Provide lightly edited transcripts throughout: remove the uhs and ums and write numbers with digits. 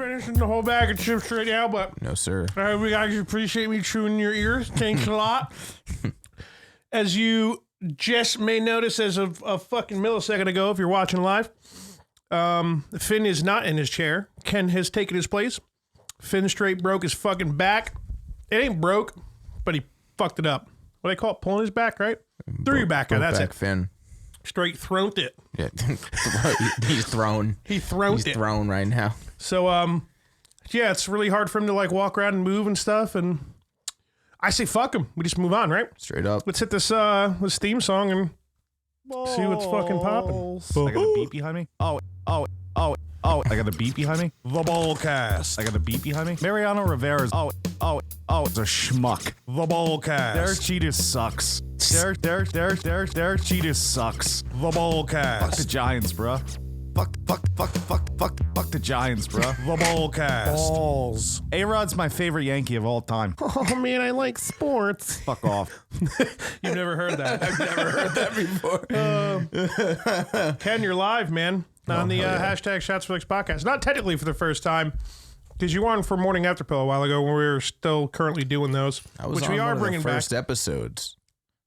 finishing the whole bag of chips right now, but no, sir. we guys appreciate me chewing your ears. Thanks a lot. As you just may notice as of a fucking millisecond ago, if you're watching live, Finn is not in his chair. Ken has taken his place. Finn straight broke his fucking back. It ain't broke, but he fucked it up. What do they call it? Pulling his back, right? Threw your back out. That's back it. Finn. Straight thrown it. Yeah, he's thrown. He's thrown right now. So, yeah, it's really hard for him to like walk around and move and stuff. And I say, fuck him. We just move on, right? Straight up. Let's hit this theme song and see what's fucking popping. I got a beat behind me. Oh. I got a beat behind me. The Ballcast. I got a beat behind me. Mariano Rivera's. Oh. It's a schmuck. The Ballcast. Derek Jeter sucks. Derek Jeter sucks. The Ballcast. Fuck the Giants, bruh. Fuck the Giants, bruh. The Ballcast. Balls. A-Rod's my favorite Yankee of all time. Oh, man, I like sports. Fuck off. You've never heard that. I've never heard that before. Ken, you're live, man, on the hashtag Shots for Licks podcast. Not technically for the first time, because you were on for Morning After Pill a while ago when we were still currently doing those, which we are bringing back. First episodes.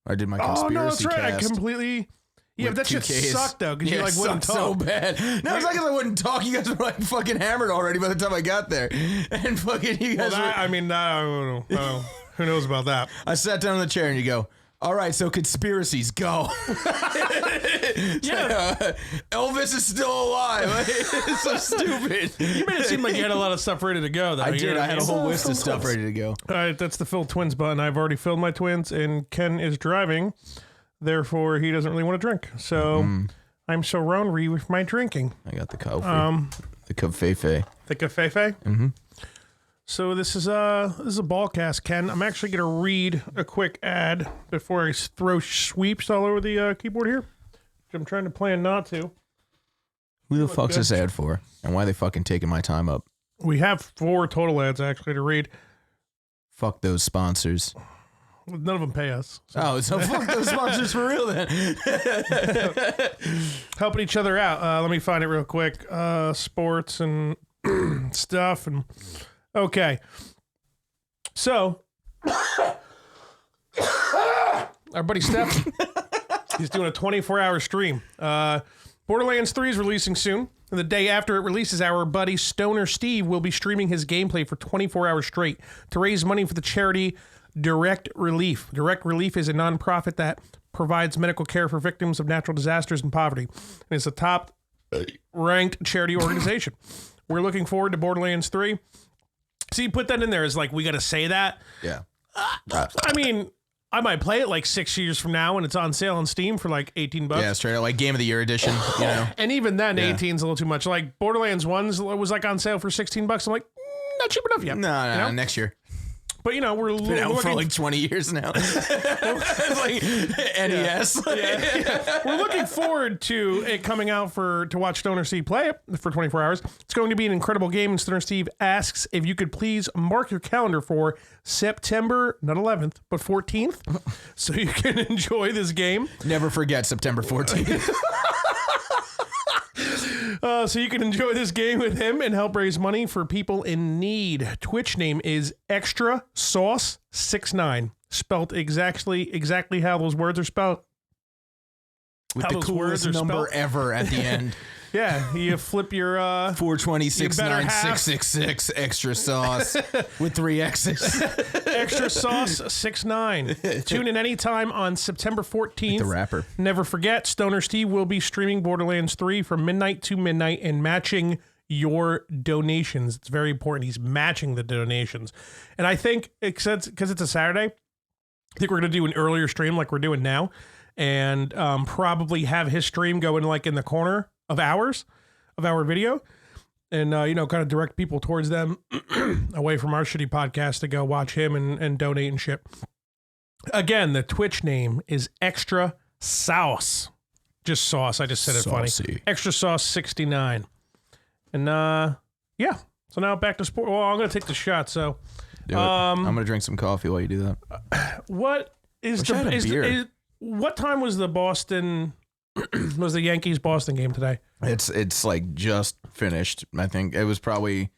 I did my conspiracy no, that's right. cast. I completely... Yeah, but that shit sucked, though, because you, like, wouldn't talk. So bad. No, it's not because I wouldn't talk. You guys were, like, fucking hammered already by the time I got there. And fucking you guys I don't know. Who knows about that? I sat down in the chair and you go, all right, so conspiracies, go. Yeah. Elvis is still alive. It's so stupid. You made it seem like you had a lot of stuff ready to go, though. I did. I had a whole list of stuff ready to go. All right, that's the fill twins button. I've already filled my twins, and Ken is driving. Therefore, he doesn't really want to drink. So I'm so ornery with my drinking. I got the coffee. The covfefe. The covfefe? Mm-hmm. So this is a Ballcast, Ken. I'm actually going to read a quick ad before I throw sweeps all over the keyboard here. Which I'm trying to plan not to. Who the fuck's this ad for? And why are they fucking taking my time up? We have 4 total ads, actually, to read. Fuck those sponsors. None of them pay us. So fuck those sponsors for real then. Helping each other out. Let me find it real quick. Sports and stuff. And okay. So, our buddy Steph, he's doing a 24-hour stream. Borderlands 3 is releasing soon. And the day after it releases, our buddy Stoner Steve will be streaming his gameplay for 24 hours straight to raise money for the charity Direct Relief. Direct Relief is a nonprofit that provides medical care for victims of natural disasters and poverty. And it's a top-ranked charity organization. We're looking forward to Borderlands 3. So you put that in there as like, we got to say that? Yeah. I mean, I might play it like 6 years from now when it's on sale on Steam for like $18. Yeah, straight up, like Game of the Year edition, you know? And even then, 18's a little too much. Like Borderlands 1 was like on sale for $16. I'm like, not cheap enough yet. No, next year. But, you know, we're been out for like 20 years now. It's like NES. Yeah. We're looking forward to it coming out to watch Stoner Steve play it for 24 hours. It's going to be an incredible game, and Stoner Steve asks if you could please mark your calendar for September, not 11th, but 14th, so you can enjoy this game. Never forget September 14th. So you can enjoy this game with him and help raise money for people in need. Twitch name is Extra Sauce 69, spelled exactly how those words are spelled. With the coolest number ever at the end. Yeah, you flip your 4269666 extra sauce with 3 X's. Extra sauce 69. Tune in anytime on September 14th. Like the rapper. Never forget, Stoner Steve will be streaming Borderlands 3 from midnight to midnight and matching your donations. It's very important. He's matching the donations. And I think, because it's a Saturday, I think we're going to do an earlier stream like we're doing now and probably have his stream go in like in the corner of our video and, kind of direct people towards them away from our shitty podcast to go watch him and donate and shit. Again, the Twitch name is Extra Sauce. Just sauce. I just said it funny. Extra Sauce 69. And, yeah. So now back to sport. Well, I'm going to take the shot. So, I'm going to drink some coffee while you do that. What time was the Yankees Boston game today? It's like just finished. I think it was probably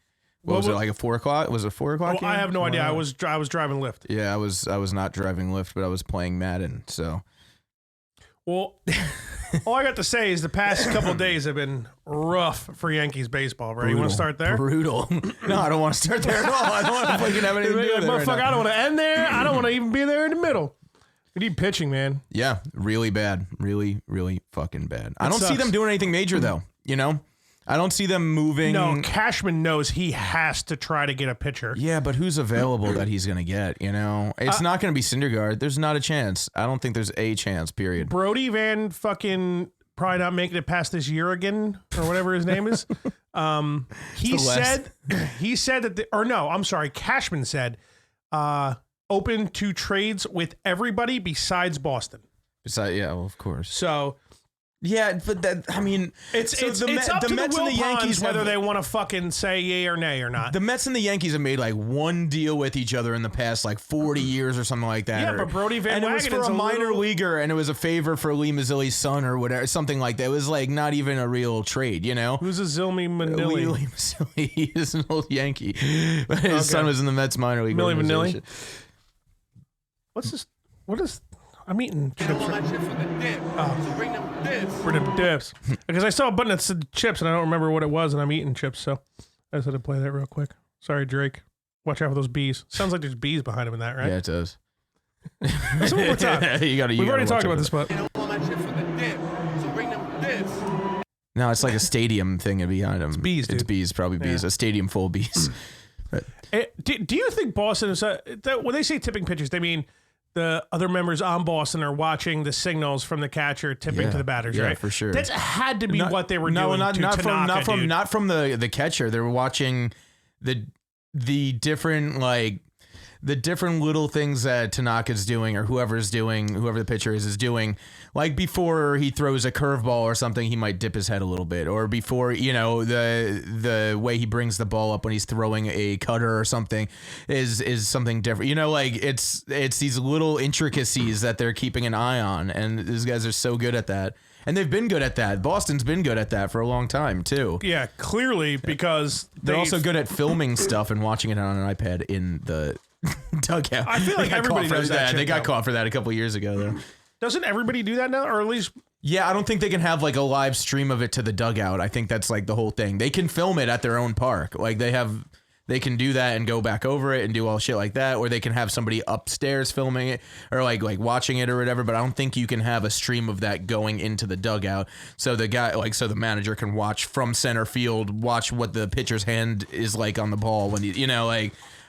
What was it, like a 4 o'clock? Was it 4 o'clock? I have no idea. I was driving Lyft. Yeah, I was not driving Lyft, but I was playing Madden. So, well, all I got to say is the past couple of days have been rough for Yankees baseball. Right? You want to start there? Brutal. No, I don't want to start there at all. I don't want to fucking have anything to do with it. Motherfucker, I don't want to end there. I don't want to even be there in the middle. We need pitching, man. Yeah, really bad. Really, really fucking bad. I don't see sucks. them doing anything major though. You know. I don't see them moving. No, Cashman knows he has to try to get a pitcher. Yeah, but who's available that he's going to get, you know? It's not going to be Syndergaard. There's not a chance. I don't think there's a chance, period. Brody Van fucking probably not making it past this year again, or whatever his name is. He said that, Cashman said, open to trades with everybody besides Boston. Yeah, well, of course. So... Yeah, but that, I mean, it's up to the Mets and the Yankees whether they want to fucking say yay or nay or not. The Mets and the Yankees have made like one deal with each other in the past like 40 years or something like that. Yeah, but Brody Van Wagenen, and it was for a minor leaguer, and it was a favor for Lee Mazzilli's son or whatever, something like that. It was like not even a real trade, you know? Who's a Zilmy Manilli? Lee Mazzilli, he's an old Yankee, but his son was in the Mets minor league. Millie Manilli. What's this? What is? I'm eating chips. For the dips. Because I saw a button that said chips and I don't remember what it was, and I'm eating chips, so I just had to play that real quick. Sorry, Drake. Watch out for those bees. Sounds like there's bees behind him in that, right? Yeah, it does. Let's one more time. We've already talked about this, but no, it's like a stadium thing behind him. It's bees, dude. It's bees, probably bees. A stadium full of bees. Do you think Boston is when they say tipping pitchers, they mean the other members on Boston are watching the signals from the catcher tipping to the batters, right? Yeah, for sure. That's had to be what they were doing. Not from the catcher. They were watching the different the different little things that Tanaka's doing or whoever the pitcher is doing. Like before he throws a curveball or something, he might dip his head a little bit, or before, you know, the way he brings the ball up when he's throwing a cutter or something is something different. You know, like it's these little intricacies that they're keeping an eye on, and these guys are so good at that. And they've been good at that. Boston's been good at that for a long time, too. Yeah, clearly, because they're also good at filming stuff and watching it on an iPad in the dugout. I feel like everybody does that. They got caught for that a couple years ago, though. Doesn't everybody do that now? Or at least... Yeah, I don't think they can have like a live stream of it to the dugout. I think that's like the whole thing. They can film it at their own park. Like they can do that and go back over it and do all shit like that, or they can have somebody upstairs filming it or like watching it or whatever. But I don't think you can have a stream of that going into the dugout. So the manager can watch from center field, watch what the pitcher's hand is like on the ball when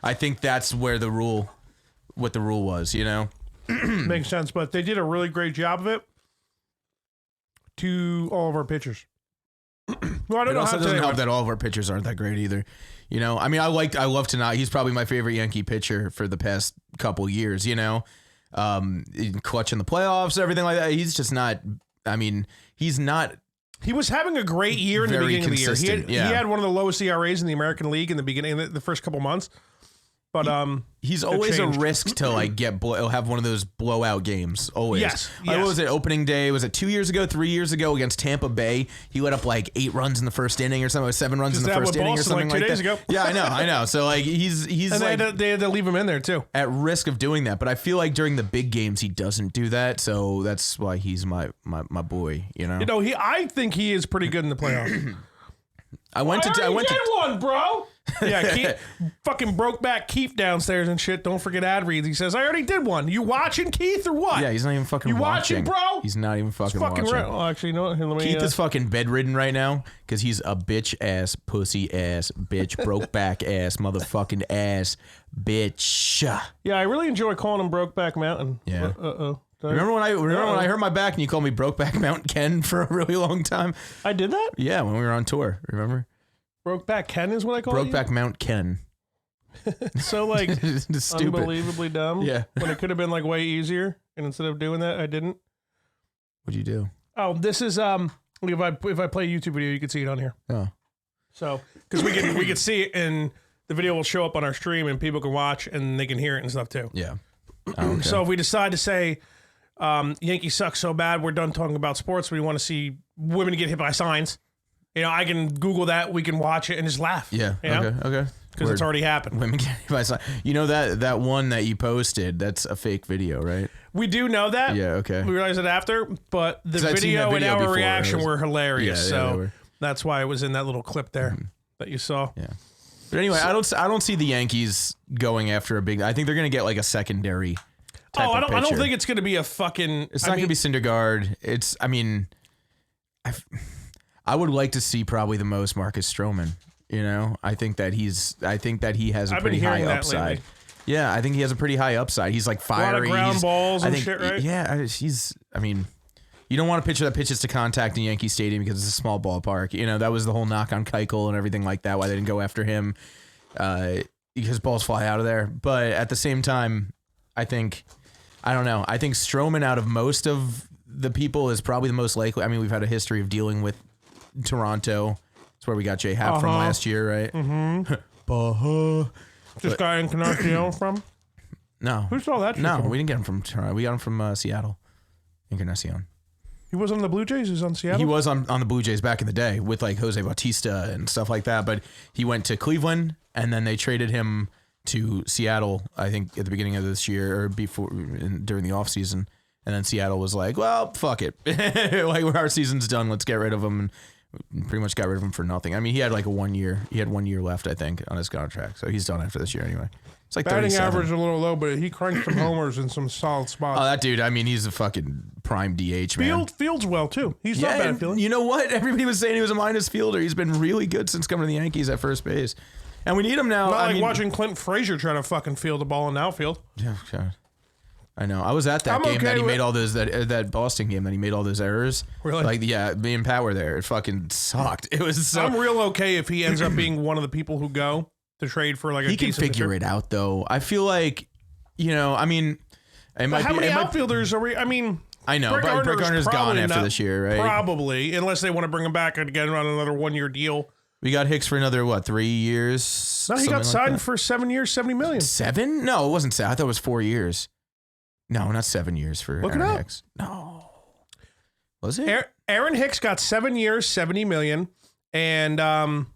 I think that's what the rule was, you know. Makes sense, but they did a really great job of it to all of our pitchers. Well, I don't know how to doesn't help that all of our pitchers aren't that great either. You know, I mean, I love Tanaka. He's probably my favorite Yankee pitcher for the past couple years, you know. Clutch in the playoffs, everything like that. He's just not, I mean, he's not. He was having a great year in the beginning of the year. He had one of the lowest ERAs in the American League in the beginning, the first couple months. But he's always a risk to have one of those blowout games. Always. Yes. What was it? Opening day? Was it 2 years ago? 3 years ago against Tampa Bay? He let up like 8 runs in the first inning or something. 7 runs in the first inning or something like 2 days ago. Yeah, I know. So like he's and like they had to leave him in there too. At risk of doing that. But I feel like during the big games he doesn't do that. So that's why he's my boy. You know. I think he is pretty good in the playoffs. I went to one, bro. Yeah, fucking broke back Keith downstairs and shit. Don't forget ad reads. He says, I already did one. You watching, Keith, or what? Yeah, he's not even fucking watching, bro? He's not even fucking watching. Oh, actually, you know what? Here, Keith is fucking bedridden right now because he's a bitch ass, pussy ass, bitch, broke back ass, motherfucking ass, bitch. Yeah, I really enjoy calling him Brokeback Mountain. Yeah. Remember when I hurt my back and you called me Brokeback Mountain Ken for a really long time? I did that? Yeah, when we were on tour. Remember? Brokeback Ken is what I call it? Brokeback Mount Ken. So like unbelievably dumb. Yeah. When it could have been like way easier, and instead of doing that, I didn't. What'd you do? Oh, this is if I play a YouTube video, you can see it on here. Oh. So because we can see it and the video will show up on our stream and people can watch and they can hear it and stuff too. Yeah. Oh, okay. So if we decide to say Yankees suck so bad we're done talking about sports, we want to see women get hit by signs. I can Google that. We can watch it and just laugh. Yeah. Okay. Because it's already happened. Women can't buy sign. That one that you posted, that's a fake video, right? We do know that. Yeah, okay. We realized it after, but the I'd seen that video and video our before. reaction were hilarious. Yeah, so they were. that's why it was in that little clip there that you saw. Yeah. But anyway, I don't see the Yankees going after a big. I think they're going to get like a secondary. I don't think it's going to be a fucking. It's not going to be Syndergaard. I would like to see probably the most Marcus Stroman. I think that he has a pretty high upside. Lately. Yeah, I think he has a pretty high upside. He's like fiery. A lot of ground balls and shit, right? Yeah, you don't want a pitcher that pitches to contact in Yankee Stadium because it's a small ballpark. That was the whole knock on Keuchel and everything like that, why they didn't go after him, because balls fly out of there. But at the same time, I think Stroman out of most of the people is probably the most likely. I mean, we've had a history of dealing with Toronto. That's where we got J Happ from last year, right? Mm-hmm. This guy Encarnacion from? No. Who saw that? No, we didn't get him from Toronto. We got him from Seattle. Encarnacion. He was on the Blue Jays? He was on Seattle? He was on the Blue Jays back in the day with like Jose Bautista and stuff like that. But he went to Cleveland, and then they traded him to Seattle, I think, at the beginning of this year or during the offseason. And then Seattle was like, well, fuck it. Like, our season's done. Let's get rid of him. And pretty much got rid of him for nothing. I mean, he had like 1 year. He had 1 year left, I think, on his contract. So he's done after this year anyway. It's like batting 37. average a little low, but he crunched some homers in some solid spots. Oh, that dude, I mean, he's a fucking prime DH, man. Fields well, too. He's not bad at fielding. You know what? Everybody was saying he was a minus fielder. He's been really good since coming to the Yankees at first base. And we need him now. Not like watching Clint Frazier try to fucking field the ball in the outfield. Yeah, God. I know. I was at that game that he made all those, that Boston game that he made all those errors. Really? Like, yeah, me and Pat were there. It fucking sucked. It was so. I'm real okay if he ends up being one of the people who go to trade for like a decent. He can figure it out, though. I feel like, I mean, it might how many outfielders are we? I mean, I know. Brett Gardner's gone after this year, right? Probably, unless they want to bring him back and get him on another 1 year deal. We got Hicks for another, 3 years? No, he got signed for 7 years, $70 million. 7? No, it wasn't 7. I thought it was 4 years. No, not 7 years for Aaron Hicks. No. Was it? Aaron Hicks got 7 years, $70 million. And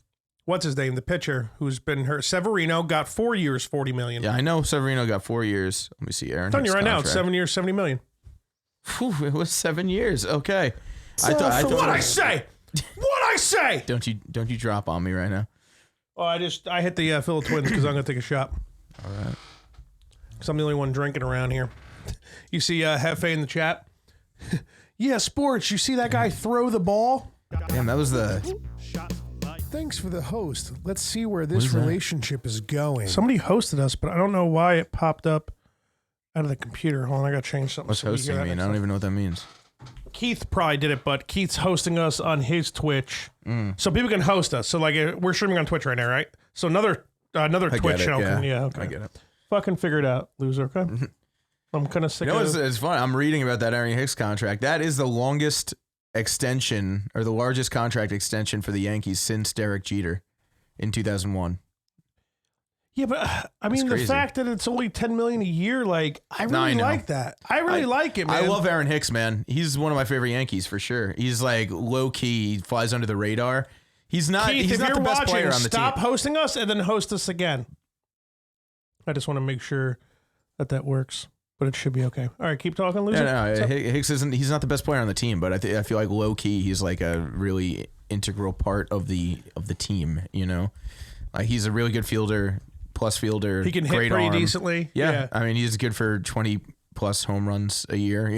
what's his name? The pitcher who's been hurt, Severino, got 4 years, $40 million. Yeah, I know Severino got 4 years. Let me see. Aaron Hicks. I'm telling you right now, it's 7 years, $70 million. Whew, it was 7 years. Okay. I thought what I say? What I say? Don't you drop on me right now. Oh, I hit the Philly Twins because I'm going to take a shot. All right. Because I'm the only one drinking around here. You see Hefe in the chat? Yeah, sports. You see that guy throw the ball? Damn, that was the... Thanks for the host. Let's see where this relationship is going. Somebody hosted us, but I don't know why it popped up out of the computer. Hold on, I got to change something. What's hosting mean? I don't even know what that means. Keith probably did it, but Keith's hosting us on his Twitch. So people can host us. So like we're streaming on Twitch right now, right? So another Twitch channel. Yeah, okay. I get it. Fucking figure it out, loser, okay? I'm kind of sick of it. It's fun. I'm reading about that Aaron Hicks contract. That is the longest extension or the largest contract extension for the Yankees since Derek Jeter in 2001. Yeah, but I mean, the fact that it's only $10 million a year, like I really like that. I really like it, man. I love Aaron Hicks, man. He's one of my favorite Yankees for sure. He's like low key, he flies under the radar. He's not. Keith, he's not the best player on the team. Stop hosting us and then host us again. I just want to make sure that works, but it should be okay. All right, keep talking, loser. No, Hicks isn't. He's not the best player on the team, but I feel like low key, he's like a really integral part of the team. Like he's a really good fielder. Plus fielder, he can hit great pretty arm. decently. Yeah, I mean he's good for 20 plus home runs a year.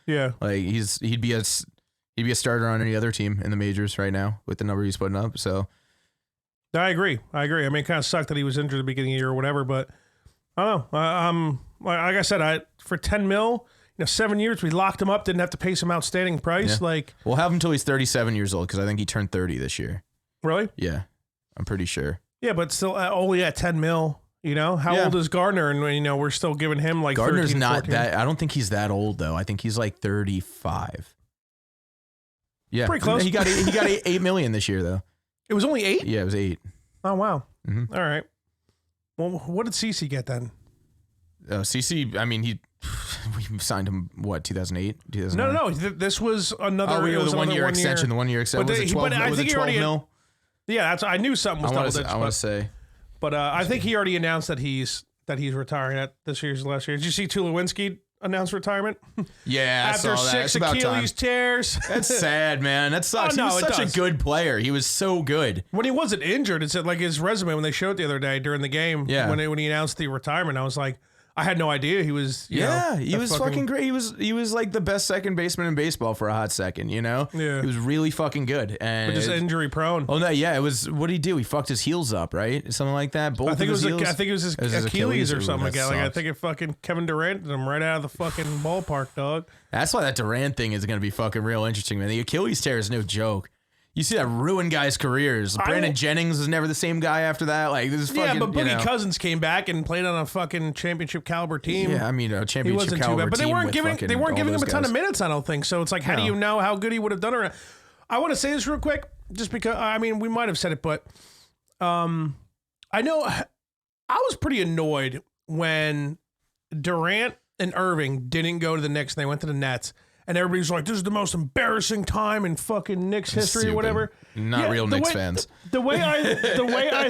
Yeah, like he'd be a starter on any other team in the majors right now with the number he's putting up. So I agree. I mean, it kind of sucked that he was injured at the beginning of the year or whatever, but I don't know. Like I said, for $10 million, 7 years we locked him up, didn't have to pay some outstanding price. Yeah. Like we'll have him until he's 37 years old because I think he turned 30 this year. Really? Yeah, I'm pretty sure. Yeah, but still only at $10 million. How old is Gardner? And we're still giving him like Gardner's 13, not 14. that. I don't think he's that old though. I think he's like 35. Yeah, pretty close. He got $8 million this year though. It was only 8? Yeah, it was 8. Oh wow. Mm-hmm. All right. Well, what did CeCe get then? CeCe, I mean We signed him, what, 2008? 2009? No. This was another. Oh, it was the another 1 year extension. The 1 year extension. But Was it 12, I was think it he 12 already. mil? Yeah, I knew something was double digits. I want to say. But I think he already announced that he's retiring at this year's last year. Did you see Tulowitzki announce retirement? Yeah, after I saw that. 6 Achilles tears. That's sad, man. That sucks. Oh, no, he was such a good player. He was so good. When he wasn't injured, it said like his resume when they showed it the other day during the game. Yeah. When he announced the retirement, I was like, I had no idea he was. He was fucking great. He was like the best second baseman in baseball for a hot second. You know. Yeah. He was really fucking good. And But just injury prone. Oh no, yeah. It was. What did he do? He fucked his heels up, right? Something like that. Both I think of his it heels? was his Achilles or something like that. Like I sucks. think it fucking Kevin Durant did him right out of the fucking ballpark, dog. That's why that Durant thing is going to be fucking real interesting, man. The Achilles tear is no joke. You see that ruin guys' careers. Brandon Jennings was never the same guy after that. Like this is fucking. Yeah, but Boogie Cousins came back and played on a fucking championship caliber team. Yeah, I mean a He championship wasn't too caliber bad, but they team weren't with giving fucking they weren't all giving him a those ton guys. of minutes. I don't think so. It's like, how do you know how good he would have done it? I want to say this real quick, just because I mean we might have said it, but I know I was pretty annoyed when Durant and Irving didn't go to the Knicks and they went to the Nets. And everybody's like, this is the most embarrassing time in fucking Knicks history or whatever. Not real Knicks fans. The way I There's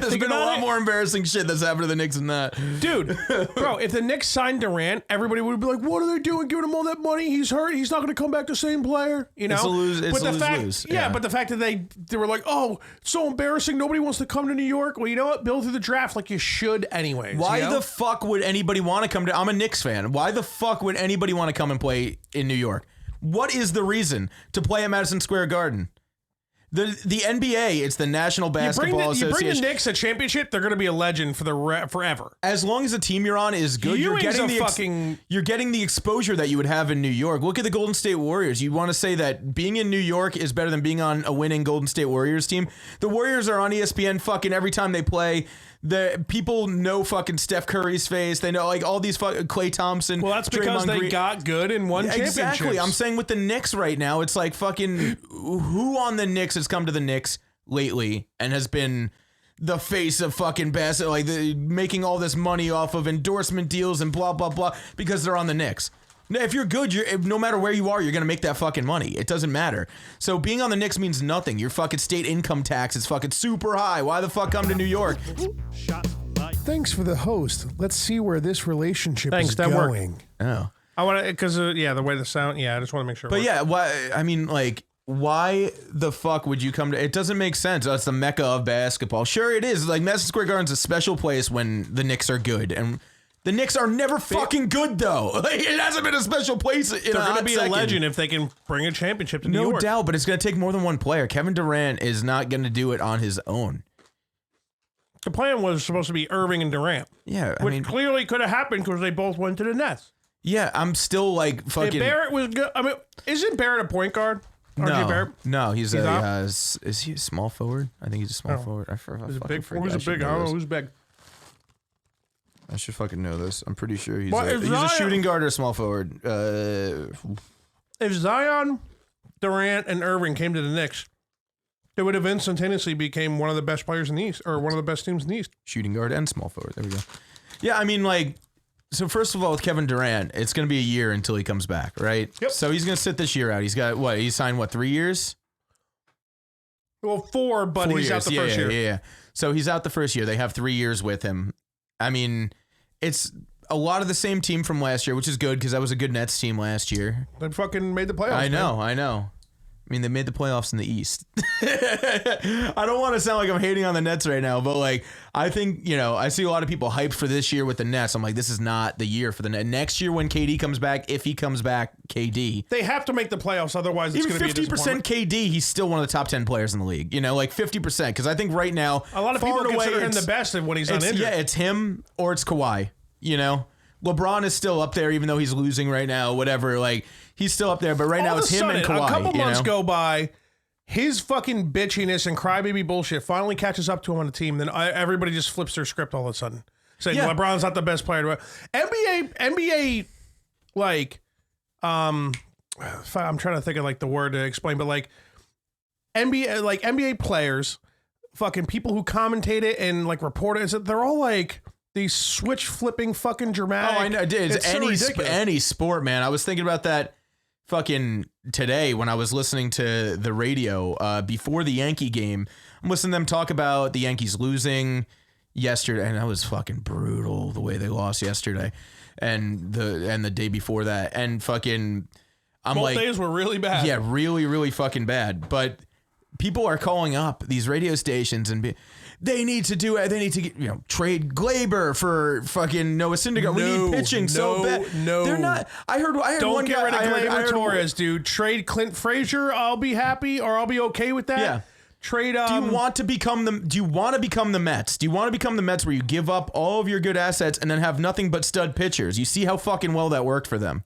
think been a about lot it, more embarrassing shit that's happened to the Knicks than that. dude, bro, if the Knicks signed Durant, everybody would be like, what are they doing giving him all that money? He's hurt. He's not going to come back the same player. You know? It's a lose. It's but a the lose, fact, lose. Yeah, but the fact that they were like, oh, it's so embarrassing. Nobody wants to come to New York. Well, you know what? Build through the draft like you should anyways. Why you know? the fuck would anybody want to come to? I'm a Knicks fan. Why the fuck would anybody want to come and play in New York? What is the reason to play at Madison Square Garden? The NBA, it's the National Basketball Association. You bring the Knicks a championship, they're going to be a legend for forever. As long as the team you're on is good, you're getting the exposure that you would have in New York. Look at the Golden State Warriors. You want to say that being in New York is better than being on a winning Golden State Warriors team? The Warriors are on ESPN fucking every time they play. The people know fucking Steph Curry's face. They know like all these fucking Klay Thompson. Well, that's because they got good and won championships. Exactly. I'm saying with the Knicks right now, it's like fucking who on the Knicks has come to the Knicks lately and has been the face of fucking basketball, like making all this money off of endorsement deals and blah blah blah because they're on the Knicks. If you're good, no matter where you are, you're gonna make that fucking money. It doesn't matter. So being on the Knicks means nothing. Your fucking state income tax is fucking super high. Why the fuck come to New York? Thanks for the host. Let's see where this relationship is that worked. going. Oh, I want to, because the way the sound, I just want to make sure. but yeah, why? I mean, like, why the fuck would you come to? It doesn't make sense. It's the mecca of basketball. Sure, it is. Like Madison Square Garden's a special place when the Knicks are good and. The Knicks are never fucking good, though. Like, it hasn't been a special place. They're going to be a legend if they can bring a championship to New York. No doubt, but it's going to take more than one player. Kevin Durant is not going to do it on his own. The plan was supposed to be Irving and Durant. Yeah, I which mean, clearly could have happened because they both went to the Nets. Yeah, I'm still like fucking. If Barrett was good, I mean, isn't Barrett a point guard? RJ Barrett? No, he's a. Is he a small forward? I think he's a small forward. I forget. Who's a big? I don't know who's big. I should fucking know this. I'm pretty sure he's Well, he's a shooting guard or a small forward. If Zion, Durant, and Irving came to the Knicks, they would have instantaneously became one of the best players in the East, or one of the best teams in the East. Shooting guard and small forward. There we go. Yeah, I mean, like, so first of all, with Kevin Durant, it's going to be a year until he comes back, right? Yep. So he's going to sit this year out. He's got what? He signed 3 years? Well, 4, but 4 he's years. out the first year. Yeah. So he's out the first year. They have 3 years with him. I mean, it's a lot of the same team from last year, which is good because that was a good Nets team last year. They fucking made the playoffs. I know. I mean, they made the playoffs in the East. I don't want to sound like I'm hating on the Nets right now, but like, I think, I see a lot of people hyped for this year with the Nets. I'm like, this is not the year for the Nets. Next year when KD comes back, if he comes back, KD. They have to make the playoffs, otherwise it's going to be a 50% KD, he's still one of the top 10 players in the league. Like 50%, because I think right now, a lot of people consider him the best when he's uninjured. Yeah, it's him or it's Kawhi, LeBron is still up there, even though he's losing right now, whatever. Like, he's still up there, but right now it's him and Kawhi. A couple months go by, his fucking bitchiness and crybaby bullshit finally catches up to him on the team. Then everybody just flips their script all of a sudden, saying LeBron's not the best player. NBA, like, I'm trying to think of like the word to explain, but like NBA players, fucking people who commentate it and like report it, they're all like these switch flipping fucking dramatic. Oh, I know. It's so ridiculous. any sport, man. I was thinking about that fucking today when I was listening to the radio before the Yankee game. I'm listening to them talk about the Yankees losing yesterday, and that was fucking brutal the way they lost yesterday, and the day before that, and fucking. Both days were really bad. Yeah, really, really fucking bad. But people are calling up these radio stations and they need to get, trade Glaber for fucking Noah Syndergaard. We need pitching so bad. No, they're not. I heard Don't one get guy. rid of Glaber Torres, dude. dude. Trade Clint Frazier. I'll be happy, or I'll be okay with that. Yeah. Trade. Do you want to become the Mets? Do you want to become the Mets where you give up all of your good assets and then have nothing but stud pitchers? You see how fucking well that worked for them.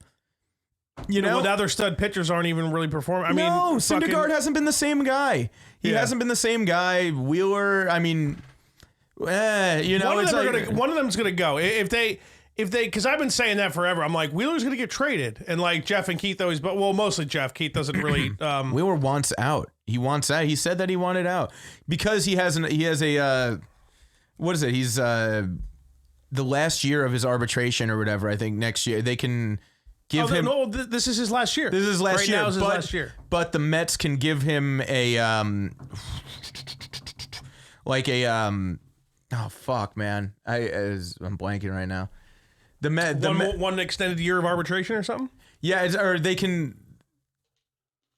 You know, well, now their stud pitchers aren't even really performing. I mean, Syndergaard hasn't been the same guy. He hasn't been the same guy. Wheeler, I mean, one of them's gonna go if they because I've been saying that forever. I'm like, Wheeler's gonna get traded, and like Jeff and Keith always, but mostly Jeff. Keith doesn't really. Wheeler wants out. He wants out. He said that he wanted out because he has a what is it? He's the last year of his arbitration or whatever. I think next year they can. This is his last year. This is his last right year. Now is his last year. But the Mets can give him a oh fuck, man. I'm blanking right now. One extended year of arbitration or something. Yeah, or they can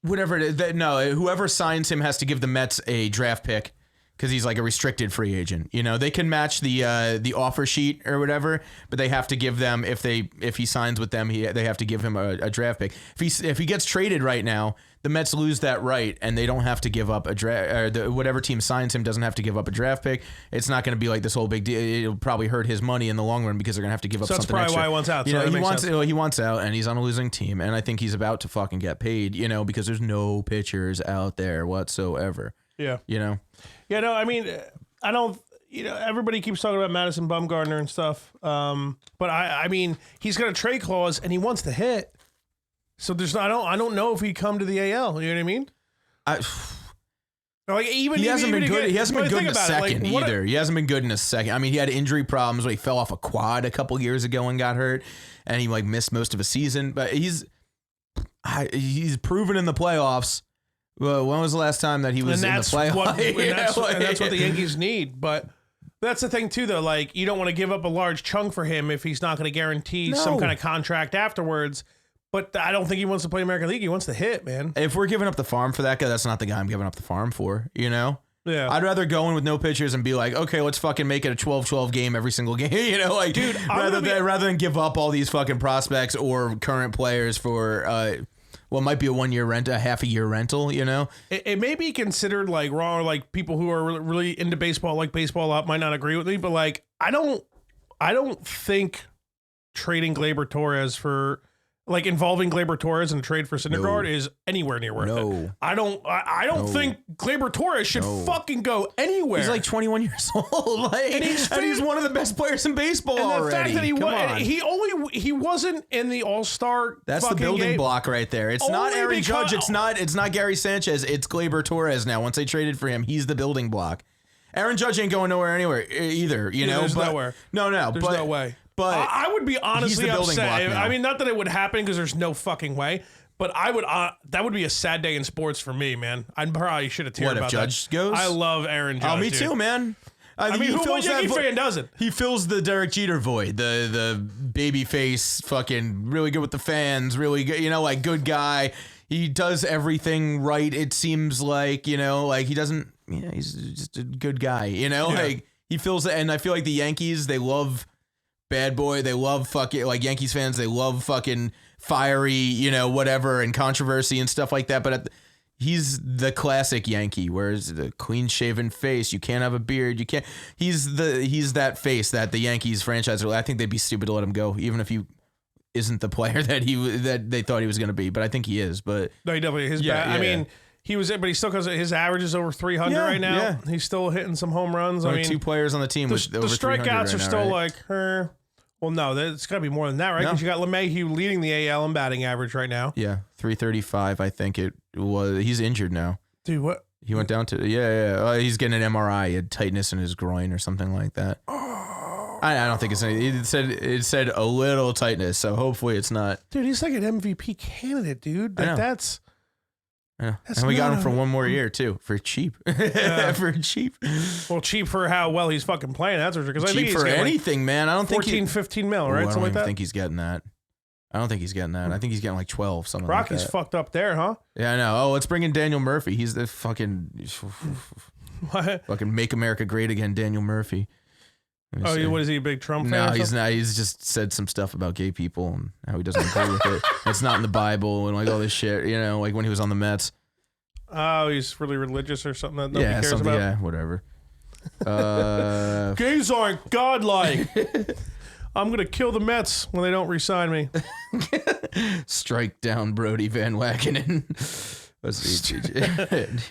whatever it is. Whoever signs him has to give the Mets a draft pick. Because he's like a restricted free agent, they can match the offer sheet or whatever, but they have to give them if he signs with them, they have to give him a draft pick. If he gets traded right now, the Mets lose that right, and they don't have to give up a draft. Whatever team signs him doesn't have to give up a draft pick. It's not going to be like this whole big deal. It'll probably hurt his money in the long run because they're going to have to give up something extra. That's probably why he wants out. He wants out, and he's on a losing team, and I think he's about to fucking get paid. Because there's no pitchers out there whatsoever. Yeah. Yeah, no, I mean, I don't, everybody keeps talking about Madison Bumgarner and stuff. But I mean, he's got a trade clause and he wants to hit. So I don't know if he'd come to the AL. You know what I mean? He hasn't been good. He hasn't been good in a second either. He hasn't been good in a second. I mean, he had injury problems when he fell off a quad a couple years ago and got hurt, and he missed most of a season. But he's proven in the playoffs. Well, when was the last time that he was in the playoffs? And that's what the Yankees need. But that's the thing, too, though. Like, you don't want to give up a large chunk for him if he's not going to guarantee some kind of contract afterwards. But I don't think he wants to play American League. He wants to hit, man. If we're giving up the farm for that guy, that's not the guy I'm giving up the farm for, Yeah. I'd rather go in with no pitchers and be like, okay, let's fucking make it a 12-12 game every single game, Dude, rather than give up all these fucking prospects or current players for it might be a 1 year rent, a half a year rental, It may be considered like wrong, like people who are really into baseball, like baseball a lot, might not agree with me, but like I don't think trading Gleyber Torres for like involving Gleyber Torres in a trade for Syndergaard is anywhere near worth it. I don't think Gleyber Torres should fucking go anywhere. He's like 21 years old, and he's one of the best players in baseball already. The fact that he wasn't in the All-Star. That's the building block right there. It's not Aaron Judge. It's not Gary Sanchez. It's Gleyber Torres now. Once they traded for him, he's the building block. Aaron Judge ain't going nowhere anywhere either. There's nowhere. There's no way. But I would be honestly upset. I mean, not that it would happen because there's no fucking way. But I would. That would be a sad day in sports for me, man. I probably should have teared about Judge that. goes? I love Aaron Judge. Oh, me too, man. I mean, what Yankee fan doesn't? He fills the Derek Jeter void. The baby face, fucking really good with the fans, really good. Like good guy. He does everything right. It seems like he doesn't. He's just a good guy. Like he fills it, and I feel like the Yankees, they love bad boy. They love fucking Yankees fans. They love fucking fiery, whatever, and controversy and stuff like that. But he's the classic Yankee. Whereas the clean shaven face, you can't have a beard. You can't. He's that face that the Yankees franchise. I think they'd be stupid to let him go, even if he isn't the player that they thought he was going to be. But I think he is. But no, he definitely is. I mean. He was it, but he still goes. His average is over 300 right now. Yeah. He's still hitting some home runs. I mean, 2 players on the team with over 300 strikeouts right are now, still right? Well, no, it's got to be more than that, right? Because you got LeMahieu leading the AL in batting average right now. Yeah, 335. I think it was. He's injured now. Dude, what? He went down to he's getting an MRI. He had tightness in his groin or something like that. I don't think it's anything. It said a little tightness, so hopefully it's not. Dude, he's like an MVP candidate, dude. I know. That's And we got him for one more year too, for cheap. For cheap. Well, cheap for how well he's fucking playing. That's for sure. Because I think Cheap he's for getting anything, man. I don't 14, think 15 mil, I right? don't Something like even that. think he's getting that. I don't think he's getting that. I think he's getting like 12, something Rocky's like that. fucked up there, huh? Yeah, I know. Oh, let's bring in Daniel Murphy. He's the fucking What? fucking make America great again, Daniel Murphy. Oh, what is he, a big Trump fan? No, or he's something? not. He's just said some stuff about gay people and how he doesn't agree with it. It's not in the Bible and like all this shit, you know, like when he was on the Mets. Oh, he's really religious or something that nobody cares about? Yeah, whatever. Gays aren't godlike. I'm going to kill the Mets when they don't re-sign me. Strike down Brody Van Wagenen.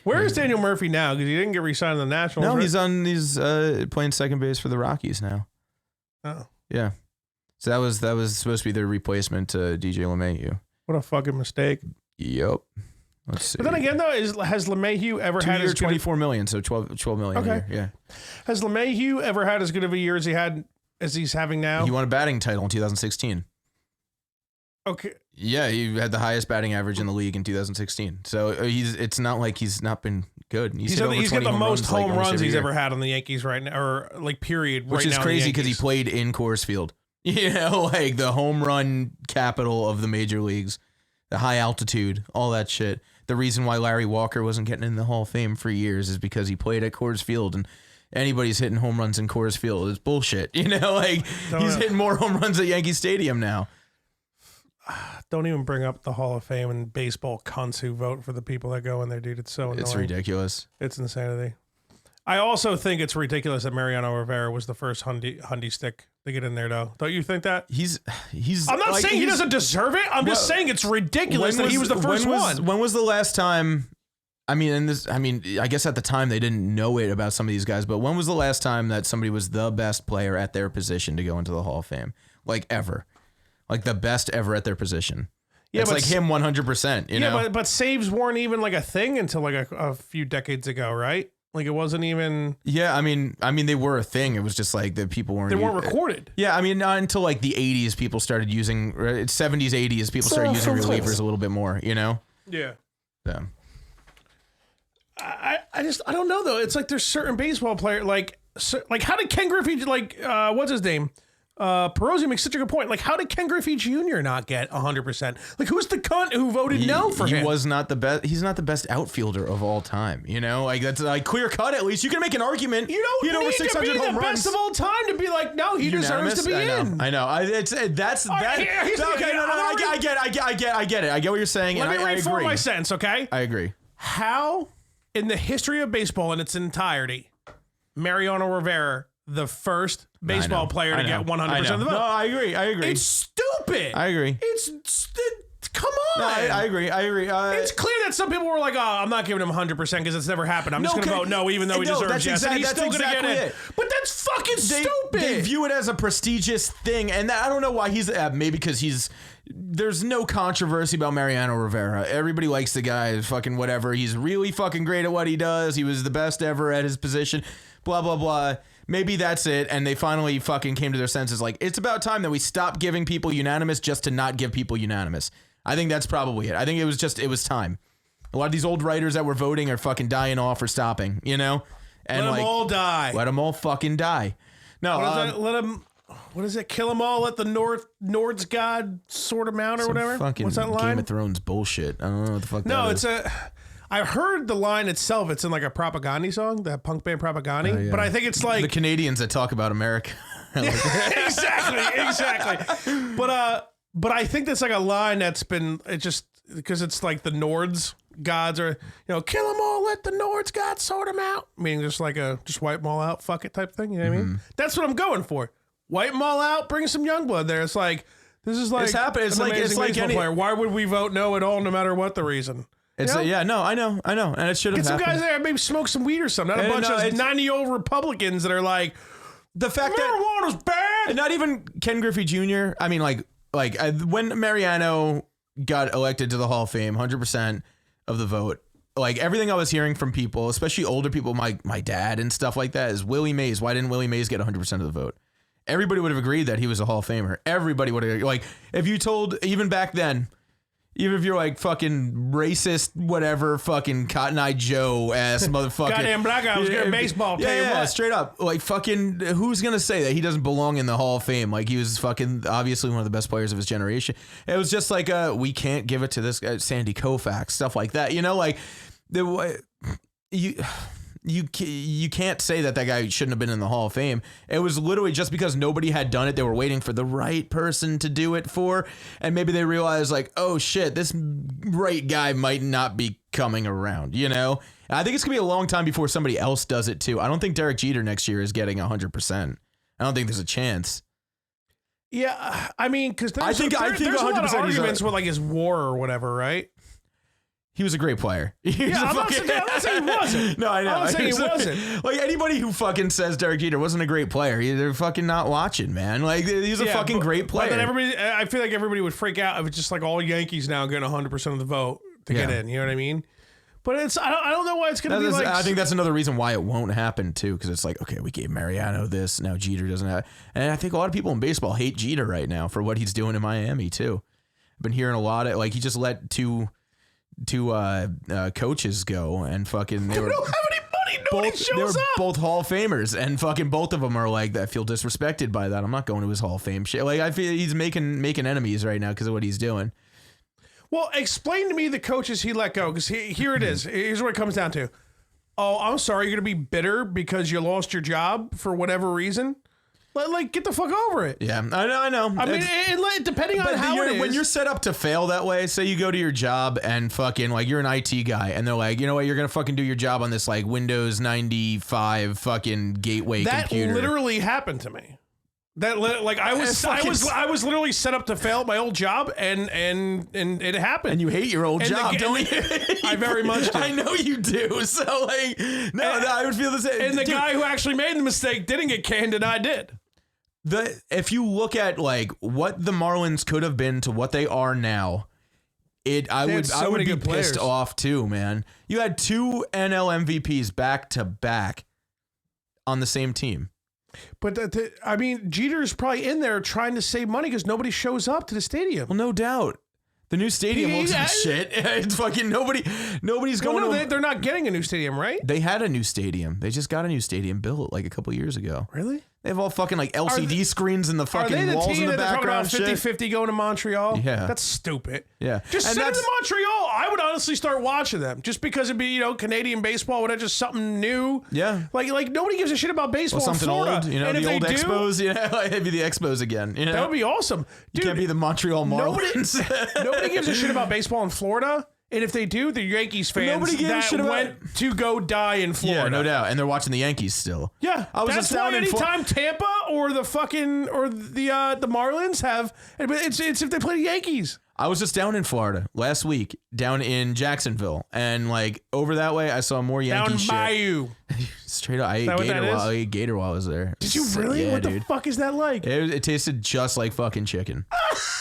Where is Daniel Murphy now? Because he didn't get re-signed in the Nationals. No, right? he's playing second base for the Rockies now. Oh, Yeah. So that was supposed to be their replacement to DJ LeMahieu. what a fucking mistake. Yep. Let's see. But then again, though, has LeMahieu ever 2 had year, as good 24 million, so 12 million Okay. a year. Yeah. Has LeMahieu ever had as good of a year as he had as he's having now? He won a batting title in 2016. Okay. Yeah, he had the highest batting average in the league in 2016. So it's not like he's not been good. He's got the 20 most like, home almost runs every he's year. ever had on the Yankees right now, or like period. Which right is now crazy because because he played in Coors Field. You know, like the home run capital of the major leagues, the high altitude, all that shit. The reason why Larry Walker wasn't getting in the Hall of Fame for years is because he played at Coors Field, and anybody's hitting home runs in Coors Field is bullshit. You know, like he's hitting more home runs at Yankee Stadium now. Don't even bring up the Hall of Fame and baseball cunts who vote for the people that go in there, dude. It's so annoying. It's ridiculous. It's insanity. I also think it's ridiculous that Mariano Rivera was the first Hundy stick to get in there, though. Don't you think that? He's. I'm not like, saying he doesn't deserve it. I'm just saying it's ridiculous that he was the first one. When was the last time? I guess at the time they didn't know it about some of these guys, but when was the last time that somebody was the best player at their position to go into the Hall of Fame? Like ever. Like the best ever at their position. Yeah, it's like him 100%. You know? but saves weren't even like a thing until like a few decades ago, right? Like it wasn't even. Yeah, I mean they were a thing. It was just like the people weren't. They weren't recorded. Yeah, I mean not until like the 80s people started using 70s 80s people started using relievers a little bit more. You know. Yeah. Yeah. I don't know though. It's like there's certain baseball player like how did Ken Griffey what's his name? Perosi makes such a good point. Like, how did Ken Griffey Jr. not get 100%? Like, who's the cunt who voted no for him? He was not the best. He's not the best outfielder of all time. You know, like that's like clear cut. At least you can make an argument. You don't he had need over 600 to be home the runs. best of all time to be like, no, he deserves to be in. I know. I get it. I get it. I get what you're saying. Let me I reform agree. my sentence, okay? I agree. How, in the history of baseball in its entirety, Mariano Rivera, the first baseball player to get 100% of the vote? No, I agree. It's stupid. I agree. Come on. No, I agree. It's clear that some people were like, "Oh, I'm not giving him 100% because it's never happened. I'm just going to vote no, even though he deserves yes." And he's still going to get it. But that's fucking stupid. They view it as a prestigious thing, and I don't know why he's maybe because there's no controversy about Mariano Rivera. Everybody likes the guy. Fucking whatever. He's really fucking great at what he does. He was the best ever at his position. Blah blah blah. Maybe that's it, and they finally fucking came to their senses. Like, it's about time that we stop giving people unanimous just to not give people unanimous. I think that's probably it. I think it was time. A lot of these old writers that were voting are fucking dying off or stopping, you know? And let them all die. Let them all fucking die. No, let them, what is it? Kill them all, let the Nord's God sort them out or whatever? Fucking What's that line? Game of Thrones bullshit. I don't know what the fuck that is. I heard the line itself. It's in like a Propaganda song, that punk band Propaganda. Yeah. But I think it's like the Canadians that talk about America. exactly. But I think that's like a line that's been because it's like the Nords gods are, kill them all, let the Nords gods sort them out. Meaning just like just wipe them all out, fuck it type thing. You know what I mean? That's what I'm going for. Wipe them all out, bring some young blood there. It's like this is like it's happened. It's like any player. Why would we vote no at all, no matter what the reason? It's I know, and it should have happened. Get some guys there, maybe smoke some weed or something. Not a bunch of 90-year-old Republicans that are like, the fact marijuana's bad. And not even Ken Griffey Jr. I mean, when Mariano got elected to the Hall of Fame, 100% of the vote. Like everything I was hearing from people, especially older people, my dad and stuff like that, is Willie Mays. Why didn't Willie Mays get 100% of the vote? everybody would have agreed that he was a Hall of Famer. Everybody would have, like, if you told, even back then, even if you're like fucking racist, whatever, fucking Cotton Eye Joe ass motherfucker. Goddamn black guy was good at baseball. Tell you what. Straight up. Like, fucking, who's going to say that he doesn't belong in the Hall of Fame? Like, he was fucking obviously one of the best players of his generation. It was just like, we can't give it to this guy, Sandy Koufax, stuff like that. You know, like, you can't say that guy shouldn't have been in the Hall of Fame. It was literally just because nobody had done it. They were waiting for the right person to do it for. And maybe they realized, like, oh, shit, this right guy might not be coming around, you know? And I think it's going to be a long time before somebody else does it, too. I don't think Derek Jeter next year is getting 100%. I don't think there's a chance. Yeah, I mean, because I think there's 100% a lot of arguments with, like, his WAR or whatever, right? He was a great player. I'm not saying he wasn't. No, I know. I'm not saying he wasn't. Like, anybody who fucking says Derek Jeter wasn't a great player, they're fucking not watching, man. Like, he's a fucking great player. But then I feel like everybody would freak out if it's just like all Yankees now getting 100% of the vote to get in. You know what I mean? But I don't know why it's going to be like. I think that's another reason why it won't happen too, because it's like, okay, we gave Mariano this, now Jeter doesn't have. And I think a lot of people in baseball hate Jeter right now for what he's doing in Miami too. I've been hearing a lot of, like, he just let two coaches go, and fucking they don't have any money. Nobody shows up. They were both Hall of Famers, and fucking both of them are like, I feel disrespected by that. I'm not going to his Hall of Fame shit. Like, I feel he's making enemies right now because of what he's doing. Well, explain to me the coaches he let go, because here it is. Here's what it comes down to. Oh, I'm sorry, you're gonna be bitter because you lost your job for whatever reason. Like, get the fuck over it. Yeah, I know. I mean, depending on how it is. When you're set up to fail that way, say you go to your job and fucking, like, you're an IT guy, and they're like, you know what, you're going to fucking do your job on this, like, Windows 95 fucking gateway computer. That literally happened to me. I was literally set up to fail at my old job, and it happened. And you hate your old job, don't you? I very much do. I know you do. So, like, no, I would feel the same. And the guy who actually made the mistake didn't get canned, and I did. If you look at, like, what the Marlins could have been to what they are now, I would be pissed off too, man. You had 2 NL MVPs back to back on the same team. But I mean, Jeter's probably in there trying to save money because nobody shows up to the stadium. Well, no doubt. The new stadium looks like shit. It's fucking nobody's going. No, they're not getting a new stadium, right? They had a new stadium. They just got a new stadium built like a couple years ago. Really? They have all fucking like LCD screens in the fucking walls in the background. Are they the team that they're talking about 50-50 going to Montreal? Yeah. That's stupid. Yeah. Just send them to Montreal. I would honestly start watching them just because it'd be, Canadian baseball, whatever, just something new. Yeah. Like nobody gives a shit about baseball in Florida. Old, and the old Expos. Yeah, it'd be the Expos again. That would be awesome. Dude, you can't be the Montreal Marlins. Nobody gives a shit about baseball in Florida. And if they do, the Yankees fans went to go die in Florida. Yeah, no doubt. And they're watching the Yankees still. Yeah, that's why anytime Tampa or the Marlins have, it's if they play the Yankees. I was just down in Florida last week, down in Jacksonville, and like over that way, I saw more Yankees shit. Down in Bayou. Straight up, I ate gator while I was there. Did you really? Yeah, what the fuck is that like? It tasted just like fucking chicken.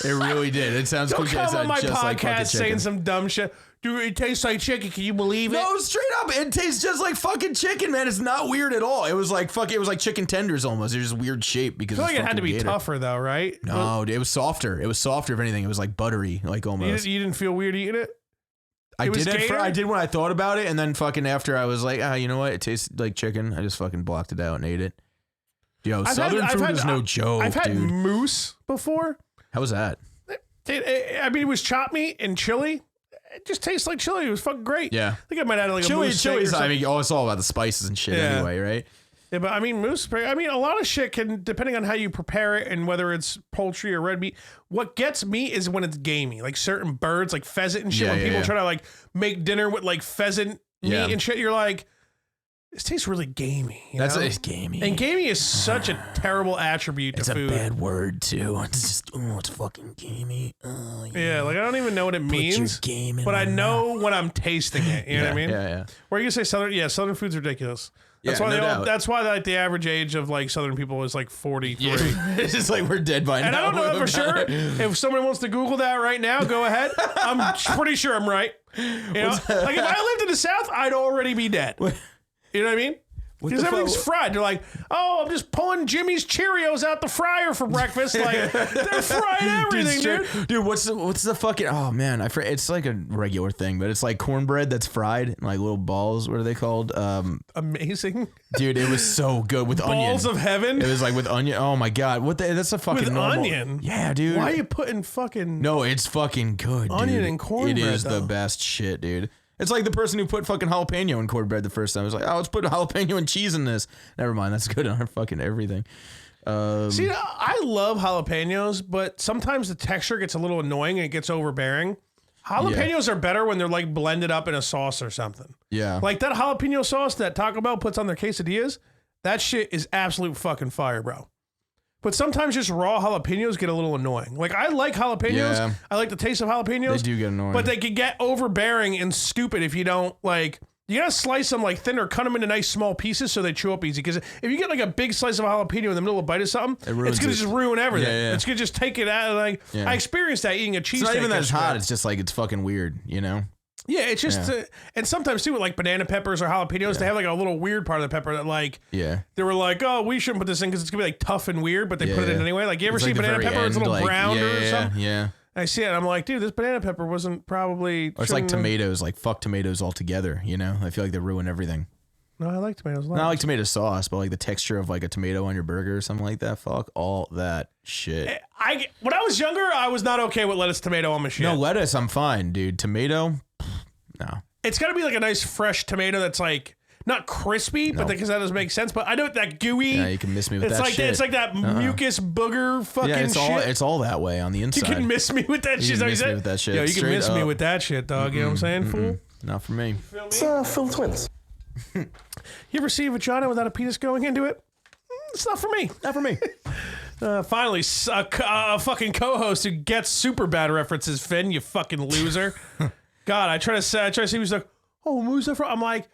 It really did. It sounds Don't cliche. come on my just podcast like saying some dumb shit. Dude, it tastes like chicken. Can you believe it? No, straight up, it tastes just like fucking chicken, man. It's not weird at all. It was like it was like chicken tenders almost. It was just weird shape because I feel like it had to be gator. tougher though, right? No, it was softer. It was softer. If anything, it was like buttery, like almost. You didn't feel weird eating it? I did when I thought about it, and then fucking after I was like, you know what? It tastes like chicken. I just fucking blocked it out and ate it. Yo, Southern food is no joke, I've had dude. moose before. How was that? I mean, it was chopped meat and chili. It just tastes like chili. It was fucking great. Yeah. I think I might add like a moose steak or something. I mean, it's all about the spices and shit anyway, right? Yeah, but I mean, a lot of shit can, depending on how you prepare it and whether it's poultry or red meat. What gets me is when it's gamey, like certain birds, like pheasant and shit. When people try to like make dinner with like pheasant meat and shit, you're like, this tastes really gamey. It's gamey. And gamey is such a terrible attribute to food. It's a bad word too. It's just, it's fucking gamey. Yeah, like I don't even know what it means, but I know when I'm tasting it. You know what I mean? Yeah. Where you say Southern? Yeah, Southern food's ridiculous. That's why that's why like the average age of like Southern people is like 43. Yeah. It's just like we're dead by now. And I don't know that for sure. If someone wants to Google that right now, go ahead. I'm pretty sure I'm right. Like if I lived in the South, I'd already be dead. You know what I mean? Because everything's fried. They're like, oh, I'm just pulling Jimmy's Cheerios out the fryer for breakfast. Like, they're frying everything, dude. Dude, what's the fucking... Oh, man. It's like a regular thing, but it's like cornbread that's fried in like little balls. What are they called? Amazing. Dude, it was so good with onion. Balls of heaven? It was like with onion. Oh, my God. That's a fucking with normal... onion? Yeah, dude. Why are you putting fucking... No, it's fucking good, onion dude. and cornbread, It is though. the best shit, dude. It's like the person who put fucking jalapeno in cornbread the first time. It was like, oh, let's put jalapeno and cheese in this. Never mind, that's good on fucking everything. See, I love jalapenos, but sometimes the texture gets a little annoying and it gets overbearing. Jalapenos are better when they're like blended up in a sauce or something. Yeah. Like that jalapeno sauce that Taco Bell puts on their quesadillas, that shit is absolute fucking fire, bro. But sometimes just raw jalapenos get a little annoying. Like, I like jalapenos. Yeah. I like the taste of jalapenos. They do get annoying. But they can get overbearing and stupid if you don't, like... You gotta slice them like thinner, cut them into nice small pieces so they chew up easy. Because if you get like a big slice of jalapeno in the middle of a bite of something, it's gonna just ruin everything. Yeah. It's gonna just take it out. Like, I experienced that eating a cheesesteak. It's not even that it's hot. It's just like, it's fucking weird, you know? Yeah, it's just, and sometimes too with like banana peppers or jalapenos, they have like a little weird part of the pepper that like, they were like, oh, we shouldn't put this in because it's gonna be like tough and weird, but they put it in anyway. Like, you ever see banana pepper? It's a little browner or something. Yeah. I see it. I'm like, dude, this banana pepper wasn't probably. Or it's like tomatoes. Like, fuck tomatoes altogether. You know, I feel like they ruin everything. No, I like tomatoes a lot. Not like tomato sauce, but like the texture of like a tomato on your burger or something like that. Fuck all that shit. When I was younger, I was not okay with lettuce, tomato on my shit. No, lettuce, I'm fine, dude. Tomato, no. It's got to be like a nice fresh tomato that's like not crispy, but because that doesn't make sense. But I know that gooey. Yeah, you can miss me with that shit. It's like that mucus booger fucking shit. It's all that way on the inside. You can miss me with that shit. You can miss me with that shit. Yo, you can miss me with that shit, dog. You know what I'm saying, fool? Not for me. It's Phil Twins. You ever see a vagina without a penis going into it? It's not for me. Not for me. Finally, a fucking co-host who gets super bad references. Finn, you fucking loser. God, I try to see. He's like, oh, who's that from? I'm like,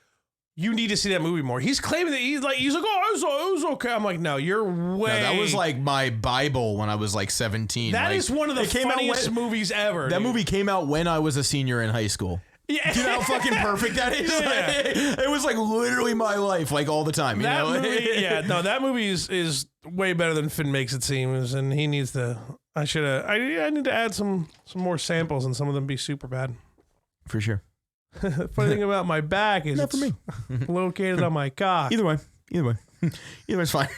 you need to see that movie more. He's claiming that he's like, oh, it was okay. I'm like, no, you're way. No, that was like my Bible when I was like 17. That is one of the funniest movies ever. That movie came out when I was a senior in high school. Yeah. Do you know how fucking perfect that is? Yeah. It was like literally my life, like all the time. You know? That movie is way better than Finn makes it seem, and he needs to. I need to add some more samples, and some of them be super bad. For sure. Funny thing about my back is not for me. Located on my cock. Either way's fine.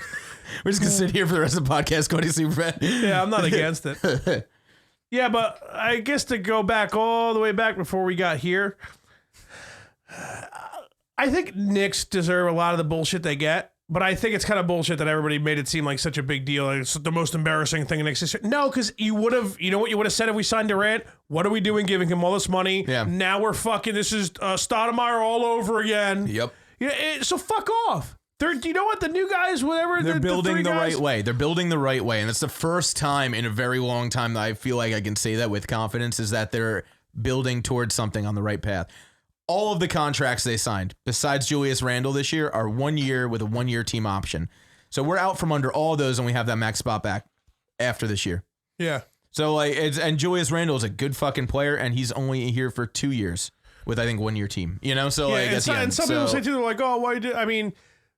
We're just gonna sit here for the rest of the podcast going to Superbad. Yeah, I'm not against it. Yeah, but I guess to go back all the way back before we got here, I think Knicks deserve a lot of the bullshit they get. But I think it's kind of bullshit that everybody made it seem like such a big deal. Like it's the most embarrassing thing in Knicks history. No, because you know what you would have said if we signed Durant? What are we doing giving him all this money? Yeah. Now we're fucking, this is Stoudemire all over again. Yep. Yeah, so fuck off. You know what? The new guys, whatever. They're building the right way. They're building the right way. And it's the first time in a very long time that I feel like I can say that with confidence is that they're building towards something on the right path. All of the contracts they signed, besides Julius Randle this year, are 1 year with a 1 year team option. So we're out from under all those, and we have that max spot back after this year. Yeah. So and Julius Randle is a good fucking player, and he's only here for 2 years with I think 1 year team. You know, so and some people say too, they're like, oh, why you do? I mean,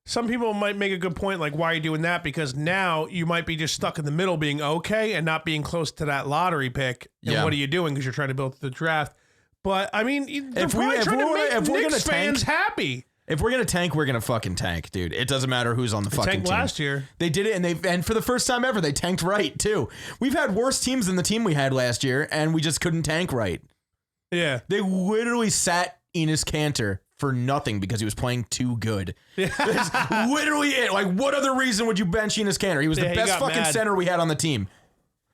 some people might make a good point, like, why are you doing that? Because now you might be just stuck in the middle, being okay and not being close to that lottery pick. And what are you doing? Because you're trying to build the draft. But I mean, if we're gonna fans happy. If we're gonna tank, we're gonna fucking tank, dude. It doesn't matter who's on the fucking team. Last year they did it, and for the first time ever, they tanked right too. We've had worse teams than the team we had last year, and we just couldn't tank right. Yeah, they literally sat Enes Kanter for nothing because he was playing too good. Yeah. That's literally it. Like, what other reason would you bench Enes Kanter? He was the best fucking center we had on the team.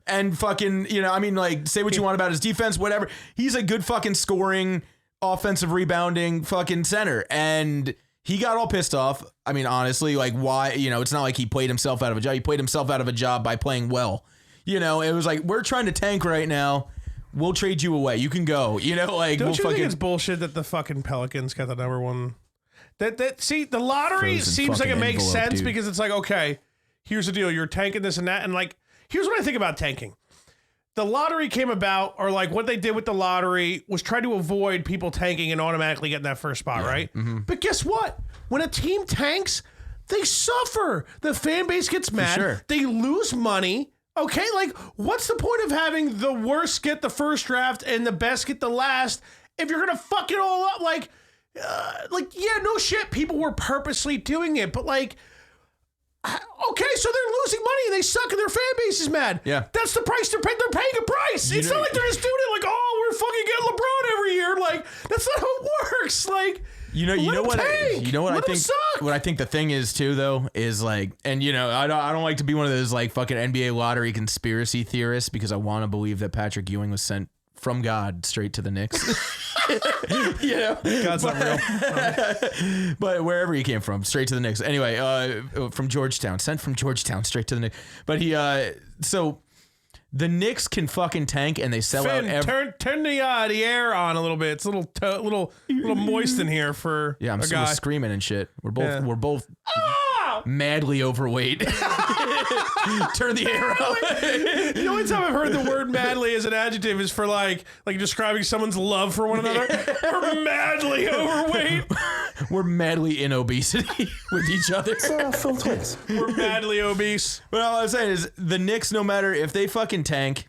And fucking, you know, I mean, like, say what you want about his defense, whatever. He's a good fucking scoring, offensive rebounding fucking center. And he got all pissed off. I mean, honestly, like, why? You know, it's not like he played himself out of a job. He played himself out of a job by playing well. You know, it was like, we're trying to tank right now. We'll trade you away. You can go. You know, like, don't you think it's bullshit that the fucking Pelicans got the number one? See, the lottery seems like it makes sense because it's like, okay, here's the deal. You're tanking this and that. And like, here's what I think about tanking. the lottery came about, or like what they did with the lottery was try to avoid people tanking and automatically getting that first spot, right? Mm-hmm. But guess what? When a team tanks, they suffer. The fan base gets mad. Sure. They lose money. Okay, like what's the point of having the worst get the first draft and the best get the last if you're gonna fuck it all up? Like, yeah, no shit. People were purposely doing it, but like. Okay, so they're losing money and they suck and their fan base is mad. Yeah. That's the price they're paying. They're paying a price. It's not like they're just doing it like, oh, we're fucking getting LeBron every year. Like, that's not how it works. Like, you know what Let I think. What I think the thing is too, though, is like, and I don't like to be one of those like fucking NBA lottery conspiracy theorists because I want to believe that Patrick Ewing was sent from God straight to the Knicks. God's not real. But wherever he came from, straight to the Knicks. Anyway, from Georgetown, sent from Georgetown straight to the Knicks. But so the Knicks can fucking tank and they sell out. Turn the air on a little bit. It's a little moist in here for I'm a guy. screaming and shit. We're both madly overweight. Turn the air up. The only time I've heard the word madly as an adjective is for like describing someone's love for one another. We're madly overweight. We're madly in obesity with each other. Phil Twins. We're madly obese. But all I'm saying is the Knicks, no matter if they fucking tank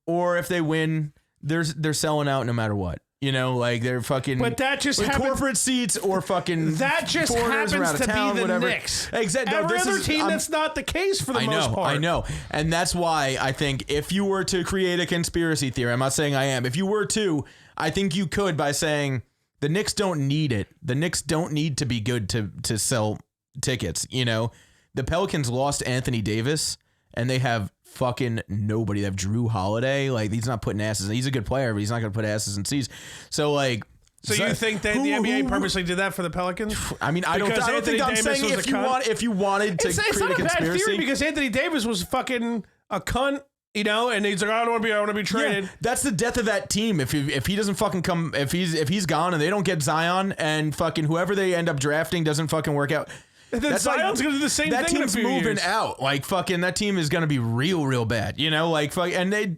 or if they win, they're selling out no matter what. You know, like they're fucking. But that just with happens. corporate seats or fucking. That just foreigners happens around to town, be the whatever. Knicks. Exactly. No, Every other team, that's not the case for the most part. I know. And that's why I think if you were to create a conspiracy theory, I'm not saying I am. If you were to, I think you could by saying the Knicks don't need it. The Knicks don't need to be good to sell tickets. You know, the Pelicans lost Anthony Davis and they have fucking nobody. They have Drew Holiday. Like, he's not putting asses. He's a good player, but he's not going to put asses in seats. So, like. So you think that the NBA purposely did that for the Pelicans? I mean, I don't think I'm saying if you wanted to create a conspiracy. It's not a bad theory because Anthony Davis was fucking a cunt, you know, and he's like, I want to be traded. Yeah, that's the death of that team. If he doesn't fucking come, if he's gone and they don't get Zion and fucking whoever they end up drafting doesn't fucking work out. Then Zion's going to do the same thing. That team's in a few moving years. out. Like, fucking, that team is going to be real bad. You know, like, fuck, and they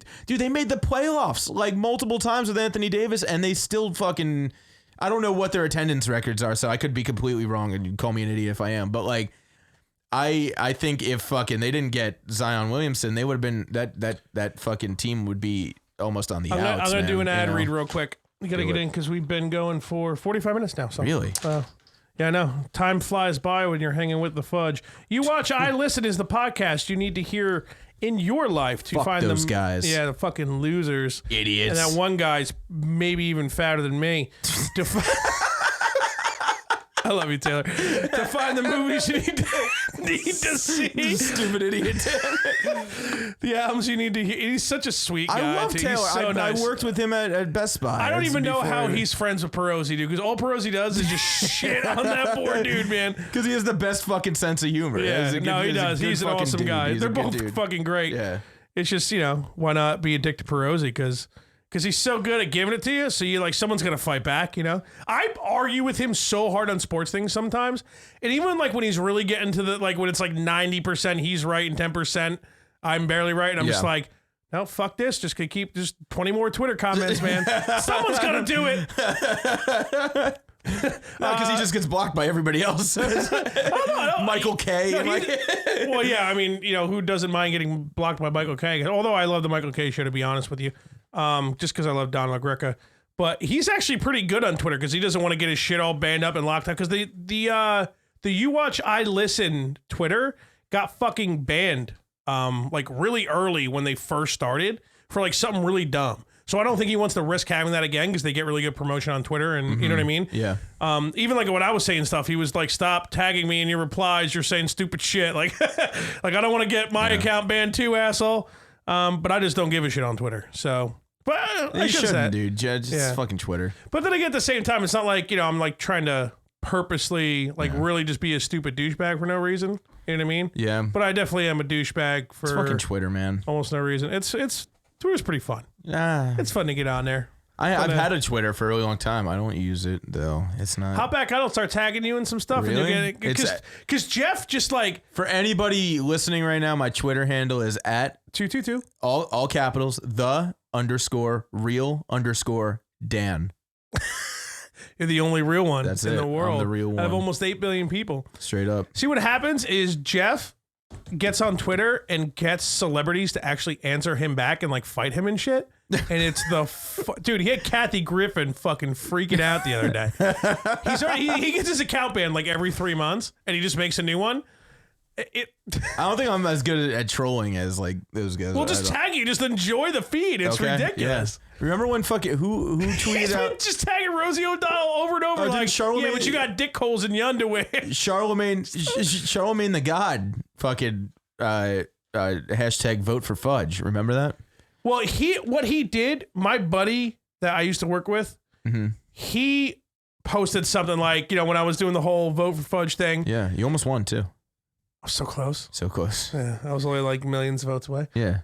made the playoffs like multiple times with Anthony Davis, and they still fucking. I don't know what their attendance records are, so I could be completely wrong, and you can call me an idiot if I am. But like, I think if fucking they didn't get Zion Williamson, they would have been that fucking team would be almost on the outs. I'm gonna do an ad read know? real quick. We gotta get in because we've been going for 45 minutes now. So. Really? Yeah, I know. Time flies by when you're hanging with the Fudge. You watch I Listen is the podcast you need to hear in your life to find those them guys. Yeah, the fucking losers. Idiots. And that one guy's maybe even fatter than me. I love you, Taylor. To find the movies you need to see. Stupid idiot. The albums you need to hear. He's such a sweet guy. I love too. Taylor. He's so nice. I worked with him at Best Buy. I don't even know how before. he's friends with Perosi, dude, because all Perosi does is just shit on that poor dude, man. Because he has the best fucking sense of humor. Yeah, he does. He's an awesome guy. They're both fucking great. Yeah. It's just, why not be a dick to Perosi? Because he's so good at giving it to you, so you like someone's gonna fight back, you know. I argue with him so hard on sports things sometimes, and even like when he's really getting to the when it's like 90% he's right and 10% I'm barely right, and I'm just like, no, fuck this. Just gonna keep just 20 more Twitter comments, man. Someone's gonna do it. Because he just gets blocked by everybody else. Michael K. Well, yeah, I mean, who doesn't mind getting blocked by Michael K? Although I love the Michael K show, to be honest with you. Just because I love Don LaGreca. But he's actually pretty good on Twitter because he doesn't want to get his shit all banned up and locked up. Because the You Watch I Listen Twitter got fucking banned really early when they first started for like something really dumb. So I don't think he wants to risk having that again because they get really good promotion on Twitter and you know what I mean? Yeah. Even like when I was saying stuff, he was like, stop tagging me in your replies. You're saying stupid shit. Like I don't want to get my account banned too, asshole. But I just don't give a shit on Twitter. So, but I shouldn't, dude. Judge, it's fucking Twitter. But then again, at the same time, it's not like, I'm like trying to purposely really just be a stupid douchebag for no reason. You know what I mean? Yeah. But I definitely am a douchebag for fucking Twitter, man. Almost no reason. It's Twitter's pretty fun. It's fun to get on there. I've had a Twitter for a really long time. I don't use it though. It's not. Hop back. I'll start tagging you in some stuff, Really? and you'll get it. Because Jeff just like For anybody listening right now, my Twitter handle is at 222. all capitals _real_Dan. You're the only real one That's in it. the world. I'm the real Out of one. almost 8 billion people. Straight up. See, what happens is Jeff gets on Twitter and gets celebrities to actually answer him back and like fight him and shit. And it's dude, he had Kathy Griffin fucking freaking out the other day. He gets his account banned like every 3 months and he just makes a new one. I don't think I'm as good at trolling as like those guys. We'll just tag you. Just enjoy the feed. It's ridiculous. Yeah. Remember when fucking who tweeted out just tagging Rosie O'Donnell over and over like, yeah, but you got dick holes in your underwear. Charlemagne the God fucking hashtag vote for Fudge. Remember that? Well, what he did, my buddy that I used to work with, he posted something like, when I was doing the whole vote for Fudge thing. Yeah, you almost won too. I was so close. So close. Yeah, I was only like millions of votes away. Yeah.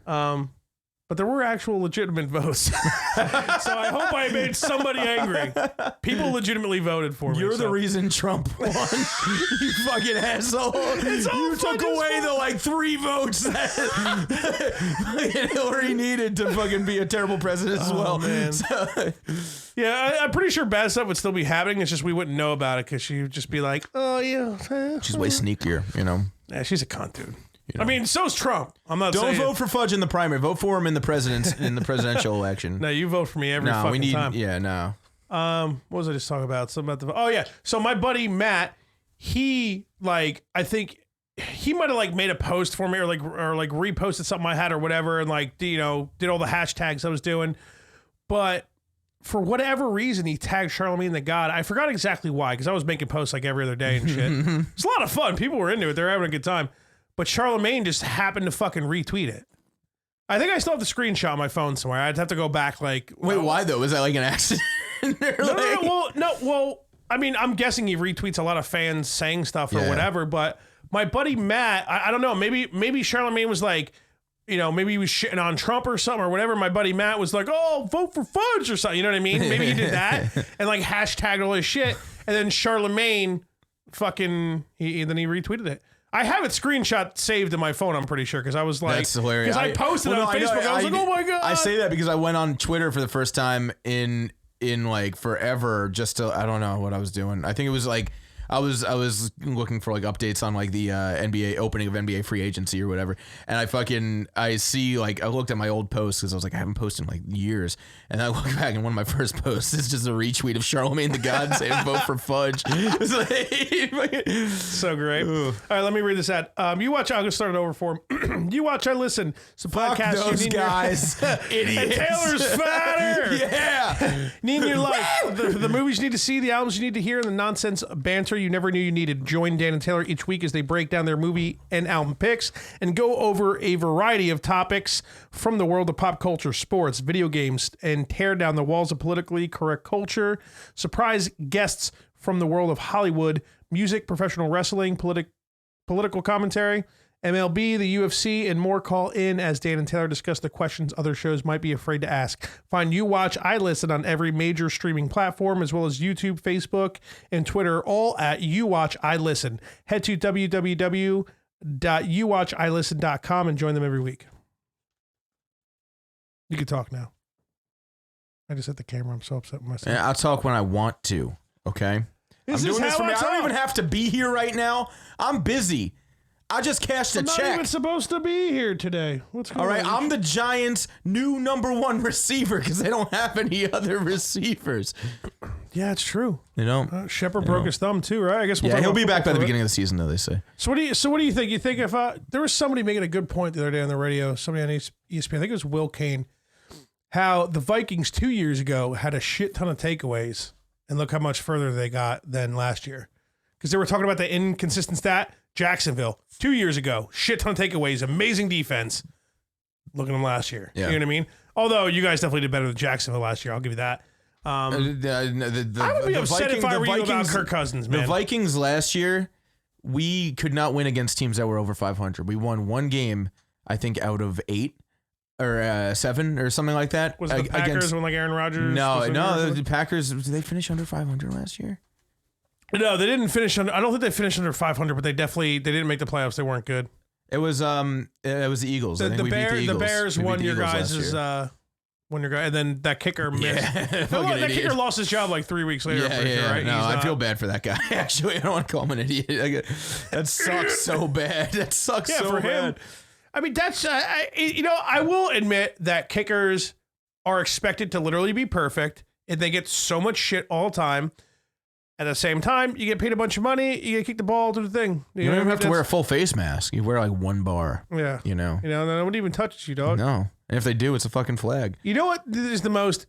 But there were actual legitimate votes. So I hope I made somebody angry. People legitimately voted for me. You're the reason Trump won. You fucking asshole. You took away the like 3 votes that Hillary needed to fucking be a terrible president as well. Man. So, yeah, I'm pretty sure bad stuff would still be happening. It's just we wouldn't know about it because she would just be like, oh, yeah. she's way sneakier, Yeah, she's a cunt, dude. I mean, so's Trump. I'm not Don't saying. vote for Fudge in the primary. Vote for him in the presidential election. No, you vote for me every fucking time. Yeah, no. What was I just talking about? Something about oh yeah. So my buddy Matt, he I think he might have like made a post for me or reposted something I had or whatever and did all the hashtags I was doing. But for whatever reason, he tagged Charlemagne the God. I forgot exactly why, because I was making posts like every other day and shit. It's a lot of fun. People were into it. They're having a good time. But Charlemagne just happened to fucking retweet it. I think I still have the screenshot on my phone somewhere. I'd have to go back Wait, why though? Was that like an accident? Well, I mean, I'm guessing he retweets a lot of fans saying stuff or whatever, but my buddy Matt, I don't know, maybe Charlemagne was like, maybe he was shitting on Trump or something or whatever. My buddy Matt was like, oh, vote for Fudge or something. You know what I mean? Maybe he did that and like hashtagged all his shit. And then Charlemagne then he retweeted it. I have it screenshot saved in my phone, I'm pretty sure, because I was like, that's hilarious. Because I posted it on Facebook. I was like, oh my God. I say that because I went on Twitter for the first time in like forever, just to, I don't know what I was doing. I think it was like, I was looking for like updates on like the NBA opening of NBA free agency or whatever, and I see like I looked at my old posts because I was like I haven't posted in like years, and I look back and one of my first posts is just a retweet of Charlemagne the God saying vote for Fudge. It's so great. All right, let me read this ad. You watch. I'll just start it over for him. You watch. I listen. Some podcasts. Fuck those guys, idiots. And Taylor's fatter. Yeah. Need in your life. The movies you need to see, the albums you need to hear, and the nonsense banter you never knew you needed. Join Dan and Taylor each week as they break down their movie and album picks and go over a variety of topics from the world of pop culture, sports, video games, and tear down the walls of politically correct culture. Surprise guests from the world of Hollywood, music, professional wrestling, political commentary, MLB, the UFC, and more. Call in as Dan and Taylor discuss the questions other shows might be afraid to ask. Find You Watch, I Listen on every major streaming platform, as well as YouTube, Facebook, and Twitter, all at You Watch, I Listen. Head to www.youwatchilisten.com and join them every week. You can talk now. I just hit the camera. I'm so upset with myself. I'll talk when I want to, okay? I'm doing this for me. I don't even have to be here right now. I'm busy. I just cashed a check. I'm not even supposed to be here today. What's going on? All right, I'm the Giants' new #1 receiver because they don't have any other receivers. Yeah, it's true. They don't. Shepard broke his thumb too, right? I guess. He'll be back by the beginning of the season, though. They say. So what do you think? You think if there was somebody making a good point the other day on the radio, somebody on ESPN, I think it was Will Kane, how the Vikings 2 years ago had a shit ton of takeaways, and look how much further they got than last year, because they were talking about the inconsistent stat. Jacksonville 2 years ago, shit ton of takeaways, amazing defense. Look at them last year. Yeah. You know what I mean? Although you guys definitely did better than Jacksonville last year, I'll give you that. I would be upset if I were you about Kirk Cousins, man. The Vikings last year, we could not win against teams that were over 500. We won one game, I think, out of 8. or 7 or something like that. Was it the Packers when like Aaron Rodgers? No, the Packers, did they finish under 500 last year? No, they didn't finish under. I don't think they finished under 500, but they didn't make the playoffs. They weren't good. It was the Eagles. I think we beat the Eagles. The Bears won your guys' and then that kicker missed. Yeah, that kicker lost his job like 3 weeks later. Yeah. Right? No, I feel bad for that guy. Actually, I don't want to call him an idiot. That sucks so bad. That sucks so for bad. him. I mean, that's I will admit that kickers are expected to literally be perfect, and they get so much shit all the time. At the same time, you get paid a bunch of money, you get kick the ball to the thing. You don't even have to wear a full face mask. You wear like one bar. Yeah. Nobody even touches you, dog. No. And if they do, it's a fucking flag. You know what is the most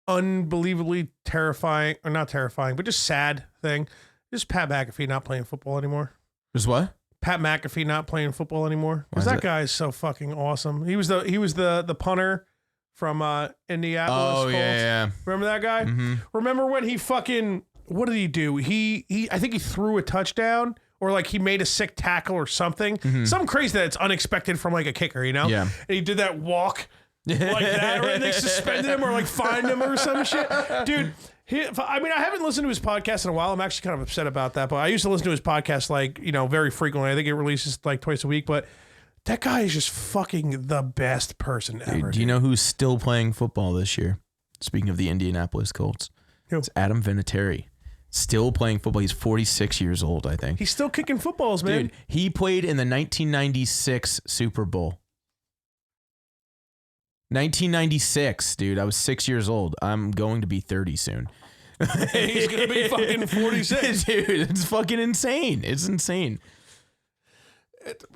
unbelievably terrifying, or not terrifying, but just sad thing? Just Pat McAfee not playing football anymore. Just what? Pat McAfee not playing football anymore. Because that guy is so fucking awesome. He was the punter from Indianapolis. Oh, Colts. yeah. Remember that guy? Mm-hmm. Remember when he fucking, what did he do? I think he threw a touchdown, or like he made a sick tackle or something. Mm-hmm. Something crazy that's unexpected from like a kicker, you know? Yeah. And he did that walk like that, right? And they suspended him or like fined him or some shit. Dude, I haven't listened to his podcast in a while. I'm actually kind of upset about that, but I used to listen to his podcast like, very frequently. I think it releases like twice a week, but that guy is just fucking the best person ever. Do you know who's still playing football this year? Speaking of the Indianapolis Colts. Who? It's Adam Vinatieri. Still playing football. He's 46 years old, I think. He's still kicking footballs, man. Dude, he played in the 1996 Super Bowl. 1996, dude. I was 6 years old. I'm going to be 30 soon. He's going to be fucking 46. Dude, it's fucking insane. It's insane.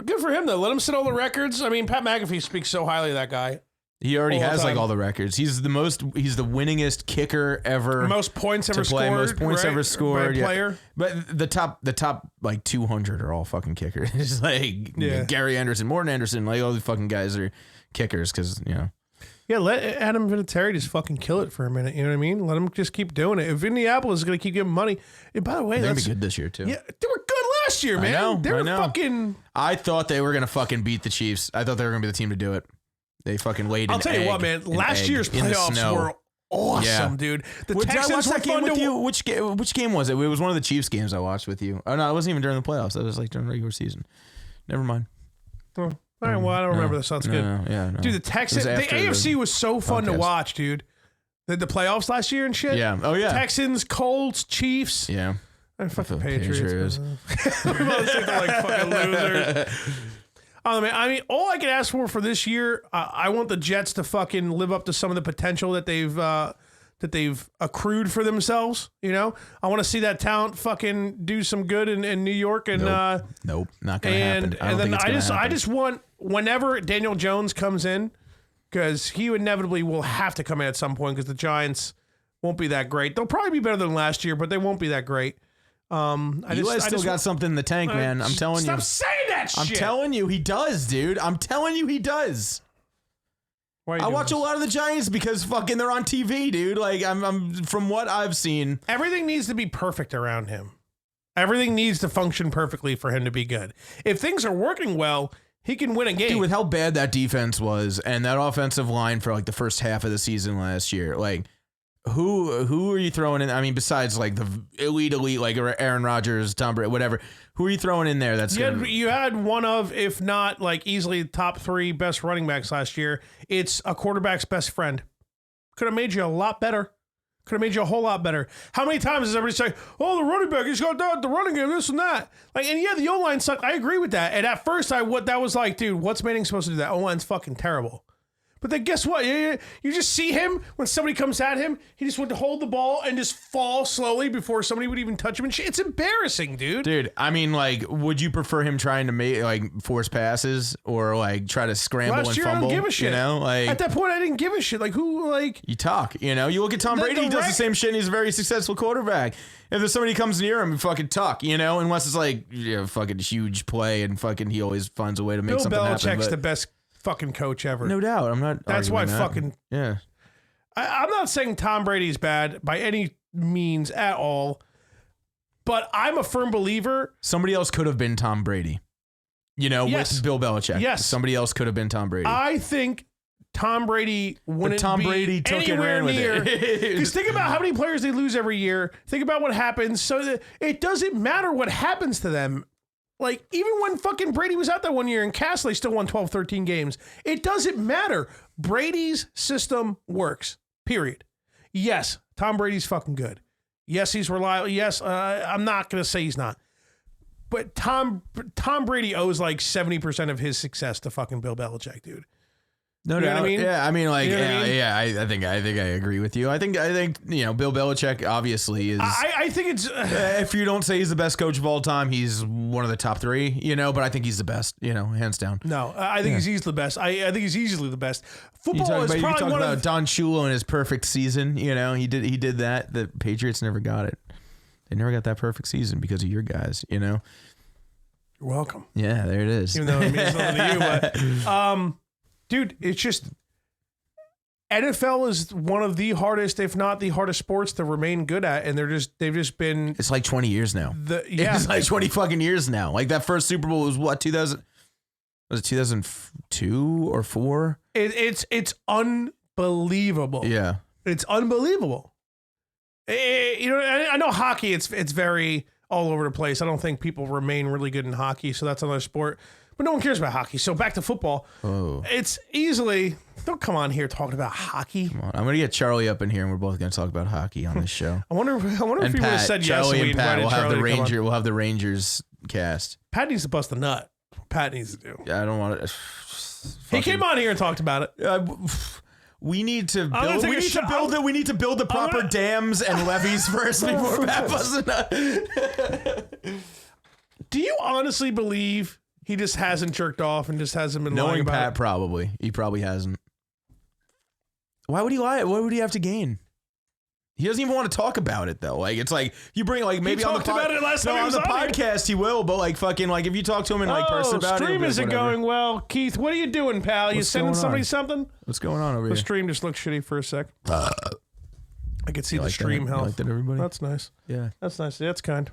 Good for him, though. Let him set all the records. I mean, Pat McAfee speaks so highly of that guy. He already has like all the records. He's the winningest kicker ever. Most points ever scored. Most points ever scored. Player. But the top like 200 are all fucking kickers. It's like Gary Anderson, Morton Anderson, like all the fucking guys are kickers because, Yeah, let Adam Vinatieri just fucking kill it for a minute. You know what I mean? Let him just keep doing it. If Indianapolis is going to keep giving money, and by the way, they're going to be good this year too. Yeah, they were good last year, man. I know. Fucking. I thought they were going to fucking beat the Chiefs. I thought they were going to be the team to do it. They fucking laid an I'll tell you what, man. Last year's playoffs were awesome, dude. The Texans were fun to watch. Which game was it? It was one of the Chiefs games I watched with you. Oh no, it wasn't even during the playoffs. That was like during the regular season. Never mind. Oh, all right, well, I don't remember this. Sounds good. No. Dude, the Texans, the AFC was so fun to watch, dude. The playoffs last year and shit. Yeah. Oh yeah. Texans, Colts, Chiefs. Yeah. And fucking Patriots. We both think they're like fucking losers. Oh, man, I mean, all I can ask for this year, I want the Jets to fucking live up to some of the potential that they've accrued for themselves. I want to see that talent fucking do some good in New York and nope, not gonna happen. And then I just want, whenever Daniel Jones comes in, because he inevitably will have to come in at some point because the Giants won't be that great. They'll probably be better than last year, but they won't be that great. Eli still got something in the tank, man. I'm telling you. Stop saying that shit. I'm telling you, he does, dude. I'm telling you, he does. I watch a lot of the Giants because fucking they're on TV, dude. Like I'm from what I've seen. Everything needs to be perfect around him. Everything needs to function perfectly for him to be good. If things are working well, he can win a game. Dude, with how bad that defense was and that offensive line for like the first half of the season last year, like. Who are you throwing in? I mean, besides like the elite, like Aaron Rodgers, Tom Brady, whatever. Who are you throwing in there? You had one of, if not like easily top 3 best running backs last year. It's a quarterback's best friend. Could have made you a lot better. Could have made you a whole lot better. How many times does everybody say, "Oh, the running back, he's got the running game, this and that"? Like, and yeah, the O line sucked. I agree with that. And at first, that was like, dude, what's Manning supposed to do? That O line's fucking terrible. But then guess what? You just see him when somebody comes at him. He just went to hold the ball and just fall slowly before somebody would even touch him. And shit. It's embarrassing, dude. Dude, I mean, like, would you prefer him trying to make like force passes or like try to scramble and fumble? I don't give a shit. Like at that point, I didn't give a shit. Like who? Like you talk. You look at Tom Brady. He does the same shit. And he's a very successful quarterback. If there's somebody comes near him, fucking tuck. Unless it's like fucking huge play and fucking he always finds a way to make something happen. Bill Belichick's the best fucking coach ever. No doubt. I'm not. That's why that. fucking yeah. I'm not saying Tom Brady's bad by any means at all, but I'm a firm believer. Somebody else could have been Tom Brady. Yes. With Bill Belichick. Yes. Somebody else could have been Tom Brady. I think Tom Brady wouldn't Tom be Brady took it and anywhere ran with near. it. Because think about how many players they lose every year. Think about what happens. So that it doesn't matter what happens to them. Like, even when fucking Brady was out there one year and Castle, they still won 12, 13 games. It doesn't matter. Brady's system works, period. Yes, Tom Brady's fucking good. Yes, he's reliable. Yes, I'm not going to say he's not. But Tom Brady owes like 70% of his success to fucking Bill Belichick, dude. No You know doubt. what I mean? Yeah, I mean, like, You know what I mean? I think I agree with you. I think Bill Belichick obviously is. I think it's if you don't say he's the best coach of all time, he's one of the top 3. But I think he's the best. Hands down. no. I think he's easily the best. I think he's easily the best. You Football talk is about, probably one of Don Shula and his perfect season. He did that. The Patriots never got it. They never got that perfect season because of your guys. You're welcome. Yeah, there it is. Even though it means nothing to you, but dude, it's just NFL is one of the hardest, if not the hardest sports to remain good at, and they've just been It's like 20 years now. yeah. It's like 20 fucking years now. Like that first Super Bowl was what, 2000? Was it 2002 or 4? It's unbelievable. Yeah. It's unbelievable. I know hockey. It's very all over the place. I don't think people remain really good in hockey, so that's another sport. But no one cares about hockey. So back to football. Oh. It's easily don't come on here talking about hockey. Come on. I'm gonna get Charlie up in here, and we're both gonna talk about hockey on this show. I wonder if he would have said Charlie yes. And Pat will have Charlie the We'll have the Rangers cast. Pat needs to bust a nut. Pat needs to do. Yeah, I don't want to. He came on here and talked about it. We need to I'm gonna build. take We a need shot. to build it. We need to build the proper gonna- dams and levees first before Pat busts a nut. Do you honestly believe he just hasn't jerked off and just hasn't been lying Knowing about Pat, it? probably he hasn't. Why would he lie? What would he have to gain? He doesn't even want to talk about it though. Like it's like you bring like maybe on the talked about it last time he on was the on here. podcast he will, but like fucking like if you talk to him in like person about it, he'll stream be like, isn't whatever. going well. Keith, what are you doing, pal? You What's sending going somebody on? something? What's going on over The here? stream just looked shitty for a sec. I could see the like stream that? You health. like that, everybody? That's nice. Yeah. That's nice. That's kind.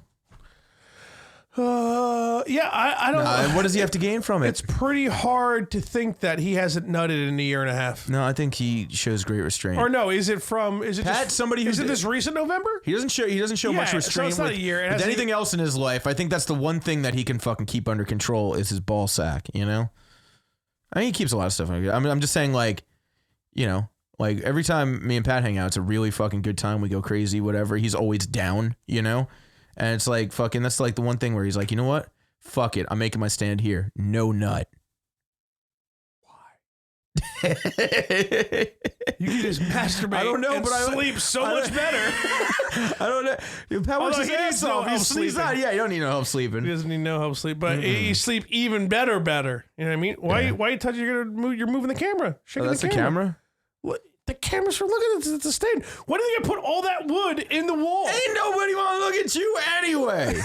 Yeah, I don't know. What does he have to gain from it? It's pretty hard to think that he hasn't nutted in a year and a half. No, I think he shows great restraint. Or no, is it from? Is it Pat, just, somebody who Is it did- this recent November? He doesn't show Yeah, much so restraint it's not with, a year. It with hasn't anything else in his life. I think that's the one thing that he can fucking keep under control is his ball sack, I mean, he keeps a lot of stuff. I'm just saying like every time me and Pat hang out, it's a really fucking good time. We go crazy, whatever. He's always down, And it's like fucking, that's like the one thing where he's like, you know what? Fuck it. I'm making my stand here. No nut. You can just masturbate. I don't know, and but I sleep so much better. I don't know. Dude, Pat works Although his he needs ass no off. help He's sleeping. not. Yeah, you don't need no help sleeping. He doesn't need no help sleep, but you sleep even better. You know what I mean? Why? Yeah. Why you touching? You're moving the camera. Shaking That's the the camera. camera? What? The camera's for looking at the stand. Why do you put all that wood in the wall? Ain't nobody want to look at you anyway.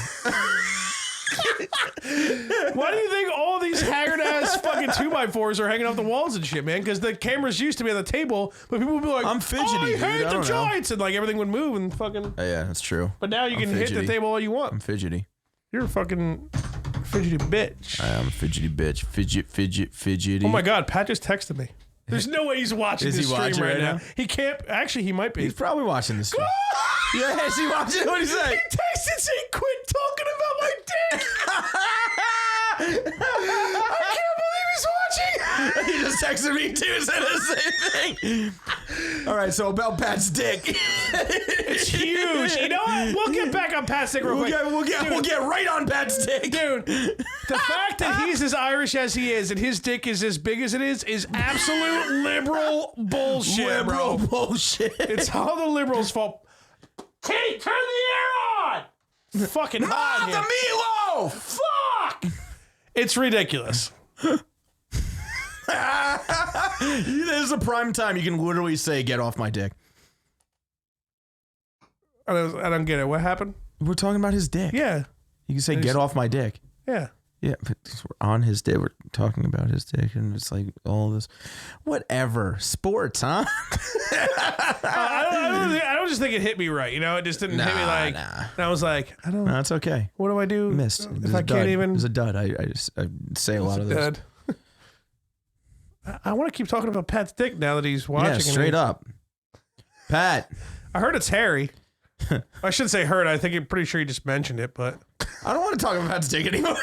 Why do you think all these haggard ass fucking 2x4s are hanging off the walls and shit, man? Because the cameras used to be on the table, but people would be like, I'm fidgety, Oh, I dude. hate I the don't know. Giants, and like everything would move and fucking. Yeah, that's true. But now you I'm can hit the fidgety. table all you want. I'm fidgety. You're a fucking fidgety bitch. I'm a fidgety bitch. Fidgety. Oh my god, Pat just texted me. There's no way he's watching Is this he stream watching right right now. now? He can't. Actually, he might be. He's probably watching this. Yeah, is he watching? What do you say? He texted saying, "Quit talking about my dick." I can't believe he's watching. He just texted me too, said the same thing. All right, so about Pat's dick. It's huge. You know what? We'll get back on Pat's dick real quick. We'll get right on Pat's dick. Dude, the fact that he's as Irish as he is and his dick is as big as it is absolute liberal bullshit, Liberal bro. bullshit. It's all the liberals' fault. Hey, turn the air on! It's fucking hot in the here. meatloaf. Fuck! It's ridiculous. This is a prime time. You can literally say, "Get off my dick." I don't get it. What happened? We're talking about his dick. Yeah. You can say, "Get off my dick." Yeah. Yeah, but we're on his dick. We're talking about his dick, and it's like all this, whatever. Sports, huh? I don't just think it hit me right. It just didn't hit me like. Nah. And I was like, I don't. No, it's okay. What do I do? Missed. If I can't even. It's a dud. I say a lot of this. Dead. I want to keep talking about Pat's dick now that he's watching. Yeah, straight up. Pat. I heard it's hairy. I shouldn't say heard. I think I'm pretty sure you just mentioned it, but I don't want to talk about Pat's dick anymore.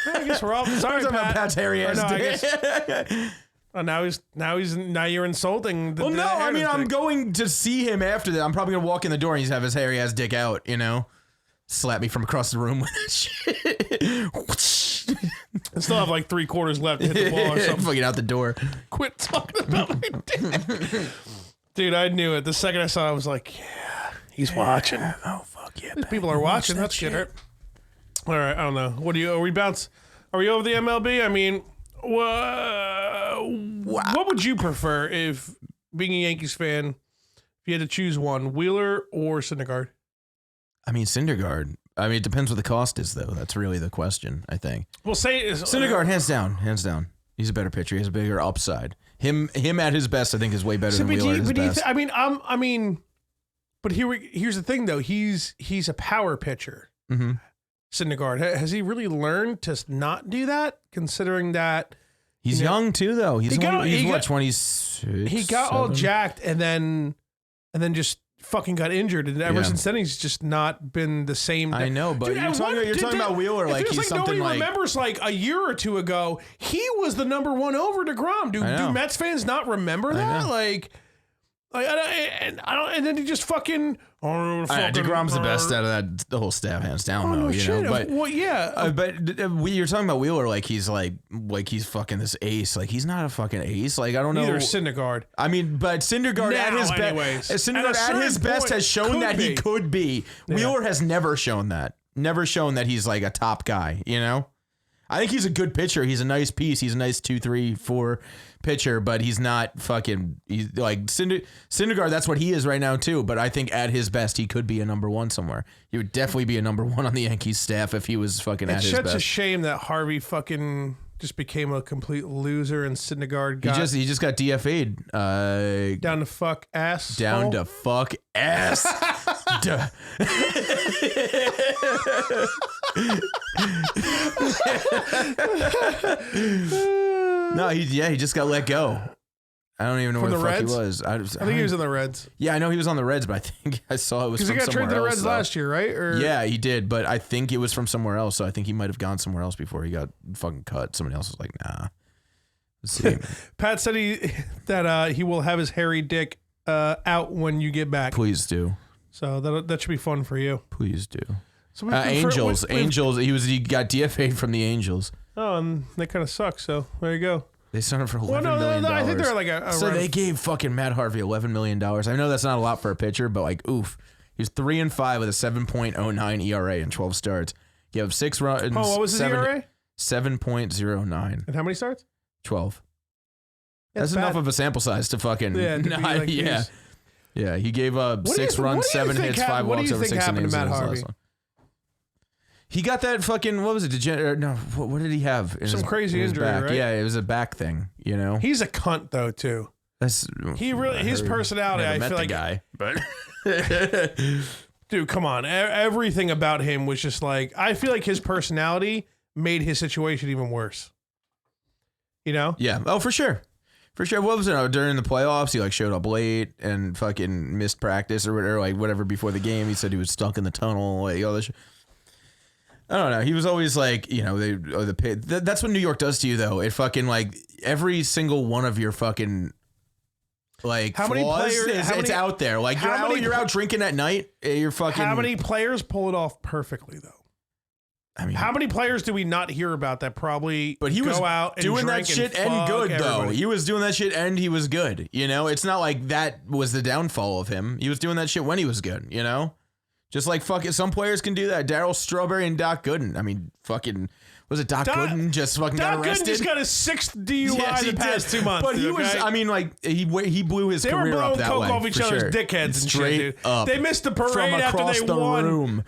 I guess we're all sorry, Pat. About Pat's hairy ass dick. Oh, now you're insulting. Well, no, I mean I'm going to see him after that. I'm probably gonna walk in the door and he's have his hairy ass dick out. You know, slap me from across the room with that shit. I still have like 3/4 left to hit the ball or something. Fucking out the door. Quit talking about my dick. Dude, I knew it. The second I saw it, I was like, yeah, he's watching. Oh, fuck yeah. These people are watching. That's good, right? All right, I don't know. Are we over the MLB? I mean, what would you prefer if, being a Yankees fan, if you had to choose one, Wheeler or Syndergaard? I mean, Syndergaard. I mean, it depends what the cost is, though. That's really the question, I think. Well, Syndergaard, hands down. He's a better pitcher. He has a bigger upside. Him at his best, I think, is way better than Wheeler at his best. But here's the thing, though. He's a power pitcher. Mm-hmm. Syndergaard, has he really learned to not do that? Considering that he's young too, though. He's 26. He got all jacked and then just fucking got injured, and ever since then he's just not been the same. I know, but dude, you're talking about Wheeler like he's something nobody remembers like a year or two ago he was the number one over DeGrom. Do Mets fans not remember that? Like and then he just fucking. DeGrom's the best out of the whole staff, hands down. Though, you know, but well, yeah. But you're talking about Wheeler like he's fucking this ace. Like he's not a fucking ace. Like I don't know. Neither Syndergaard. I mean, but Syndergaard at his best. Syndergaard at his best has shown that he could be. Wheeler has never shown that. Never shown that he's like a top guy. You know. I think he's a good pitcher. He's a nice piece. He's a nice 2, 3, 4 pitcher, but he's not fucking. He's like Syndergaard. That's what he is right now too. But I think at his best, he could be a number one somewhere. He would definitely be a number one on the Yankees staff if he was fucking at his best. It's such a shame that Harvey fucking just became a complete loser and Syndergaard got. He just got DFA'd. Down to fuck ass. Down to fuck ass. No, he just got let go. I don't even know where the fuck he was. I think he was in the Reds. Yeah, I know he was on the Reds, but I think I saw it was from somewhere else. Because he got traded to the Reds last year, right? Or? Yeah, he did, but I think it was from somewhere else. So I think he might have gone somewhere else before he got fucking cut. Somebody else was like, nah. Let's see. Pat said he will have his hairy dick out when you get back. Please do. So that should be fun for you. Please do. So Angels. He got DFA'd from the Angels. Oh, and they kind of suck. So there you go. They signed him for $11 million. I think they're like a so they gave fucking Matt Harvey $11 million. I know that's not a lot for a pitcher, but like, oof. He was 3-5 with a 7.09 ERA in 12 starts. He had 6 runs. Oh, what was his ERA? 7.09. And how many starts? 12. That's enough of a sample size to fucking. Yeah, he gave up 6 runs, 7 hits, 5 walks over 6 innings. Matt Harvey? He got that fucking, what was it? What did he have? Some crazy injury, back. right? Yeah, it was a back thing, you know? He's a cunt, though, too. His personality, I feel like. Guy, but. Dude, come on. Everything about him was just like, I feel like his personality made his situation even worse. You know? Yeah. Oh, for sure. For sure. What was it? During the playoffs, he like showed up late and fucking missed practice or whatever before the game. He said he was stuck in the tunnel. Like all this shit. I don't know. He was always like, you know, that's what New York does to you, though. It fucking like every single one of your fucking like how many players? It's out there. Like you're out drinking at night. You're fucking. How many players pull it off perfectly, though? I mean, how many players do we not hear about that probably? But he was out and doing that shit and good everybody. though. He was doing that shit and he was good. You know, it's not like that was the downfall of him. He was doing that shit when he was good. You know. Just like fucking some players can do that. Darryl Strawberry and Doc Gooden. I mean, fucking was it Doc Gooden just fucking got arrested? Doc Gooden just got his 6th DUI in the past 2 months. But he was. I mean, like he blew his career up that way. They were blowing coke off each other's dickheads and straight shit, dude. up. They missed the parade from after across they the won. Room.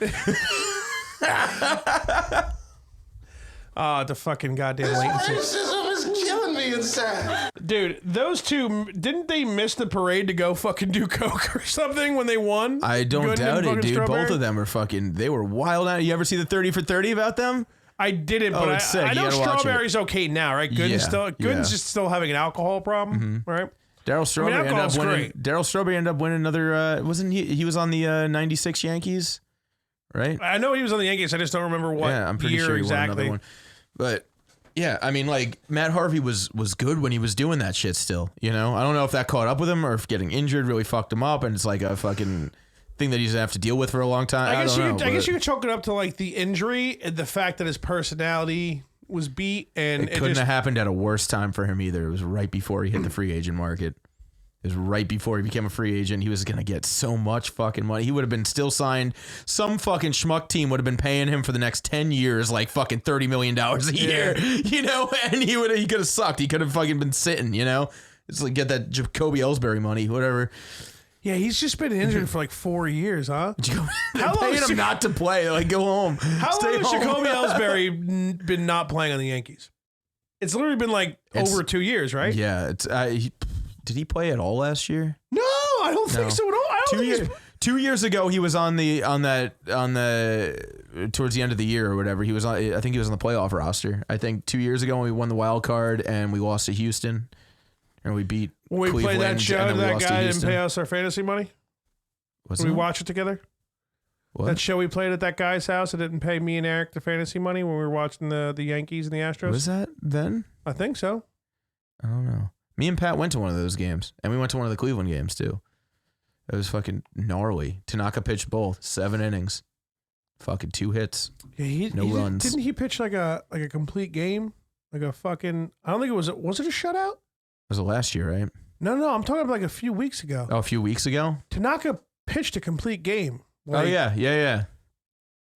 The fucking goddamn latency. Racism is killing me inside. Dude, those two, didn't they miss the parade to go fucking do coke or something when they won? I don't doubt it, dude. Strawberry? Both of them are fucking, they were wild out. You ever see the 30 for 30 about them? I didn't, but it's sick. I You know gotta watch Strawberry's okay now, right? Gooden's just still having an alcohol problem, right? Darryl Strawberry alcohol's ended up winning. great. Darryl Strawberry ended up winning another. Wasn't he? He was on the '96 Yankees, right? I know he was on the Yankees. I just don't remember what I'm pretty year sure he exactly. won another one. But yeah, I mean, like Matt Harvey was good when he was doing that shit. Still, I don't know if that caught up with him or if getting injured really fucked him up, and it's like a fucking thing that he's gonna have to deal with for a long time. I guess you could chalk it up to like the injury and the fact that his personality was beat, and it couldn't have happened at a worse time for him either. It was right before he hit the free agent market. It was right before he became a free agent. He was going to get so much fucking money. He would have been still signed. Some fucking schmuck team would have been paying him for the next 10 years like fucking $30 million a year, and he could have sucked. He could have fucking been sitting, It's like get that Jacoby Ellsbury money, whatever. Yeah, he's just been injured for like 4 years, huh? How long paying him not to play? Like, go home. How long has Jacoby Ellsbury been not playing on the Yankees? It's literally been like over 2 years, right? Yeah, did he play at all last year? No, I don't think so at all. I don't think 2 years ago, he was on the towards the end of the year or whatever. He was on. I think he was on the playoff roster. I think 2 years ago when we won the wild card and we lost to Houston, and we beat when we Cleveland, played that show. That guy didn't pay us our fantasy money. Did we watch it together? What? That show we played at that guy's house, it didn't pay me and Eric the fantasy money when we were watching the Yankees and the Astros. Was that then? I think so. I don't know. Me and Pat went to one of those games, and we went to one of the Cleveland games too. It was fucking gnarly. Tanaka pitched both 7 innings, fucking 2 hits, no runs. Didn't he pitch like a complete game, like a fucking? I don't think it was. Was it a shutout? Was it last year, right? No, I'm talking about like a few weeks ago. Oh, a few weeks ago. Tanaka pitched a complete game. Like, oh yeah.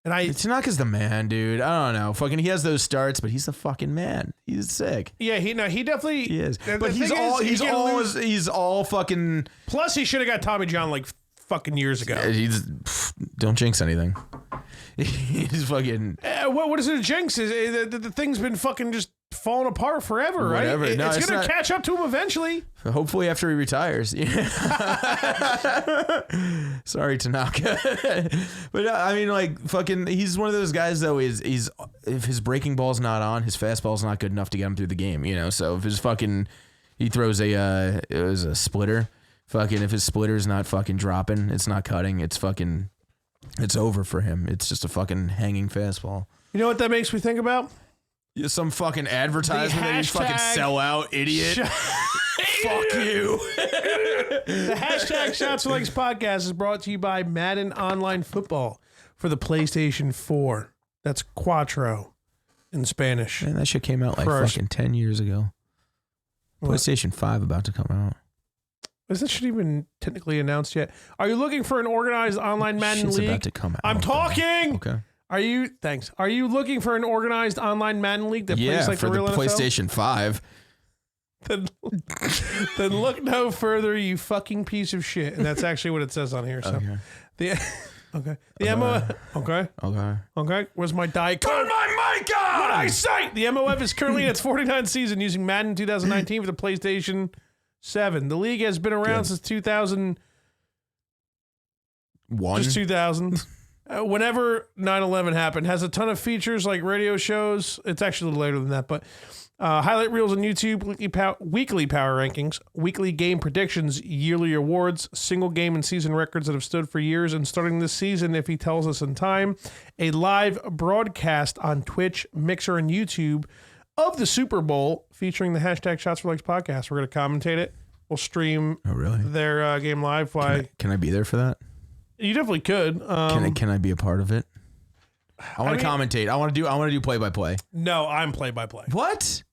And Tanaka's the man, dude. I don't know. Fucking, he has those starts, but he's the fucking man. He's sick. Yeah, he definitely is. But he's all fucking. Plus, he should have got Tommy John like fucking years ago. Don't jinx anything. He's fucking. What is it? A jinx? The thing's been fucking just falling apart forever, right? Whatever. No, it's gonna catch up to him eventually. Hopefully, after he retires. Sorry, Tanaka. But I mean, like, fucking, he's one of those guys though. He's if his breaking ball's not on, his fastball's not good enough to get him through the game. So if his fucking he throws it was a splitter. Fucking, if his splitter's not fucking dropping, it's not cutting. It's fucking. It's over for him. It's just a fucking hanging fastball. You know what that makes me think about? Some fucking advertisement that you fucking sell out, idiot. Fuck you. The hashtag Shots for Legs podcast is brought to you by Madden Online Football for the PlayStation 4. That's Cuatro in Spanish. Man, that shit came out like fucking 10 years ago. What? PlayStation 5 about to come out. Is that shit even technically announced yet? Are you looking for an organized online Madden league? About to come out. I'm talking. Okay. Are you looking for an organized online Madden league that plays like for the real NFL? PlayStation 5. Then look no further, you fucking piece of shit. And that's actually what it says on here. So okay. Okay. Where's my die? Turn my mic on! What I say? The MOF is currently in its 49th season using Madden 2019 for the PlayStation 7. The league has been around since 2001. Just 2000. Whenever 9/11 happened, has a ton of features like radio shows. It's actually a little later than that, but highlight reels on YouTube, weekly power rankings, weekly game predictions, yearly awards, single game and season records that have stood for years, and starting this season, if he tells us in time, a live broadcast on Twitch, Mixer, and YouTube of the Super Bowl featuring the hashtag Shots for Legs podcast. We're going to commentate it. We'll stream their game live. Can I be there for that? You definitely could. Can I be a part of it? I want to commentate. I want to do play-by-play. No, I'm play-by-play. What?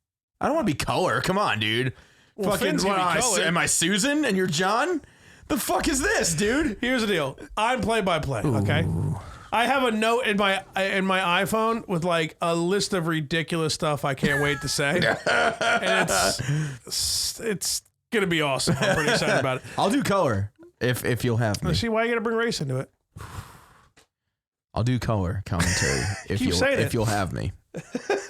I don't want to be color. Come on, dude. Well, fucking color. Am I Susan and you're John? The fuck is this, dude? Here's the deal. I'm play-by-play. Okay. I have a note in my iPhone with like a list of ridiculous stuff I can't wait to say, and it's gonna be awesome. I'm pretty excited about it. I'll do color if you'll have me. See why you gotta bring race into it. I'll do color commentary if you'll have me.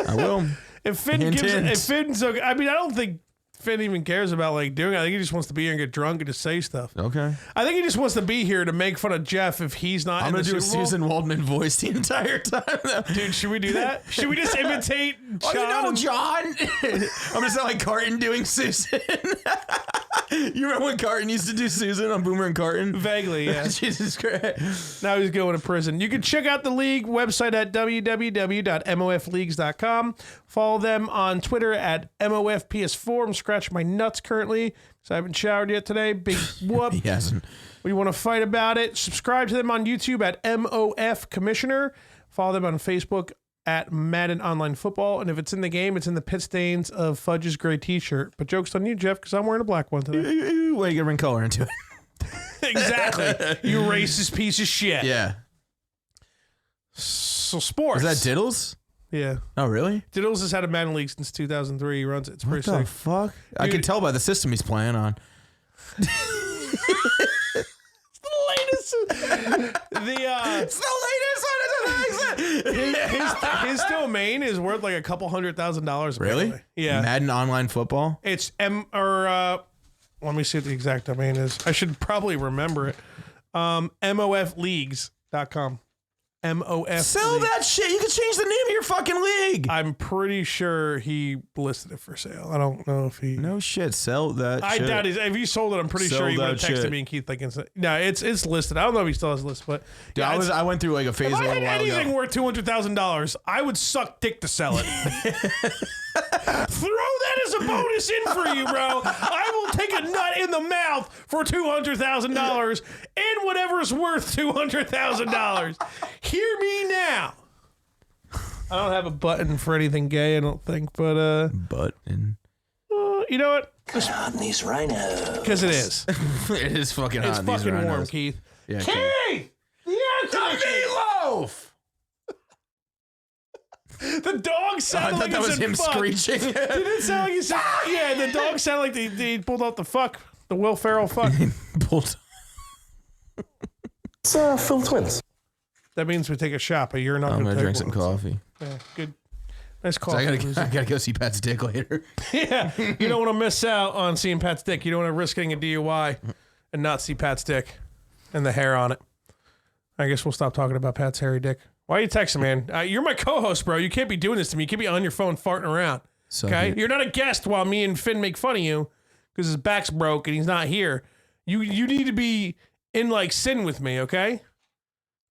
I will. If Finn's okay, I mean, I don't think Finn even cares about like doing it. I think he just wants to be here and get drunk and just say stuff. Okay. I think he just wants to be here to make fun of Jeff if he's not. I'm going gonna to do a Susan Waldman voice the entire time. Dude, should we do that? Should we just imitate John? Oh, you know, John. I'm gonna sound like Carton doing Susan. You remember when Carton used to do Susan on Boomer and Carton? Vaguely, yeah. Jesus Christ. Now he's going to prison. You can check out the league website at www.mofleagues.com. Follow them on Twitter at MOFPS4. I'm scratching my nuts currently because I haven't showered yet today. Big whoop. He hasn't. We want to fight about it. Subscribe to them on YouTube at MOF Commissioner. Follow them on Facebook at Madden Online Football. And if it's in the game, it's in the pit stains of Fudge's gray t-shirt. But joke's on you, Jeff, because I'm wearing a black one today. Well, you gotta bring color into it. Exactly. You racist piece of shit. Yeah. So sports. Is that Diddles? Yeah. Oh, really? Diddles has had a Madden League since 2003. He runs it. It's pretty What the sick. fuck? I can tell by the system he's playing on. It's It's the latest one. his domain is worth like a couple $100,000. Really? Apparently. Yeah. Madden Online Football? It's let me see what the exact domain is. I should probably remember it. MOFleagues.com. MOF. Sell that shit. You can change the name of your fucking league. I'm pretty sure he listed it for sale. I don't know if he. No shit. Sell that I shit. doubt it. If he sold it, I'm pretty Sell sure he would have that texted shit. me and Keith like, no, it's listed. I don't know if he still has a list, but Dude, yeah, I went through like a phase if a I little had while anything ago. worth $200,000, I would suck dick to sell it. Throw that as a bonus in for you, bro. I will take a nut in the mouth for $200,000 and whatever's worth $200,000. Hear me now. I don't have a button for anything gay, I don't think, but Button. you know what? On these rhinos. Because it is. It is fucking hot. It's in these fucking warm, rhinos. Keith. Yeah, Keith! The air conditioning! Meatloaf! The dog I sounded thought like that it was said him fuck. screeching. Did it sound like he said? Yeah, the dog sounded like they pulled out the fuck, the Will Ferrell fuck. Pulled. It's Phil Twins. That means we take a shot, but you're not. I'm gonna take drink some one. coffee. Yeah, good. Nice So coffee. I gotta go see Pat's dick later. Yeah, you don't want to miss out on seeing Pat's dick. You don't want to risk getting a DUI and not see Pat's dick and the hair on it. I guess we'll stop talking about Pat's hairy dick. Why are you texting, man? You're my co-host, bro. You can't be doing this to me. You can't be on your phone farting around. So Okay, you're not a guest while me and Finn make fun of you because his back's broke and he's not here. You need to be in like sin with me, okay?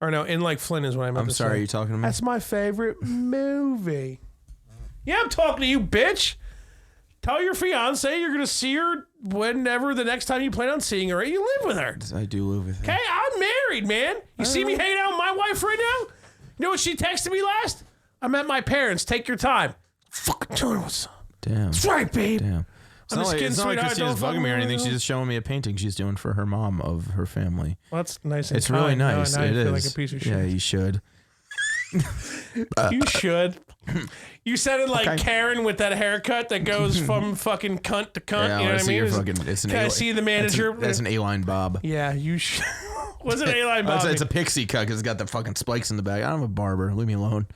Or no, in like Flynn is what I meant I'm to sorry, say. you talking to me? That's my favorite movie. Yeah, I'm talking to you, bitch. Tell your fiance you're gonna see her whenever the next time you plan on seeing her. You live with her. I do live with him. Okay, I'm married, man. You see me hanging out with my wife right now? You know what she texted me last? I'm at my parents. Take your time. Fucking tell her what's up. Damn. That's right, babe. Damn. It's I'm not a like, skin it's not like sweetheart, Christina's don't bugging me or fuck anything. with She's her. just showing me a painting she's doing for her mom of her family. Well, that's nice and It's kind. really nice. Now I It feel is. like a piece of Yeah, shit. you should. You should. You sounded like Okay. Karen with that haircut that goes from fucking cunt to cunt. Yeah, you know what I see mean? your It's- fucking. It's an Can I A-line- see the manager? That's an A-line bob. Yeah, you should. Was it A-line Oh, Bob? it's a pixie cut because it's got the fucking spikes in the back. I'm a barber. Leave me alone.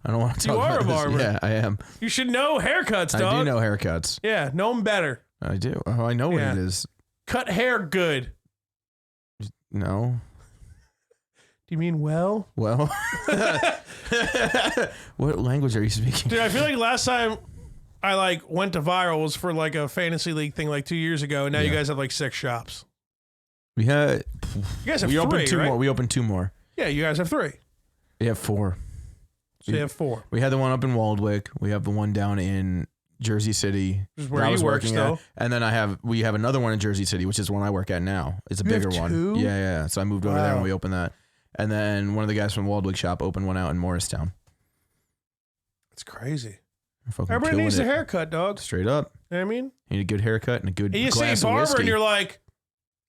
I don't want to talk You are about a this. barber. Yeah, I am. You should know haircuts, I dog. do know haircuts. Yeah, know them better. I do. Oh, I know what Yeah. it is. Cut hair good. No. Do you mean well? Well, what language are you speaking? Dude, I feel like last time I like went to viral was for like a fantasy league thing like 2 years ago, and now you Yeah. guys have like 6 shops. We had. You guys have We 3, opened 2 right? more. We opened 2 more. Yeah, you guys have 3. We have 4. So you have 4. We had the one up in Waldwick. We have the one down in Jersey City. Which is where that I you was work working still. at. And then we have another one in Jersey City, which is the one I work at now. It's a You have bigger one. 2? Yeah. So I moved over there Wow. and we opened that. And then one of the guys from Waldwick shop opened one out in Morristown. It's crazy. We're fucking Everybody killing needs it. a haircut, dog. Straight up. You know what I mean? You need a good haircut and a good And you say glass of barber whiskey. and you're like,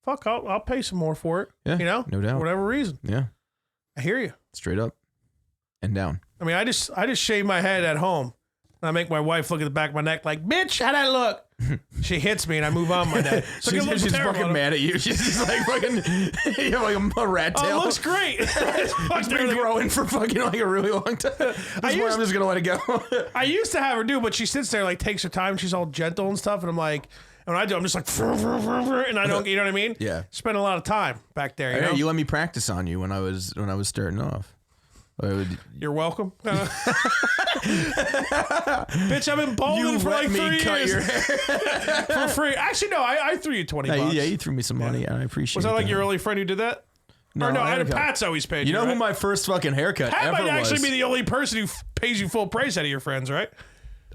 fuck, I'll pay some more for it. Yeah, You know? no doubt. For whatever reason. Yeah, I hear you. straight up and down. I mean, I just shave my head at home. And I make my wife look at the back of my neck like, bitch, how'd that look? She hits me and I move on my day. So She's fucking mad at you. She's just like fucking, you have like a rat tail. Oh, it looks great. It's been growing for fucking like a really long time. I'm just gonna let it go. I used to have her do, but she sits there like takes her time. She's all gentle and stuff, and I'm like, and when I do, I'm just like, and I don't, you know what I mean? Yeah. Spend a lot of time back there. You know? You let me practice on you when I was starting off. You're welcome. Bitch, I've been bowling for like 3 years. Your hair. For free. Actually, no, I threw you $20. Yeah, you threw me some money. I appreciate it. Was that like your only friend who did that? No, or no, I Pat's always paid you. You know right? who my first fucking haircut Pat ever might was? actually be the only person who pays you full price out of your friends, right?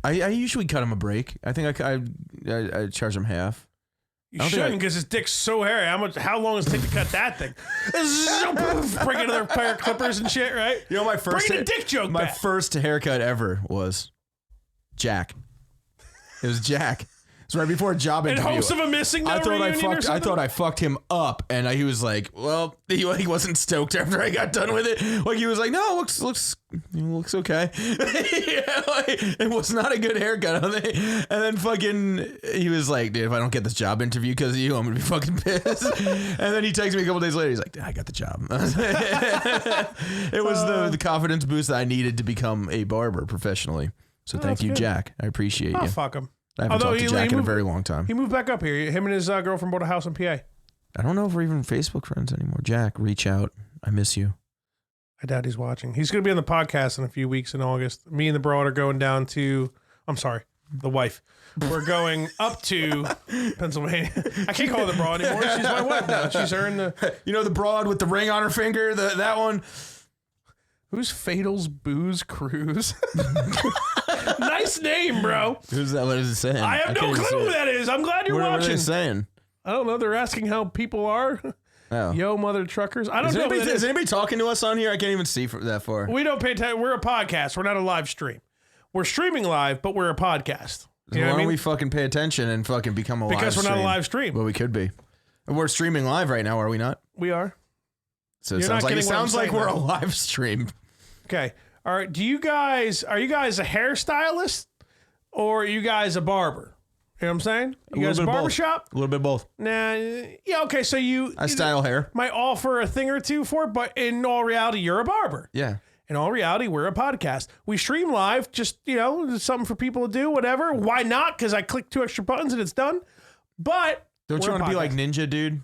I usually cut him a break. I think I charge him half. You shouldn't, because his dick's so hairy. How long does it take to cut that thing? Bring another pair of clippers and shit, right? You know, my first Bring the dick joke my back. first haircut ever was Jack. It was Jack. It's right before a job In interview. hopes of a missing I thought I reunion or fucked. I something? thought I fucked him up, and he was like, "Well, he wasn't stoked after I got done with it. Like he was like, no, looks okay. Yeah, like, it was not a good haircut. And then fucking, he was like, dude, if I don't get this job interview because of you, I'm gonna be fucking pissed. And then he texted me a couple days later. He's like, I got the job. It was the confidence boost that I needed to become a barber professionally. So thank you, good. Jack. I appreciate Oh, you. fuck him. I haven't talked to Jack in a very long time. He moved back up here. Him and his girlfriend bought a house in PA. I don't know if we're even Facebook friends anymore. Jack, reach out. I miss you. I doubt he's watching. He's going to be on the podcast in a few weeks in August. Me and the broad are going down to, I'm sorry, the wife. We're going up to Pennsylvania. I can't call her the broad anymore. She's my wife now. She's her in the... You know the broad with the ring on her finger? That one? Who's Fatal's Booze Cruise? Nice name, bro. Who's that? What is it saying? I have no clue who that is. I'm glad you're What watching. are they saying? I don't know. They're asking how people are. Oh. Yo, mother truckers. I don't know. Is anybody talking to us on here? I can't even see that far. We don't pay attention. We're a podcast. We're not a live stream. We're streaming live, but we're a podcast. You know Why what I don't we mean? fucking pay attention and fucking become a live stream? Because we're not a live stream. Well, we could be. And we're streaming live right now, are we not? We are. So it You're sounds not like getting what I'm saying, we're a though. live stream. Okay. All right. Are you guys a hairstylist or are you guys a barber? You know what I'm saying? You guys a barbershop? A little bit of both. Nah. Yeah. Okay. So I style hair. might offer a thing or two for it, but in all reality, you're a barber. Yeah. In all reality, we're a podcast. We stream live, just, it's something for people to do, whatever. Why not? Because I click 2 extra buttons and it's done. But Don't you want to be like Ninja, dude?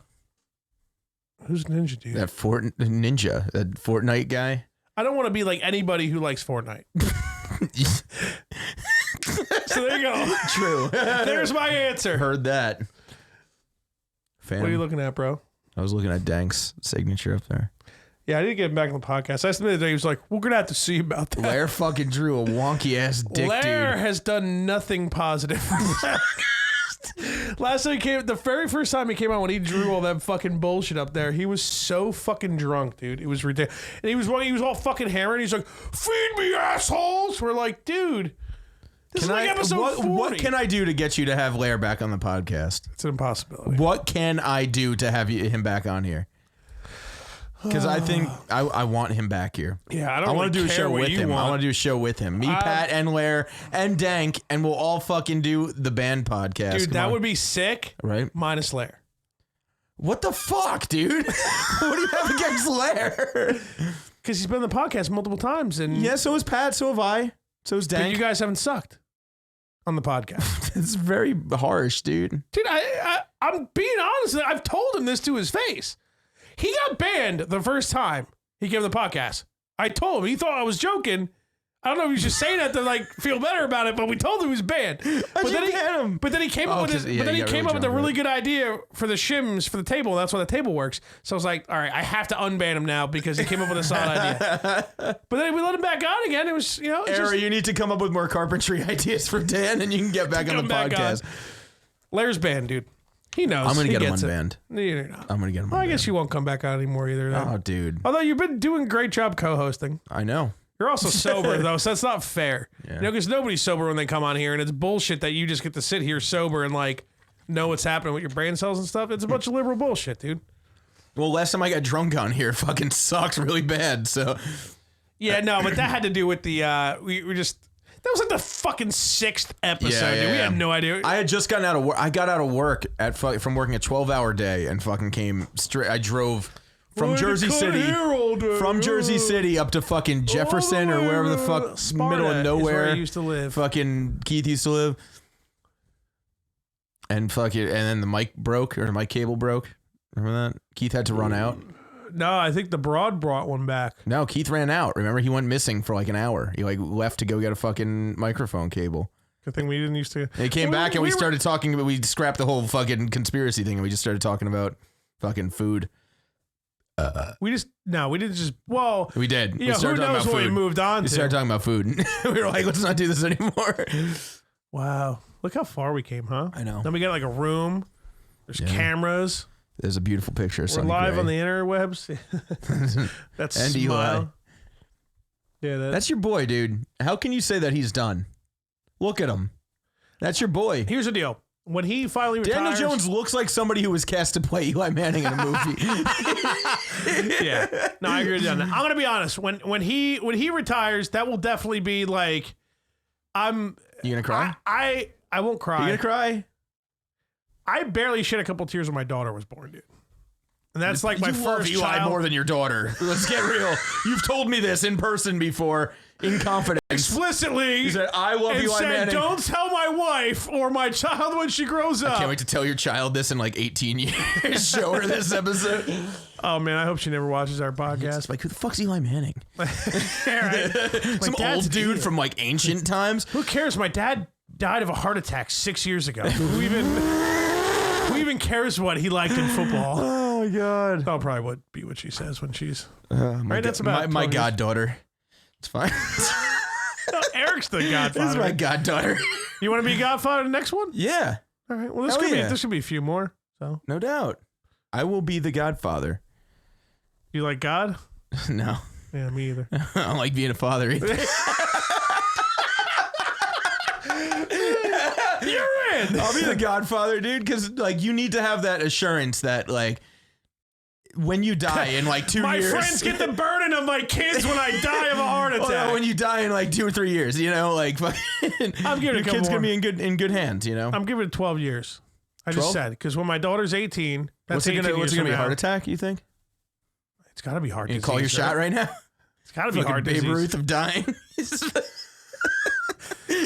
Who's Ninja, dude? That Ninja, that Fortnite guy. I don't want to be like anybody who likes Fortnite. So there you go. True. There's my answer. Heard that. Fan. What are you looking at, bro? I was looking at Dank's signature up there. Yeah, I did get him back on the podcast. I submitted that he was like, we're going to have to see about that. Lair fucking drew a wonky ass dick, Lair dude. has done nothing positive. Last time the very first time he came out when he drew all that fucking bullshit up there, he was so fucking drunk, dude. It was ridiculous. And he was all fucking hammered. He's like, feed me, assholes. We're like, dude, this is like episode 40. What can I do to get you to have Lair back on the podcast? It's an impossibility. What can I do to have him back on here? Because I think I want him back here. Yeah, I want to do a show with him. Want. I want to do a show with him. Me, Pat, and Lair, and Dank, and we'll all fucking do the band podcast. Dude, that would be sick. Right? Minus Lair. What the fuck, dude? What do you have against Lair? Because he's been on the podcast multiple times. And Yeah, so is Pat, so have I. So is but Dank. you guys haven't sucked on the podcast. It's very harsh, dude. Dude, I'm being honest. I've told him this to his face. He got banned the first time he came to the podcast. I told him. He thought I was joking. I don't know if he was just saying that to like feel better about it, but we told him he was banned. But then he came up with a really good idea for the shims for the table. That's why the table works. So I was like, all right, I have to unban him now because he came up with a solid idea. But then we let him back on again. It was, Ari, you need to come up with more carpentry ideas for Dan, and you can get back on the podcast. Lair's banned, dude. He knows. I'm going to get him gets it. unbanned. No, you're not. I'm going to get him Well, unbanned. I guess you won't come back on anymore either. Then. Oh, dude. Although you've been doing a great job co-hosting. I know. You're also sober, though, so that's not fair. Yeah. Because nobody's sober when they come on here, and it's bullshit that you just get to sit here sober and, like, know what's happening with your brain cells and stuff. It's a bunch of liberal bullshit, dude. Well, last time I got drunk on here fucking sucked really bad, so... Yeah, no, but that had to do with the, That was like the fucking 6th episode, Yeah, dude. We yeah. had no idea. I had just gotten out of work. I got out of work from working a 12-hour day and fucking came straight. I drove from Jersey City, up to fucking Jefferson or wherever the fuck, Sparta middle of nowhere. is where I used to live. Fucking Keith used to live. And then the mic broke, or the mic cable broke. Remember that? Keith had to run out. No, I think the broad brought one back. No, Keith ran out. Remember, he went missing for like an hour. He like left to go get a fucking microphone cable. Good thing we didn't used to. And he came back and we started talking about. We scrapped the whole fucking conspiracy thing and we just started talking about fucking food. We didn't just. Well, We did. You know, who knows what we moved on We to? started talking about food. We were like, let's not do this anymore. Wow, look how far we came, huh? I know. Then we got like a room. There's cameras. There's a beautiful picture of We're Sonny live Gray. on the interwebs. That's And smile. Eli. Yeah, That's your boy, dude. How can you say that he's done? Look at him. That's your boy. Here's the deal. When he finally retires, Daniel Jones looks like somebody who was cast to play Eli Manning in a movie. Yeah, no, I agree with you on that. I'm gonna be honest. When he retires, that will definitely be like, You gonna cry? I won't cry. You gonna cry? I barely shed a couple tears when my daughter was born, dude. And that's like my You love first Eli child. more than your daughter. Let's get real. You've told me this in person before, in confidence. Explicitly. You said, I love and Eli said, Manning. don't tell my wife or my child when she grows up. Can't wait to tell your child this in like 18 years. Show her this episode. Oh man, I hope she never watches our podcast. Like, who the fuck's Eli Manning? Some dad's old an dude idiot. from like ancient times. Who cares? My dad died of a heart attack 6 years ago. Who even cares what he liked in football? Oh my god. That'll probably would be what she says when she's. My That's about my 12 years. goddaughter. It's fine. No, Eric's the godfather. This is my goddaughter. You want to be godfather in the next one? Yeah, All right. Well, this Hell could yeah. be. This should be a few more. So no doubt. I will be the godfather. you like God? No, Yeah, me either. I don't like being a father either. You're in. I'll be the godfather, dude, because like you need to have that assurance that like when you die in like 2 My years, friends get the burden of my kids when I die of a heart Oh, attack. no, when you die in like 2 or 3 years, you know, like fucking, I'm giving it a your couple kid's more. gonna be in good hands, you know. I'm giving it 12 years. I 12? just said because when my daughter's 18, that's What's it 18 gonna years be? from A now. heart attack? You think? It's got to be hard. You call your shot right now? It's got to be Fucking hard. Babe disease. Ruth of dying.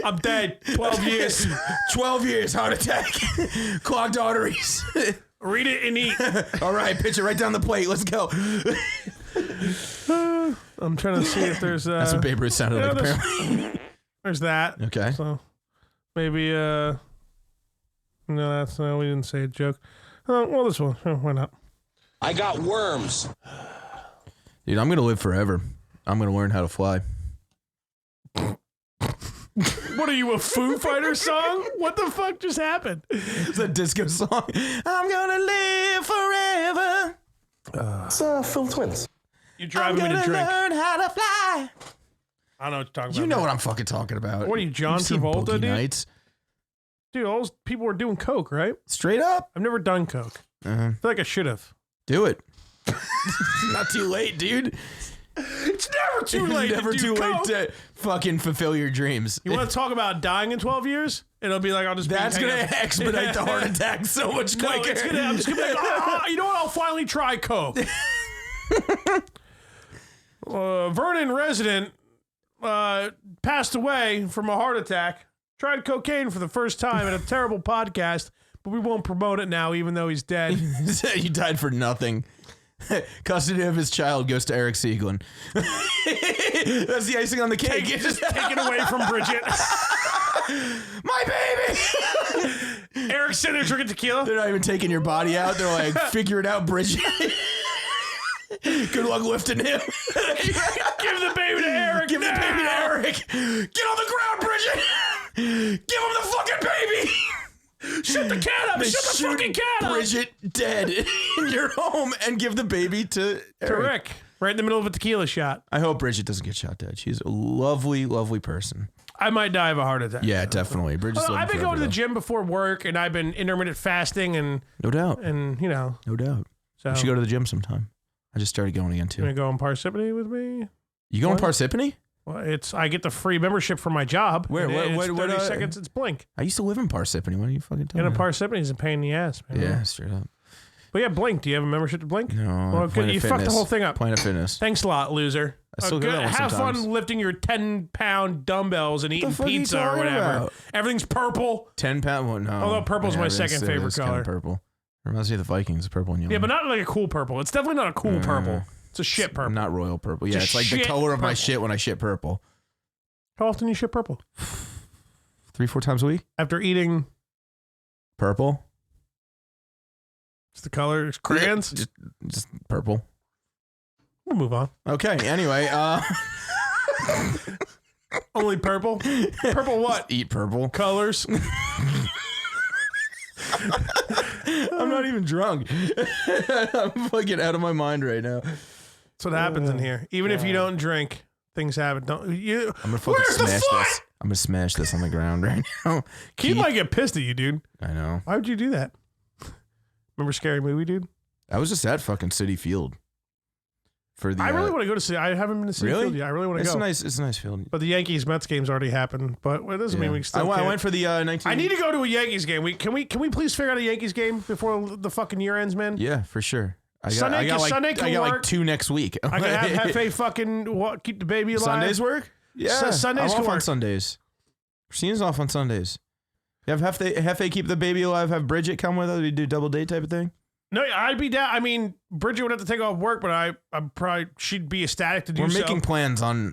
I'm dead. 12 years. 12 years, heart attack, clogged arteries. Read it and eat. All right, pitch it right down the plate. Let's go. I'm trying to see if there's. That's what Babe Ruth sounded like. there's, Apparently. there's that. Okay. So maybe. No, we didn't say a joke. Well, this one. Why not? I got worms. Dude, I'm gonna live forever. I'm gonna learn how to fly. What are you, a Foo Fighters song? What the fuck just happened? It's a disco song. I'm gonna live forever. It's Phil Twins. You're I'm driving me gonna to drink. learn how to fly. I don't know what you're talking about. You know man. what I'm fucking talking about. What are you, John You've seen Travolta, Boogie dude? Nights. Dude, all those people were doing coke, right? Straight up. I've never done coke. I feel like I should have. Do it. Not too late, dude. It's never too late. Never to do too coke. late to fucking fulfill your dreams. You want to talk about dying in 12 years? It'll be like I'll just. That's be gonna hanging out. expedite the heart attack so much No, quicker. it's gonna. I'm just gonna be like, you know what? I'll finally try coke. Vernon resident passed away from a heart attack. Tried cocaine for the first time at a terrible podcast, but we won't promote it now, even though he's dead. You died for nothing. Custody of his child goes to Eric Siegelin. That's the icing on the cake. Just taken away from Bridget. My baby. Eric's sitting there drinking tequila. They're not even taking your body out. They're like, figure it out, Bridget. Good luck lifting him. Give the baby to Eric. Give the baby to Eric. Get on the ground, Bridget. Give him the fucking baby. Shut the cat up. They Shut the shoot fucking cat up. Bridget dead in your home and give the baby to Eric. To Rick. Right in the middle of a tequila shot. I hope Bridget doesn't get shot dead. She's a lovely, lovely person. I might die of a heart attack. Yeah, definitely. Bridget's Although living I've been forever, going to the though. gym before work, and I've been intermittent fasting, and No doubt. you know. No doubt. So You should go to the gym sometime. I just started going again, you gonna too. go on Parsippany with me? You going What? Parsippany? Well, I get the free membership for my job. Where? It's What? 30 seconds. It's Blink. I used to live in Parsippany. What are you fucking talking And about? Parsippany is a pain in the ass, man. Yeah, straight up. But yeah, Blink. Do you have a membership to Blink? No. Well, good. You fucked the whole thing up. Planet Fitness. Thanks a lot, loser. I still get that one Have sometimes. fun lifting your 10-pound dumbbells and eating fuck are you pizza or talking whatever. about? Everything's purple. 10-pound one. No. Although purple's my it is- second it favorite is kinda color. Purple. Reminds me of the Vikings, purple and yellow. Yeah, but not like a cool purple. It's definitely not a cool purple. It's a shit purple. Not royal purple. Yeah, It's a it's like the shit color of my purple. shit when I shit purple. How often you shit purple? 3-4 times a week. After eating, Purple. it's the color. It's crayons. Just purple. We'll move on. Okay. Anyway, Only purple. Purple what? eat purple. Colors. I'm not even drunk. I'm fucking out of my mind right now. That's what happens in here. Even if you don't drink, things happen. Don't you? I'm gonna fucking Where's the smash fly? this. I'm gonna smash this on the ground right now. Keith might get pissed at you, dude. I know. Why would you do that? Remember Scary Movie, dude? I was just at fucking City Field. For the. I really want to go to see. I haven't been to see Really? Field yet. I really want to It's go. It's a nice field. But the Yankees Mets game's already happened. But it doesn't mean we still. I can't. went for the 19. I need to go to a Yankees game. Can we please figure out a Yankees game before the fucking year ends, man? Yeah, for sure. Sunday can like work. 2 next week. I can have Hefe fucking keep the baby alive. Sundays work? Yeah. Sundays I'm can off on work. Sundays. Christina's off on Sundays. You have Hefe keep the baby alive, have Bridget come with us, we do double date type of thing? No, I'd be down. I mean, Bridget would have to take off work, but I'm probably she'd be ecstatic to do. We're so. making plans on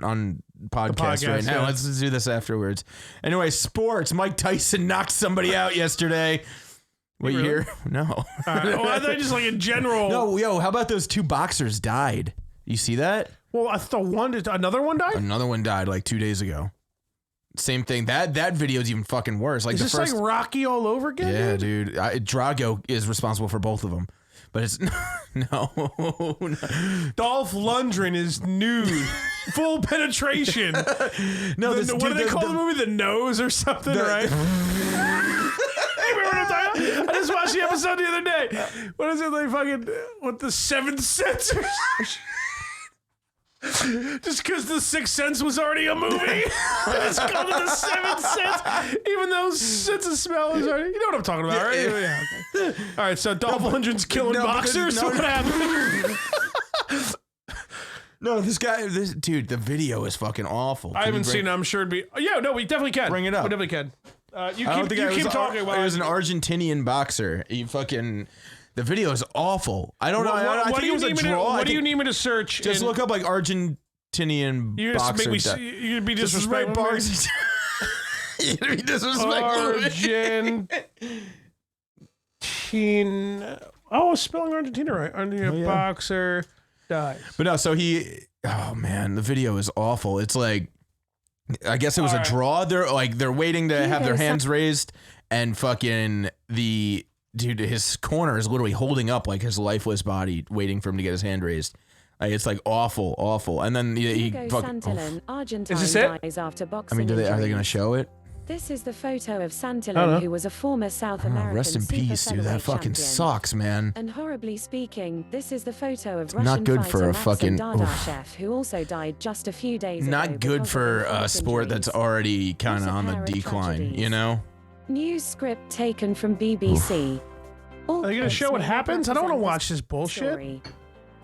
podcast right now. yeah. Let's do this afterwards. Anyway, sports. Mike Tyson knocked somebody out yesterday. What Really? year? No. All right. Well, I thought just like in general. No, yo, how about those 2 boxers died? You see that? Well, I thought another one died. Another one died like 2 days ago. Same thing. That video is even fucking worse. Like Is the this first, like Rocky all over again? yeah, dude? dude. Drago is responsible for both of them, but it's no. Dolph Lundgren is nude, full penetration. No, What do they call the movie? The Nose or something, right? Hey, remember what I'm talking about? I just watched the episode the other day. What is it? Like fucking what the Seventh Sense? Or just because the Sixth Sense was already a movie, it's called the Seventh Sense, even though Sense of Smell is already. You know what I'm talking about, right? Yeah. Okay. All right. So Dolph Lundgren's killing boxers. no, What happened? No, this dude, the video is fucking awful. I haven't seen it. I'm sure it'd be. Oh, yeah, no, we definitely can. Bring it up. We definitely can. You I don't think keep talking. It was an Argentinian boxer. The video is awful. I don't know. I think it was a draw. What do you need me to search? Just look up like Argentinian You just boxer. make me. You'd be This is right, disrespectful. You'd be disrespectful. Argentina. Oh, spelling Argentina right. Argentina boxer dies. But no, so oh man, the video is awful. It's like, I guess it was a draw. They're waiting to have their hands raised, and fucking dude, his corner is literally holding up like his lifeless body, waiting for him to get his hand raised. It's like awful. And then he fucking. Is this it? Dies after boxing I mean, are they going to injuries. show it? This is the photo of I don't know. Santillan, who was a former South American Rest in super peace, dude. That featherweight fucking champion. sucks, man. And horribly speaking, this is the photo of not Russian good fighter for a Maxim fucking- Dardashev, who also died just a few days ago. Not good because for of a heart sport that's injuries. already kind of It's a on the pair of decline, tragedies. you know? News script taken from BBC. All Are you gonna clips show what may happens? I don't want to represent watch this bullshit. story.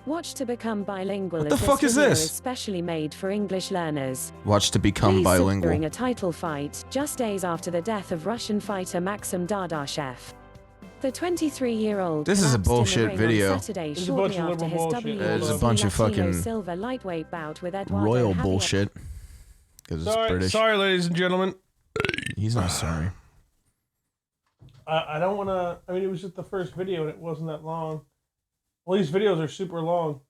Watch to become bilingual. What the as fuck is video this? is specially made for English learners. Watch to become Police bilingual. during a title fight, just days after the death of Russian fighter Maxim Dardashev. The 23-year-old This is a collapsed in the bullshit ring video. On Saturday, This is a shortly bunch of after liberal his bullshit. It's a WBC bunch of Latino fucking silver lightweight bout with Eduardo Royal Javier. bullshit. Because it's British. Sorry, ladies and gentlemen. He's not sorry. I don't want to. I mean, it was just the first video, and it wasn't that long. Well, these videos are super long.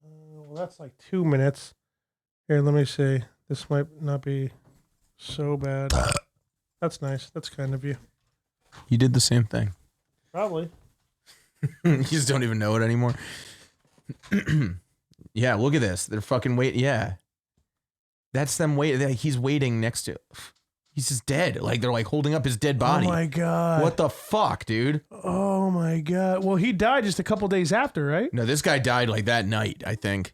Well, that's like 2 minutes. Here, let me see. This might not be so bad. That's nice. That's kind of you. You did the same thing. Probably. You just don't even know it anymore. Yeah, look at this. They're fucking waiting. Yeah. That's them waiting. He's waiting next to. He's just dead. Like, they're like holding up his dead body. Oh my god. What the fuck, dude? Oh my God. Well, he died just a couple days after, right? No, this guy died like that night, I think.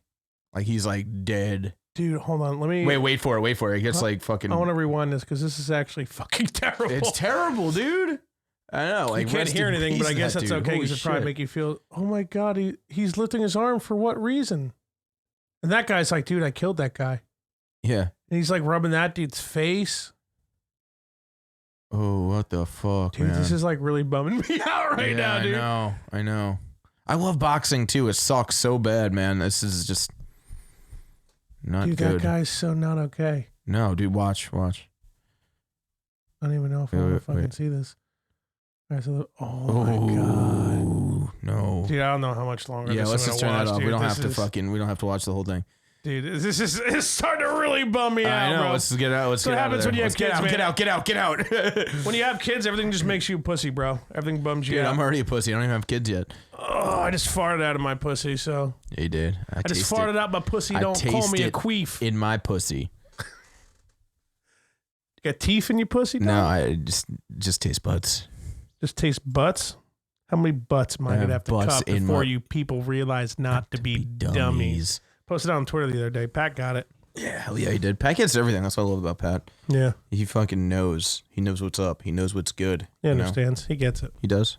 Like he's like dead. Dude, hold on. Let me wait for it. It gets like fucking. I want to rewind this because this is actually fucking terrible. It's terrible, dude. I know. Like, you can't hear anything, but I guess that's okay because it probably make you feel. Oh my God, he's lifting his arm for what reason? And that guy's like, dude, I killed that guy. Yeah. And he's like rubbing that dude's face. Oh, what the fuck, dude? Man. This is like really bumming me out right now, dude. I know. I love boxing too. It sucks so bad, man. This is just not dude, good. That guy's so not okay. No, dude, watch. I don't even know if I want to fucking see this. All right, so oh my God. No. Dude, I don't know how much longer. Yeah, let's just turn that off. Dude, we don't have to watch the whole thing. Dude, it's starting to really bum me out. I know. Bro. Let's get out. Let's get out. What happens when you have kids, man? Get out. When you have kids, everything just makes you a pussy, bro. Everything bums you out. I'm already a pussy. I don't even have kids yet. Oh, I just farted out of my pussy, so. Yeah, you did. I just farted out my pussy. Don't call me a queef. In my pussy. You got teeth in your pussy, dog? No, I just taste butts. Just taste butts? How many butts am I going to have to cup before you people realize not to be dummies? Posted on Twitter the other day. Pat got it. Yeah, hell yeah, he did. Pat gets everything. That's what I love about Pat. Yeah. He fucking knows. He knows what's up. He knows what's good. He understands. He gets it. He does.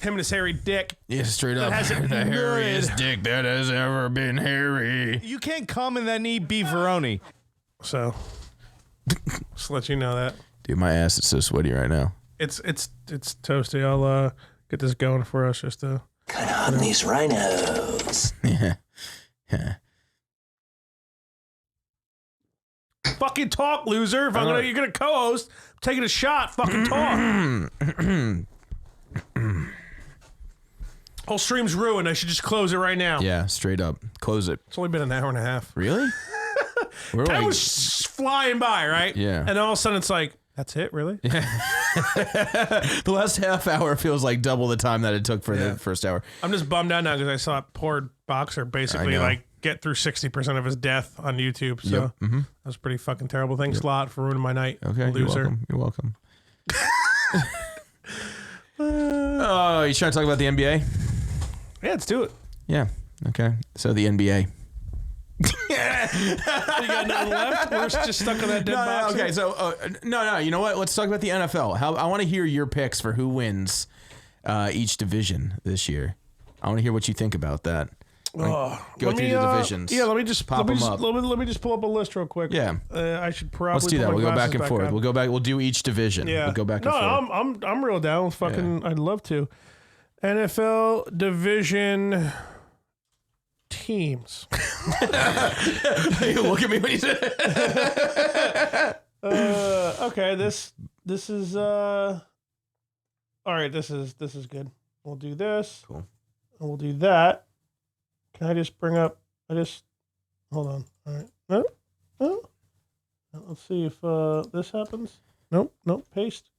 Him and his hairy dick. Yeah, straight up. The hairiest dick that has ever been hairy. You can't come and then eat beefaroni. So, just let you know that. Dude, my ass is so sweaty right now. It's toasty. I'll get this going for us just to. Kind of hot in these rhinos. Yeah. Fucking talk, loser. If you're gonna co-host, I'm taking a shot. Fucking talk. Whole stream's ruined. I should just close it right now. Yeah, straight up. Close it. It's only been an hour and a half. Really? That was flying by, right? Yeah. And all of a sudden it's like, that's it, really? The last half hour feels like double the time that it took for the first hour. I'm just bummed out now because I saw a poor boxer basically like get through 60% of his death on YouTube. So that was pretty fucking terrible. Thanks a lot for ruining my night. Okay, loser. You're welcome. Oh, you trying to talk about the NBA? Yeah, let's do it. Yeah. Okay. So the NBA. You got nothing left? We're just stuck on that dead box. Okay, so no. You know what? Let's talk about the NFL. I want to hear your picks for who wins each division this year. I want to hear what you think about that. Go through the divisions. Yeah, let me just pop them up. Let me just pull up a list real quick. Yeah, I should probably. Let's do that. We'll go back and forth. On. We'll go back. We'll do each division. Yeah, we'll go back and forth. No, I'm real down. Fucking, I'd love to. NFL division teams. Look at me when you say it. Okay, this is all right. This is good. We'll do this. Cool. And we'll do that. Can I just bring up? Hold on. All right. No. Let's see if this happens. Nope. Paste.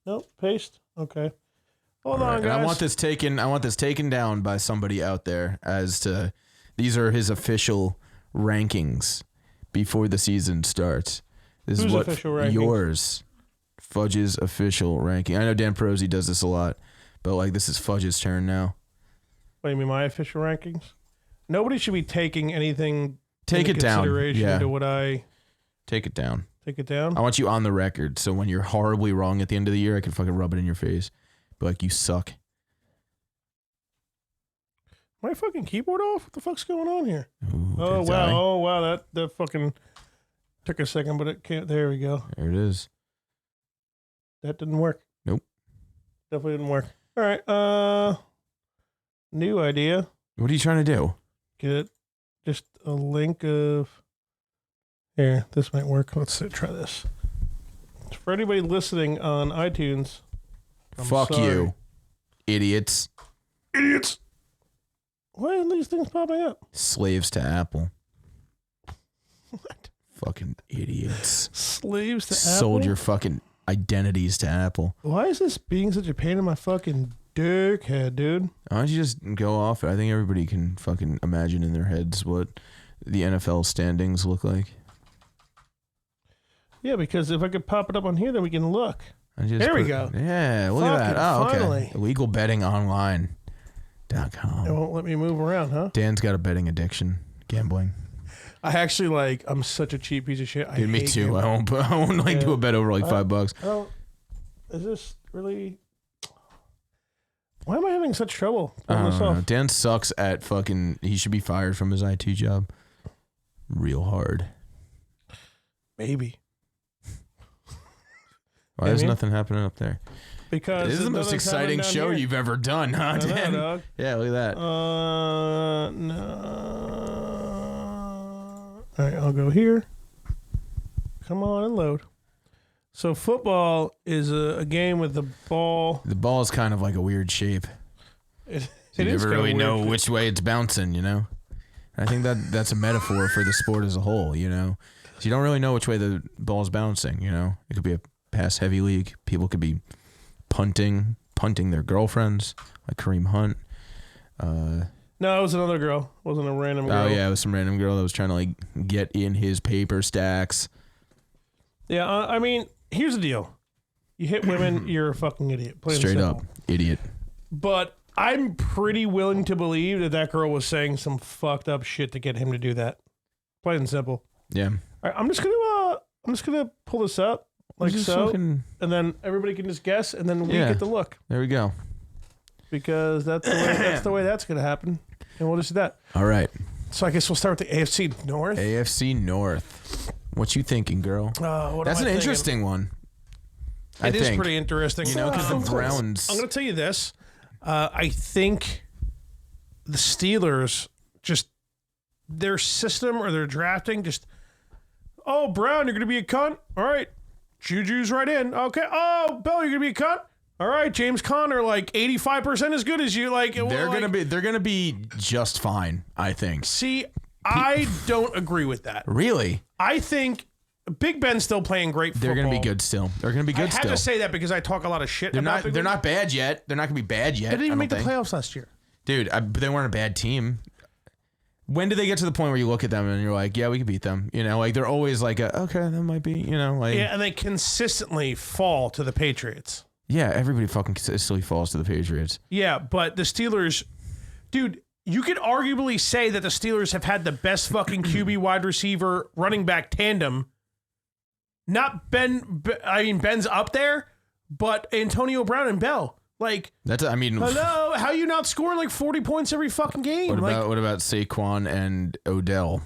Nope. Paste. Okay. Hold on, guys. And I want this taken down by somebody out there as to these are his official rankings before the season starts. This Who's is what official rankings? Yours, Fudge's official ranking. I know Dan Prosy does this a lot, but like this is Fudge's turn now. What do you mean, my official rankings? Nobody should be taking anything. Take it down. Yeah. To what I take it down. Take it down. I want you on the record, so when you're horribly wrong at the end of the year, I can fucking rub it in your face. But like you suck. My fucking keyboard off? What the fuck's going on here? Ooh, oh wow! That fucking took a second, but it can't. There we go. There it is. That didn't work. Nope. Definitely didn't work. All right. New idea. What are you trying to do? Get just a link of. Here, this might work. Let's try this. For anybody listening on iTunes. Fuck you, idiots. Idiots. Why are these things popping up? Slaves to Apple. What? Fucking idiots. Slaves to Apple? Sold your fucking identities to Apple. Why is this being such a pain in my fucking dickhead, dude? Why don't you just go off? I think everybody can fucking imagine in their heads what the NFL standings look like. Yeah, because if I could pop it up on here, then we can look. There we go. Yeah, look at that. Oh, okay. Finally. Illegalbettingonline.com. It won't let me move around, huh? Dan's got a betting addiction, gambling. I actually I'm such a cheap piece of shit. Dude, me too. I won't do a bet over like $5. Oh, is this really? Why am I having such trouble pulling this off? Dan sucks at fucking. He should be fired from his IT job. Real hard. Maybe. Why is nothing happening up there? Because this is the most exciting show you've ever done, huh, Dan? Dog. Yeah, look at that. No. All right, I'll go here. Come on and load. So football is a game with the ball. The ball is kind of like a weird shape. It You is never kinda really weird. know which way it's bouncing, you know? I think that's a metaphor for the sport as a whole, you know? So you don't really know which way the ball's bouncing, you know? It could be a pass-heavy league. People could be punting their girlfriends, like Kareem Hunt. No, it was another girl. It wasn't a random girl. Oh, yeah, it was some random girl that was trying to, like, get in his paper stacks. Yeah, I mean, here's the deal. You hit women, you're a fucking idiot. Plain and Straight simple. up, idiot. But I'm pretty willing to believe that girl was saying some fucked up shit to get him to do that. Plain and simple. Yeah. All right, I'm just gonna pull this up like Just so, fucking- and then everybody can just guess, and then we Yeah. get to look There we go. because that's the way that's gonna happen, and we'll just do that. All right. So I guess we'll start with the AFC North. AFC North. What you thinking, girl? What That's am an I thinking? interesting one. It is pretty interesting. You know, because the Browns. I'm going to tell you this. I think the Steelers, just their system or their drafting, just, oh, Brown, you're going to be a cunt? All right. Juju's right in. Okay. Oh, Bell, you're going to be a cunt? All right. James Conner, like 85% as good as you. Like They're gonna be just fine, I think. See, I don't agree with that. Really? I think Big Ben's still playing great football. They're gonna be good still. They're gonna be good I had still. to say that because I talk a lot of shit They're about not. Big They're Ben. not bad yet. They're not gonna be bad yet. They didn't even make the think. playoffs last year. Dude. They weren't a bad team. When do they get to the point where you look at them and you're like, yeah, we can beat them? You know, like they're always like, okay, that might be. You know, like Yeah, and they consistently fall to the Patriots. yeah, everybody fucking consistently falls to the Patriots. Yeah, but the Steelers, dude, you could arguably say that the Steelers have had the best fucking QB wide receiver running back tandem. Not Ben's up there, but Antonio Brown and Bell. Like, That's. I mean, hello, how you not scoring like 40 points every fucking game? what Like, about Saquon and Odell?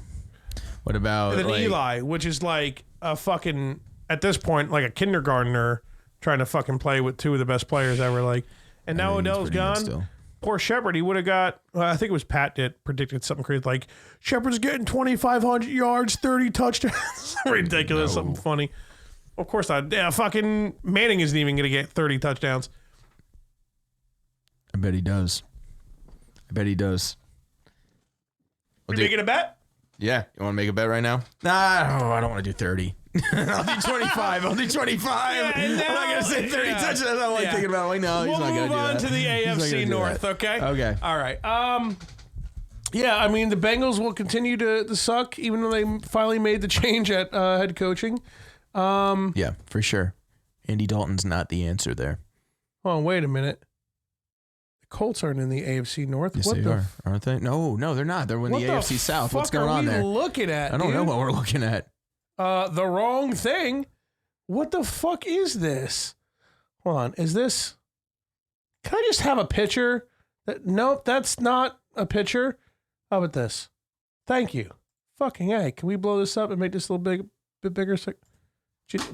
What about and then like, Eli, which is like a fucking, at this point, like a kindergartner trying to fucking play with two of the best players ever. Like, and now I think he's Odell's pretty good gone. still. Poor Shepard, he would have got, I think it was Pat that predicted something crazy like, Shepard's getting 2,500 yards, 30 touchdowns. Ridiculous, something funny. Of course not. Yeah, fucking Manning isn't even going to get 30 touchdowns. I bet he does. We making a bet? Yeah. You want to make a bet right now? Nah, I don't want to do 30. I'll do 25. I'll do 25. Yeah, and I'm not going to say 30 yeah. touchdowns. I'm like Yeah. thinking about it. Like, no, he's We'll not going move to do that. on to the He's not gonna AFC do North, that. okay? Okay. All right. Yeah, I mean, the Bengals will continue to suck, even though they finally made the change at head coaching. Yeah, for sure. Andy Dalton's not the answer there. Oh, wait a minute. The Colts aren't in the AFC North. Yes, What they the are, aren't they? No, they're not. They're in the AFC South. What's going on there? What are we looking at, I don't know dude? what we're looking at. The wrong thing. What the fuck is this? Hold on. Is this? Can I just have a picture? Nope, that's not a picture. How about this? Thank you. Fucking A. Can we blow this up and make this a little bit bigger?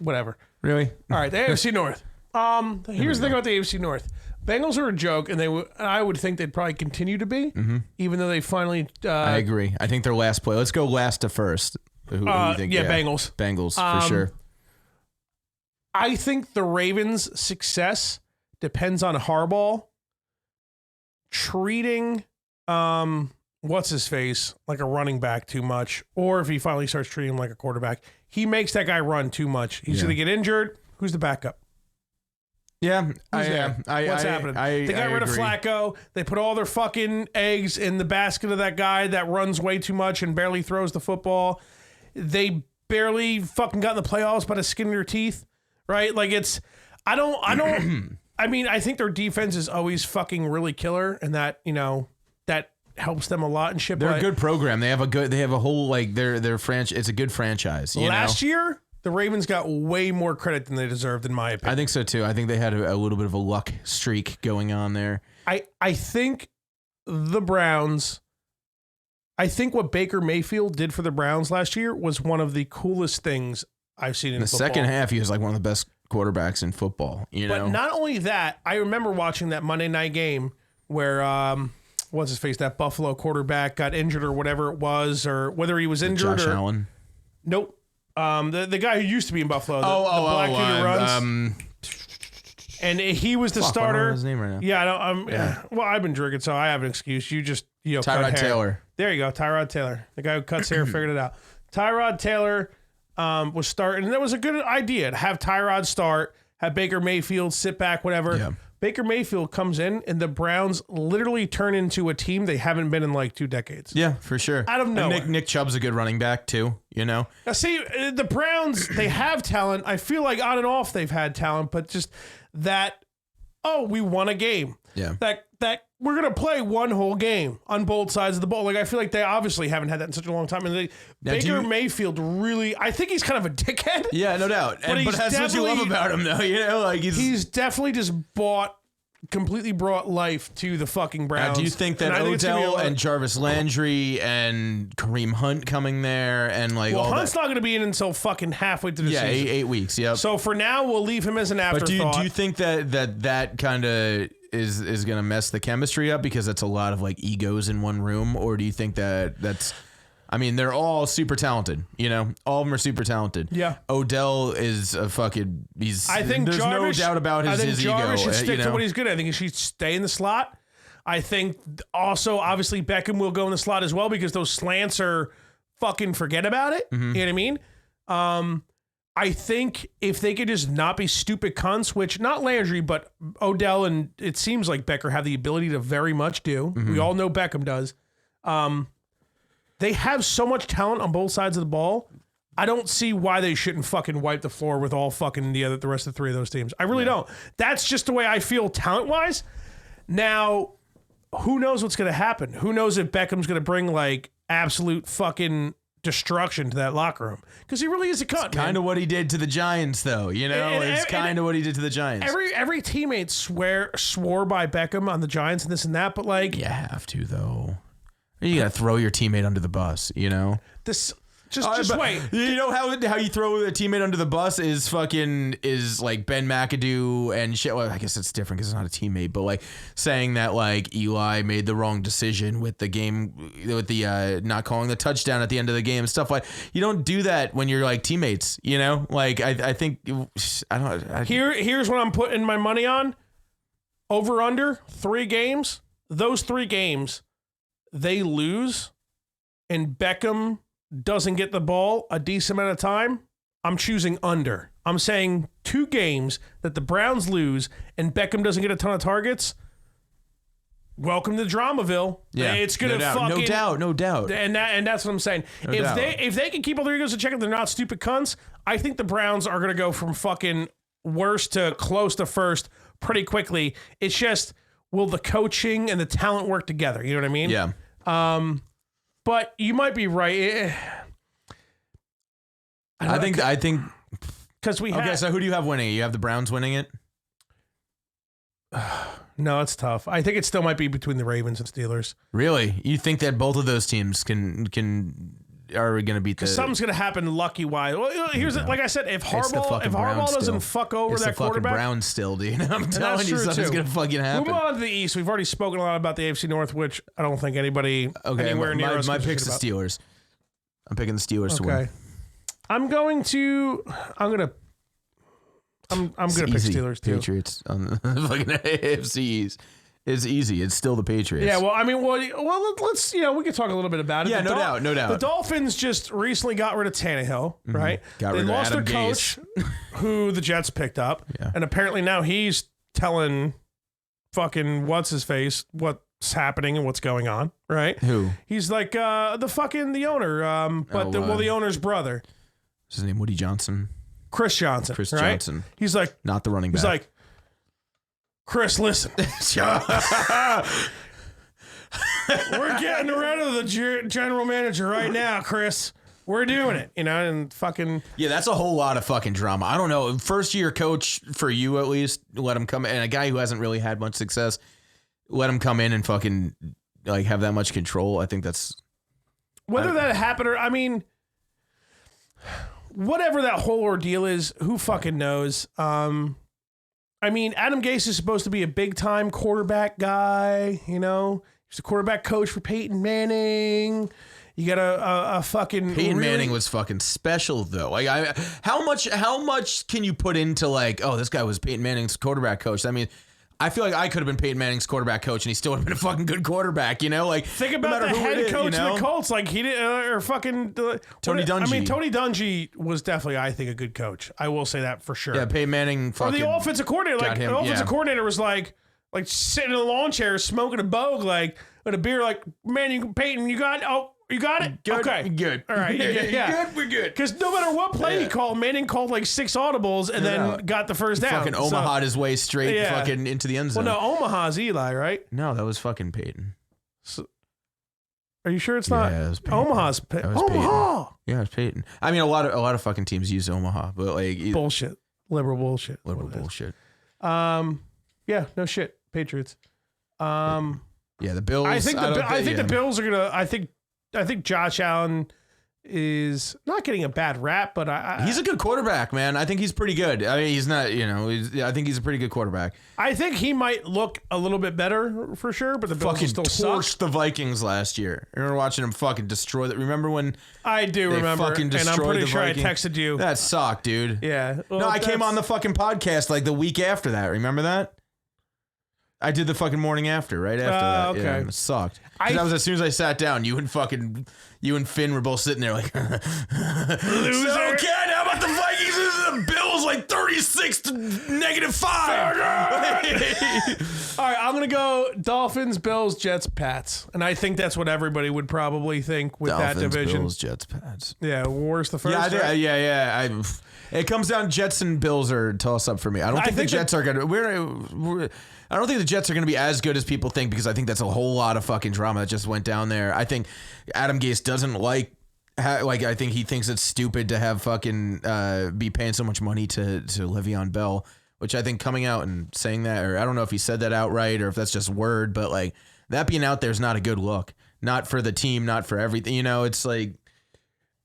Whatever. Really? All right, the AFC North. Here's the thing about the AFC North. Bengals are a joke, and I would think they'd probably continue to be, even though they finally. I agree. I think they're last play. Let's go last to first. Who do you think? Yeah, Bengals. Bengals, for sure. I think the Ravens' success depends on Harbaugh treating what's his face like a running back too much, or if he finally starts treating him like a quarterback, he makes that guy run too much. He's gonna get injured. Who's the backup? Yeah, What's happening? They got rid of Flacco. They put all their fucking eggs in the basket of that guy that runs way too much and barely throws the football. They barely fucking got in the playoffs by the skin of their teeth, right? Like I don't. I mean, I think their defense is always fucking really killer, and that that helps them a lot and shit. They're a good program. They have a whole like their franchise. It's a good franchise. Last year, the Ravens got way more credit than they deserved, in my opinion. I think so too. I think they had a little bit of a luck streak going on there. I think the Browns. I think what Baker Mayfield did for the Browns last year was one of the coolest things I've seen in the football. second half. He was like one of the best quarterbacks in football. But not only that, I remember watching that Monday night game where what's his face, that Buffalo quarterback got injured or whatever it was, or whether he was injured Josh or Allen. Nope. The guy who used to be in Buffalo, the black dude who runs. And he was the starter. I don't know his name right now. Yeah, well, I've been drinking, so I have an excuse. You just Tyrod cut hair. Taylor. There you go, Tyrod Taylor, the guy who cuts hair, figured it out. Tyrod Taylor was starting, and that was a good idea to have Tyrod start, have Baker Mayfield sit back, whatever. Yeah. Baker Mayfield comes in, and the Browns literally turn into a team they haven't been in like 2 decades. Yeah, for sure. Out of nowhere. And Nick Chubb's a good running back too. Now, see, the Browns, they have talent. I feel like on and off they've had talent, but just that. Oh, we won a game. Yeah. That we're gonna play one whole game on both sides of the ball. Like, I feel like they obviously haven't had that in such a long time. And Baker Mayfield really, I think he's kind of a dickhead. Yeah, no doubt. But that's what you love about him, though. Like he's definitely just completely brought life to the fucking Browns. Now, do you think that Odell and Jarvis Landry and Kareem Hunt coming there and like all Hunt's not going to be in until fucking halfway through the season. Yeah, 8 weeks. Yep. So for now, we'll leave him as an afterthought. But do you think that kind of is going to mess the chemistry up because it's a lot of like egos in one room, or do you think that's? I mean, they're all super talented, all of them are super talented. Yeah. Odell is a fucking, I think there's Jarvis, no doubt about his ego. Jarvis should stick to what he's good at. I think he should stay in the slot. I think also, obviously, Beckham will go in the slot as well because those slants are fucking forget about it. Mm-hmm. You know what I mean? I think if they could just not be stupid cunts, which not Landry, but Odell and it seems like Becker have the ability to very much do. Mm-hmm. We all know Beckham does. They have so much talent on both sides of the ball. I don't see why they shouldn't fucking wipe the floor with all fucking the rest of the 3 of those teams. I really don't. That's just the way I feel talent-wise. Now, who knows what's going to happen? Who knows if Beckham's going to bring like absolute fucking destruction to that locker room? Because he really is a cunt. Kind of what he did to the Giants, though. It's kind of what he did to the Giants. Every teammate swore by Beckham on the Giants and this and that, but like you have to though. You gotta throw your teammate under the bus, This just wait. You know how you throw a teammate under the bus is like Ben McAdoo and shit. Well, I guess it's different because it's not a teammate, but like saying that like Eli made the wrong decision with the game with the not calling the touchdown at the end of the game, stuff like you don't do that when you're like teammates. Like I think I don't. Here's what I'm putting my money on. Over under 3 games. Those 3 games. They lose and Beckham doesn't get the ball a decent amount of time, I'm choosing under. I'm saying 2 games that the Browns lose and Beckham doesn't get a ton of targets. Welcome to Dramaville. Yeah, it's gonna no doubt. And that's what I'm saying. If they can keep all their egos in check and they're not stupid cunts, I think the Browns are gonna go from fucking worst to close to first pretty quickly. It's just, will the coaching and the talent work together? You know what I mean? Yeah. But you might be right. I think because so who do you have winning it? You have the Browns winning it? No, it's tough. I think it still might be between the Ravens and Steelers. Really? You think that both of those teams are going to beat the... something's going to happen lucky-wise. Well, here's like I said, if Harbaugh doesn't fuck over that quarterback... Browns still, dude. I'm telling you, something's going to fucking happen. Move on to the East. We've already spoken a lot about the AFC North, which I don't think anybody anywhere near us... My pick's the Steelers. I'm picking the Steelers to win. I'm going to pick Steelers too. Patriots on the fucking AFC East. It's easy. It's still the Patriots. Yeah, well, I mean, let's, we can talk a little bit about it. Yeah, no doubt. The Dolphins just recently got rid of Tannehill, right? They lost their coach, who the Jets picked up, and apparently now he's telling fucking what's-his-face what's happening and what's going on, right? Who? He's like the owner, the owner's brother. What's his name? Woody Johnson? Chris Johnson. Chris right? Johnson. He's like, Not the running back. he's like, Chris, listen. We're getting rid of the general manager right now, Chris. We're doing it, and fucking. Yeah, that's a whole lot of fucking drama. I don't know. First year coach for you, at least, let him come in. And a guy who hasn't really had much success, let him come in and fucking like have that much control. I think that's. Whether that happened or, whatever that whole ordeal is, who fucking knows? Adam Gase is supposed to be a big time quarterback guy, He's the quarterback coach for Peyton Manning. You got a fucking Peyton Manning was fucking special though. Like how much can you put into like, oh, this guy was Peyton Manning's quarterback coach? I mean, I feel like I could have been Peyton Manning's quarterback coach and he still would have been a fucking good quarterback, Like think about the head coach of the Colts, like he did, or fucking Tony Dungy. Tony Dungy was definitely, I think, a good coach. I will say that for sure. Yeah, Peyton Manning. Or the offensive coordinator, coordinator was like sitting in a lawn chair smoking a bogue, like with a beer, like, man, Peyton, you got it? Good. Okay. Good. All right. Yeah. We're good. Because no matter what play he called, Manning called like 6 audibles and then got the first down. Fucking Omaha'd his way straight fucking into the end zone. Well, no, Omaha's Eli, right? No, that was fucking Peyton. So, are you sure it's not? Yeah, it was Peyton. Omaha's Omaha. Peyton. Yeah, it's Peyton. I mean, a lot of fucking teams use Omaha, but like bullshit. Liberal bullshit. Liberal bullshit. Yeah, no shit. Patriots. Yeah, the Bills. I think the Bills are gonna. I think Josh Allen is not getting a bad rap, but he's a good quarterback, man. I think he's pretty good. I mean, he's not. I think he's a pretty good quarterback. I think he might look a little bit better for sure, but the Bills fucking still torched suck. the Vikings last year. I remember watching him fucking destroy that. Remember when? I do remember, and I'm pretty sure I texted you. That sucked, dude. Yeah. Well, no, I came on the fucking podcast like the week after that. Remember that? I did the fucking morning after, right after that. Okay. Yeah, it sucked. That was as soon as I sat down, you and Finn were both sitting there like, loser. So, Ken, how about the Vikings and the Bills like 36 to -5? All right, I'm going to go Dolphins, Bills, Jets, Pats. And I think that's what everybody would probably think with that division. Bills, Jets, Pats. Yeah, worst the first. Yeah. It comes down Jets and Bills are toss up for me. I don't think the Jets are going to. I don't think the Jets are going to be as good as people think because I think that's a whole lot of fucking drama that just went down there. I think Adam Gase doesn't I think he thinks it's stupid to have fucking be paying so much money to Le'Veon Bell, which I think coming out and saying that, or I don't know if he said that outright or if that's just word, but like that being out there is not a good look. Not for the team, not for everything. It's like.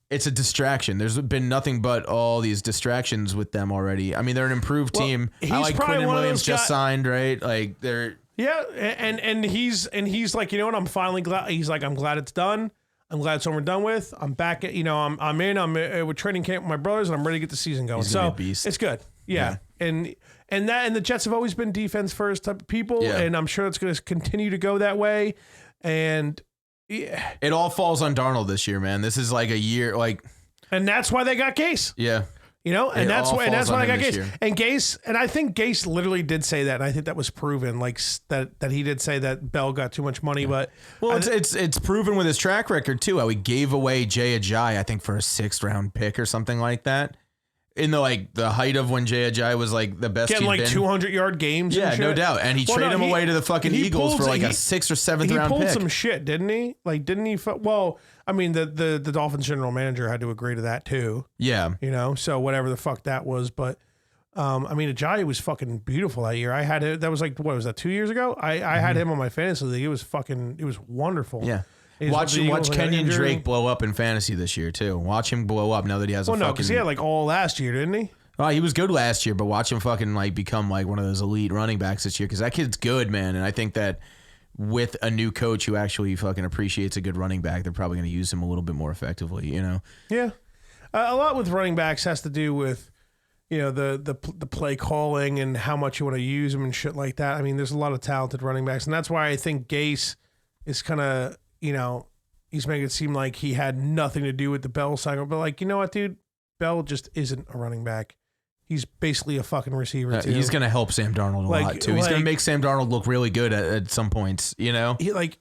It's a distraction. There's been nothing but all these distractions with them already. I mean, they're an improved team. I like Quinn Williams just signed, right? Like they're and he's like, you know what? I'm finally glad. He's like, I'm glad it's done. I'm glad it's over and done with. I'm back at I'm with training camp with my brothers, and I'm ready to get the season going. He's gonna be a beast. It's good. Yeah. And the Jets have always been defense first type of people, and I'm sure it's going to continue to go that way. And yeah, it all falls on Darnold this year, man. This is like a year, and that's why they got Gase. Yeah, and that's why they got Gase. And Gase, and I think Gase literally did say that. And I think that was proven, like that he did say that Bell got too much money. But it's proven with his track record too. How he gave away Jay Ajayi, I think, for a 6th round pick or something like that. In the height of when Jay Ajayi was like the best, getting like 200-yard games. Yeah, and shit. No doubt. And he traded him away to the fucking Eagles for like a 6th or 7th round pick. He pulled some shit, didn't he? Like, didn't he? Well, I mean, the Dolphins general manager had to agree to that too. Yeah. So whatever the fuck that was, but I mean, Ajayi was fucking beautiful that year. I had it. That was like, what was that, 2 years ago? I had him on my fantasy league. It was wonderful. Yeah. Watch Kenyon Drake blow up in fantasy this year too. Watch him blow up now that he has no, because he had like all last year, didn't he? Well, he was good last year, but watch him fucking like become like one of those elite running backs this year because that kid's good, man. And I think that with a new coach who actually fucking appreciates a good running back, they're probably going to use him a little bit more effectively. Yeah, a lot with running backs has to do with the play calling and how much you want to use them and shit like that. I mean, there's a lot of talented running backs, and that's why I think Gase is kind of. He's making it seem like he had nothing to do with the Bell cycle. But like, you know what, dude? Bell just isn't a running back. He's basically a fucking receiver, too. He's going to help Sam Darnold a lot, too. He's going to make Sam Darnold look really good at some points,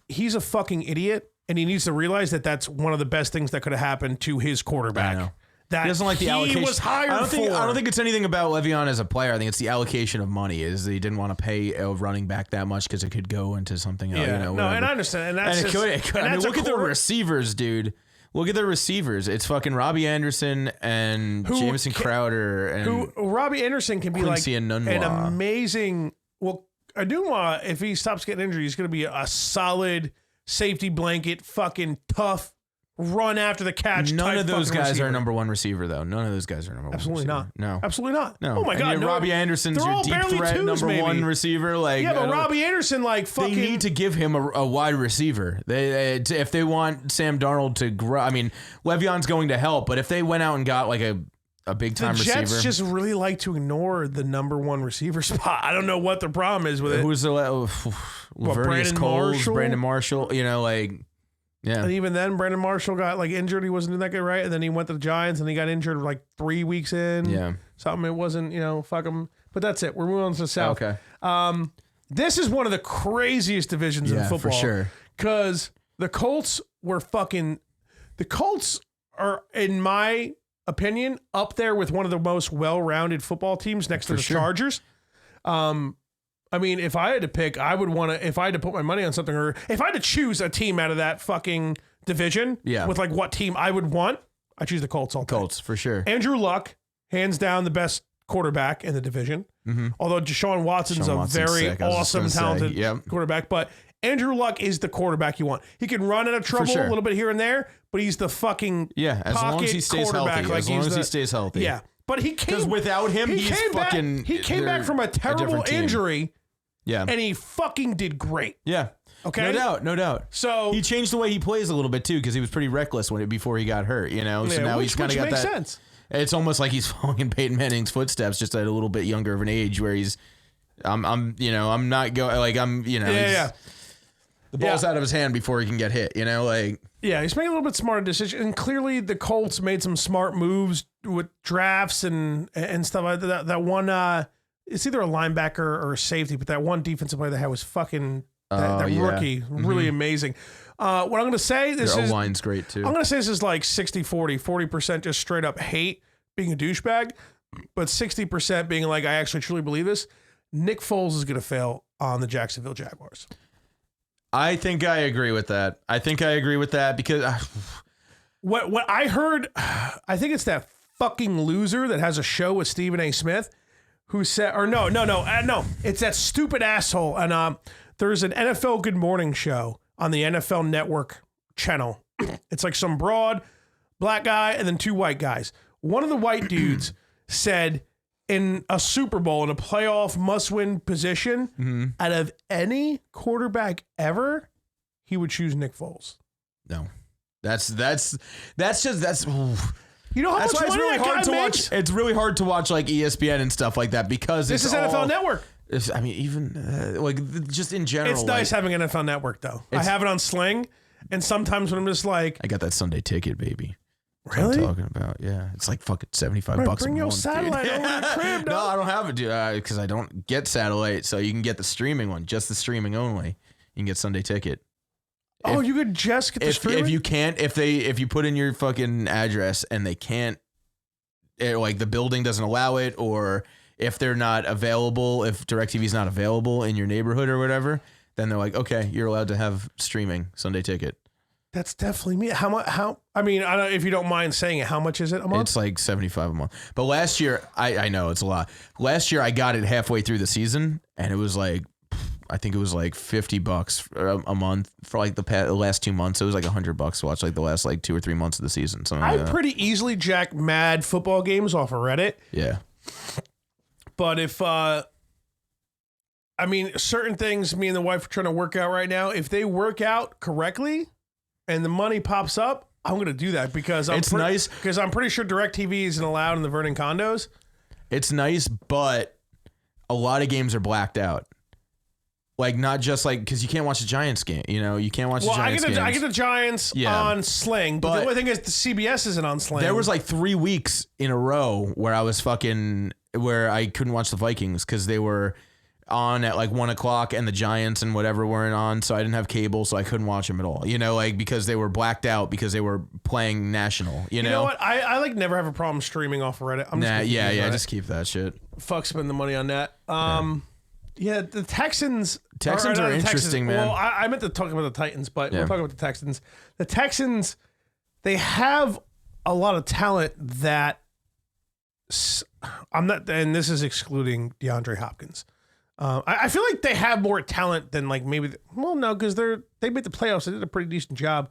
He's a fucking idiot, and he needs to realize that that's one of the best things that could have happened to his quarterback. that he doesn't like the allocation. was hired I for. don't think it's anything about Le'Veon as a player. I think it's the allocation of money. Is he didn't want to pay a running back that much because it could go into something else. Yeah, no, and I understand. And that's and it could. I mean, look at the receivers, dude. Look at their receivers. It's fucking Robbie Anderson and Jamison Crowder. And Robbie Anderson can be Quincy like an amazing. Well, Adunwa, if he stops getting injured, he's going to be a solid safety blanket, fucking tough, run after the catch. None of those guys receiver. are number one receiver, though. None of those guys are number Absolutely one receiver. not. No. Absolutely not. No. Oh my God. No, Robbie Anderson's your deep threat number one receiver. Like, yeah, but Robbie Anderson, like, fucking. They need to give him a wide receiver. They if they want Sam Darnold to grow. I mean, Le'Veon's going to help, but if they went out and got like a big time receiver. The Jets just really like to ignore the number one receiver spot. I don't know what the problem is with it. Who's the Brandon Marshall? You know, like. Yeah. And even then, Brandon Marshall got like injured. He wasn't doing that good, right? And then he went to the Giants and he got injured like 3 weeks in. Yeah. Something. It wasn't, fuck him. But that's it. We're moving on to the South. Okay. This is one of the craziest divisions in football. For sure. Because the Colts were fucking. The Colts are, in my opinion, up there with one of the most well-rounded football teams next to the Chargers. I mean, if I had to pick, I would want to, if I had to put my money on something, or if I had to choose a team out of that fucking division with like what team I would want, I choose the Colts all day. Colts, for sure. Andrew Luck, hands down the best quarterback in the division. Mm-hmm. Although Deshaun Watson's very awesome, talented quarterback. But Andrew Luck is the quarterback you want. He can run out of trouble a little bit here and there, but he's the fucking as long as he stays healthy. As long as he stays healthy. Yeah. But he came, because without him, he came back from a terrible injury. Yeah. And he fucking did great. Yeah. Okay. No doubt. So he changed the way he plays a little bit too, because he was pretty reckless before he got hurt, So now he's kind of got that. Sense. It's almost like he's following in Peyton Manning's footsteps, just at a little bit younger of an age, where he's I'm not going like the ball's out of his hand before he can get hit, like. Yeah, he's making a little bit smarter decision, and clearly the Colts made some smart moves with drafts and stuff like that. That one, it's either a linebacker or a safety, but that one defensive player they had was fucking that rookie, really amazing. What I'm going to say, their O-line's great too. I'm going to say this is like 60-40, 40% just straight up hate being a douchebag, but 60% being like, I actually truly believe this. Nick Foles is going to fail on the Jacksonville Jaguars. I think I agree with that. Because what I heard, I think it's that fucking loser that has a show with Stephen A. Smith who said, or no, it's that stupid asshole. And there's an NFL Good Morning show on the NFL Network channel. It's like some broad black guy and then two white guys. One of the white dudes said, in a Super Bowl, in a playoff must-win position, out of any quarterback ever, he would choose Nick Foles. No, that's just. You know how much money really that hard guy to makes? watch. It's really hard to watch like ESPN and stuff like that, because this is NFL Network. I mean, even like just in general, it's nice having an NFL Network though. I have it on Sling, and sometimes when I'm just like, I got that Sunday ticket, baby. Really? That's what I'm talking about, yeah. It's like fucking $75 Bring a month. Bring your satellite over to the crib, No, I don't have it, dude, because I don't get satellite. So you can get the streaming one, just the streaming only. You can get Sunday ticket. You could just get the streaming? If you put in your fucking address and they can't, like the building doesn't allow it, or if they're not available, if DirecTV's not available in your neighborhood or whatever, then they're like, okay, you're allowed to have streaming Sunday ticket. That's definitely me. How much? I mean, I don't. If you don't mind saying it, how much is it a month? It's like $75 a month. But last year, I know it's a lot. Last year, I got it halfway through the season, and it was like, I think it was like $50 a month for like the last 2 months. It was like $100 to watch like the last like 2 or 3 months of the season. I pretty easily jack mad football games off of Reddit. Yeah. But if I mean, certain things me and the wife are trying to work out right now. If they work out correctly and the money pops up, I'm going to do that because it's nice. Because I'm pretty sure DirecTV isn't allowed in the Vernon condos. It's nice, but a lot of games are blacked out. Like, not just like, because you can't watch the Giants game. You can't watch the Giants game. I get the Giants on Sling, but the only thing is the CBS isn't on Sling. There was like 3 weeks in a row where I was where I couldn't watch the Vikings because they were on at like 1 o'clock, and the Giants and whatever weren't on, so I didn't have cable, so I couldn't watch them at all. You know, like because they were blacked out because they were playing national. You know what? I like never have a problem streaming off of Reddit. I'm just just keep that shit. Fuck, spend the money on that. Yeah, the Texans. Texans are interesting, man. Well, I meant to talk about the Titans, but we'll talk about the Texans. The Texans, they have a lot of talent that I'm not, and this is excluding DeAndre Hopkins. I feel like they have more talent than like maybe. No, because they made the playoffs. They did a pretty decent job.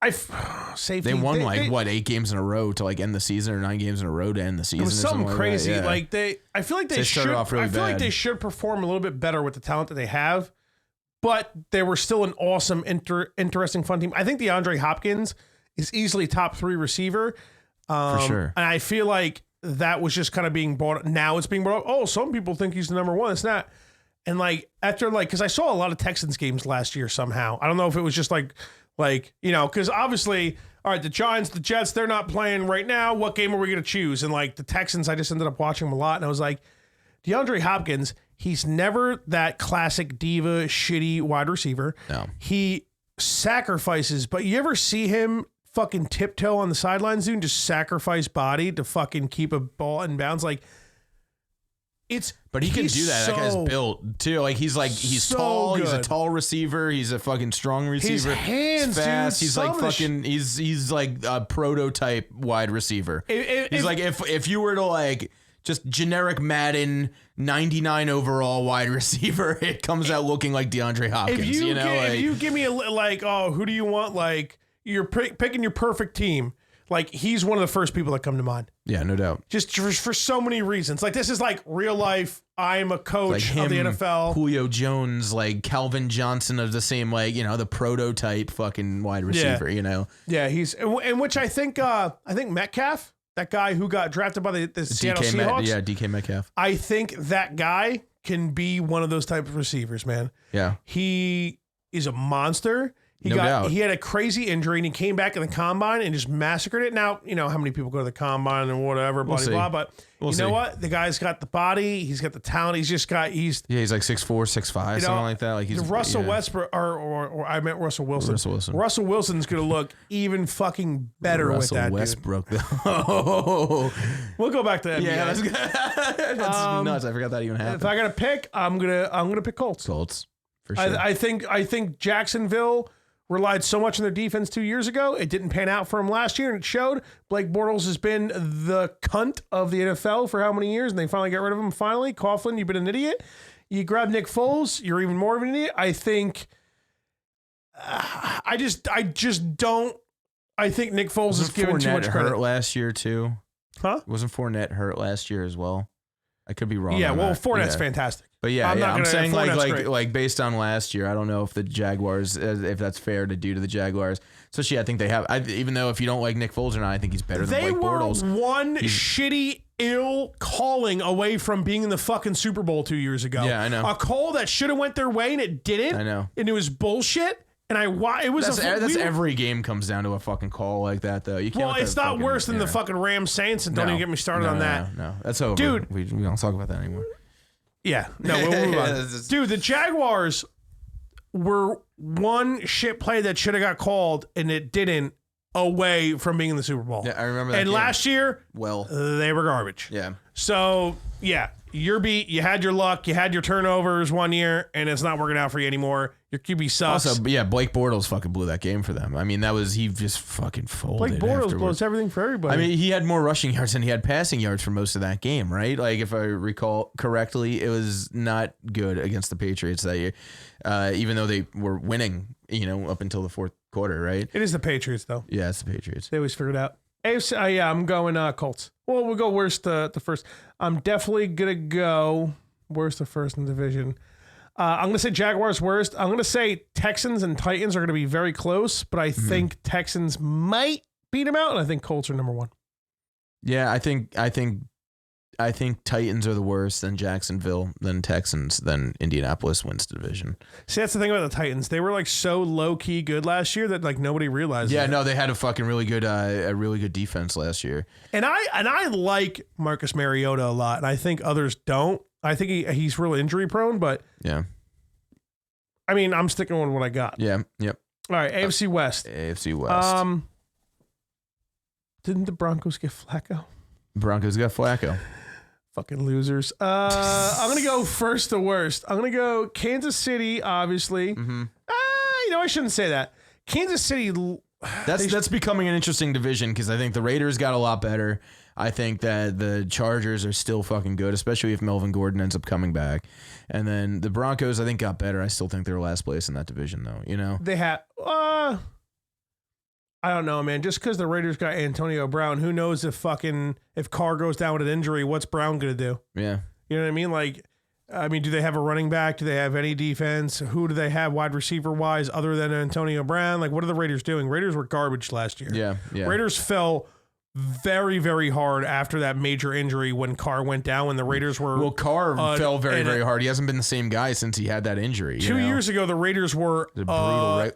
They won 8 games in a row to like end the season, or 9 games in a row to end the season. It was something crazy. Like that. Yeah. I feel like they should. Off really I feel bad. like they should perform a little bit better with the talent that they have, but they were still an awesome, interesting, fun team. I think DeAndre Hopkins is easily top 3 receiver. For sure. And I feel like that was just kind of being brought up. Now it's being brought up. Oh, some people think he's the number 1. It's not. And like after because I saw a lot of Texans games last year somehow. I don't know if it was just like because obviously, all right, the Giants, the Jets, they're not playing right now. What game are we going to choose? And like the Texans, I just ended up watching them a lot, and I was like, DeAndre Hopkins, he's never that classic diva, shitty wide receiver. No. He sacrifices, but you ever see him fucking tiptoe on the sidelines, dude, just sacrifice body to fucking keep a ball in bounds? Like, But he can do that. That guy's built too. Like he's so tall. good. He's a tall receiver. He's a fucking strong receiver. His hands, he's fast. dude, He's like fucking. He's like a prototype wide receiver. He's like if you were to like just generic Madden 99 overall wide receiver, it comes out looking like DeAndre Hopkins. If you give me who do you want? Like you're picking your perfect team. Like he's one of the first people that come to mind. Yeah, no doubt. Just for so many reasons. Like this is like real life. I'm a coach like of the NFL. Julio Jones, like Calvin Johnson of the same, like, you know, the prototype fucking wide receiver, you know? Yeah, he's, and which I think Metcalf, that guy who got drafted by the Seattle Seahawks. DK Metcalf. I think that guy can be one of those type of receivers, man. Yeah. He is a monster. He had a crazy injury and he came back in the combine and just massacred it. Now, you know how many people go to the combine and whatever, blah, blah, blah. But you know what? The guy's got the body. He's got the talent. He's like 6'4", 6'5", something like that. Like he's Russell Westbrook, or I meant Russell Wilson. Russell Wilson's going to look even fucking better with that Westbrook, dude. We'll go back to NBA. Yeah, that's nuts. I forgot that even happened. If I got to pick, I'm gonna pick Colts. For sure. I think Jacksonville relied so much on their defense 2 years ago. It didn't pan out for him last year, and it showed. Blake Bortles has been the cunt of the NFL for how many years, and they finally got rid of him. Finally, Coughlin, you've been an idiot. You grab Nick Foles, you're even more of an idiot. I think. I just don't. I think Nick Foles is given too much credit. Hurt last year too. Huh? Wasn't Fournette hurt last year as well? I could be wrong. Yeah, well, Fournette's fantastic. But I'm saying like based on last year, I don't know if the Jaguars, if that's fair to do to the Jaguars. Especially, I think they have. Even though if you don't like Nick Foles or not, I think he's better than Blake Bortles. They were one shitty, ill calling away from being in the fucking Super Bowl 2 years ago. Yeah, I know. A call that should have went their way and it didn't. I know. And it was bullshit. And every game comes down to a fucking call like that, though. You can't. Well, it's not worse than the fucking Rams Saints, and don't even get me started on that. No, that's over. Dude, we don't talk about that anymore. Yeah, no, we'll move on. Dude, the Jaguars were one shit play that should have got called, and it didn't, away from being in the Super Bowl. Yeah, I remember that. And game. Last year, they were garbage. Yeah. So, yeah, you're beat. You had your luck. You had your turnovers 1 year, and it's not working out for you anymore. Your QB sucks. Also, yeah, Blake Bortles fucking blew that game for them. I mean, he just fucking folded. Blake Bortles blows everything for everybody. I mean, he had more rushing yards than he had passing yards for most of that game, right? Like, if I recall correctly, it was not good against the Patriots that year, even though they were winning, up until the fourth quarter, right? It is the Patriots, though. Yeah, it's the Patriots. They always figure it out. AFC, yeah, I'm going Colts. Well, we'll go worst to first. I'm definitely going to go worst to first in the division. I'm going to say Jaguars worst. I'm going to say Texans and Titans are going to be very close, but I think Texans might beat them out, and I think Colts are number one. Yeah, I think Titans are the worst, then Jacksonville, then Texans, then Indianapolis wins the division. See, that's the thing about the Titans. They were like so low key good last year that like nobody realized. Yeah, it. no, they had a fucking really good defense last year. And I like Marcus Mariota a lot, and I think others don't. I think he's real injury prone, but yeah. I mean, I'm sticking with what I got. Yeah. Yep. All right, AFC West. AFC West. Didn't the Broncos get Flacco? Broncos got Flacco. Fucking losers. I'm gonna go first to worst. I'm gonna go Kansas City, obviously. Mm-hmm. I shouldn't say that. Kansas City. That's becoming an interesting division because I think the Raiders got a lot better. I think that the Chargers are still fucking good, especially if Melvin Gordon ends up coming back. And then the Broncos, I think, got better. I still think they're last place in that division, though. You know, they have. I don't know, man. Just because the Raiders got Antonio Brown, who knows if Carr goes down with an injury, what's Brown gonna do? Yeah, you know what I mean. Like, do they have a running back? Do they have any defense? Who do they have wide receiver wise other than Antonio Brown? Like, what are the Raiders doing? Raiders were garbage last year. Yeah. Raiders fell very, very hard after that major injury when Carr went down. When the Raiders were Carr fell very, very hard. He hasn't been the same guy since he had that injury. 2 years ago, the Raiders were an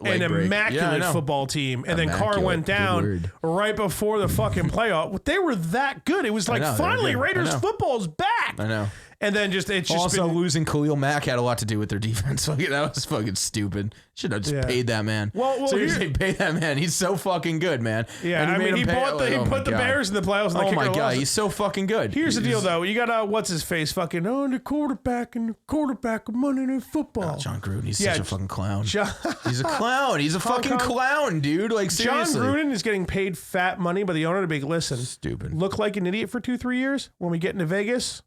immaculate football team, and then Carr went down right before the fucking playoff. They were that good. It was like finally Raiders football's back. I know. And then it's just also been, losing Khalil Mack had a lot to do with their defense. That was fucking stupid. Should have just paid that man. Well, seriously, pay that man. He's so fucking good, man. Yeah, he put the Bears in the playoffs. And oh my god, he's so fucking good. Here's the deal, though. You got what's his face, fucking the quarterback of Monday Night Football. John Gruden. He's such a fucking clown. He's a clown. He's a fucking clown, dude. Like seriously. John Gruden is getting paid fat money by the owner to be listen. Stupid. Look like an idiot for 2-3 years. When we get into Vegas,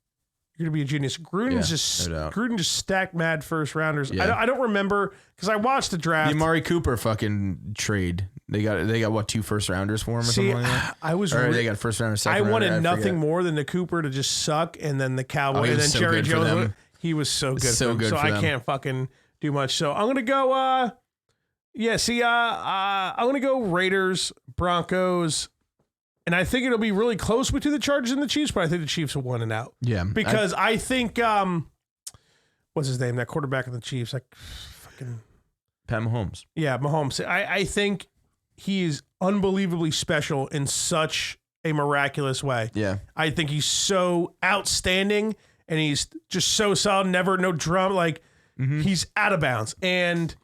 you're gonna be a genius. Gruden just stacked mad first rounders. Yeah. I don't remember because I watched the draft. The Amari Cooper fucking trade. They got what 2 first rounders for him or something like that. They got first round or second. I rounder, wanted nothing more than the Cooper to just suck, and then the Cowboy, and then Jerry Jones. He was so good. So good. So I can't fucking do much. So I'm gonna go. I'm gonna go Raiders, Broncos. And I think it'll be really close between the Chargers and the Chiefs, but I think the Chiefs will win it out. Yeah. Because I think, what's his name? That quarterback of the Chiefs. Like, fucking. Pat Mahomes. Yeah, Mahomes. I think he is unbelievably special in such a miraculous way. Yeah. I think he's so outstanding and he's just so solid, no drama. Like, he's out of bounds. And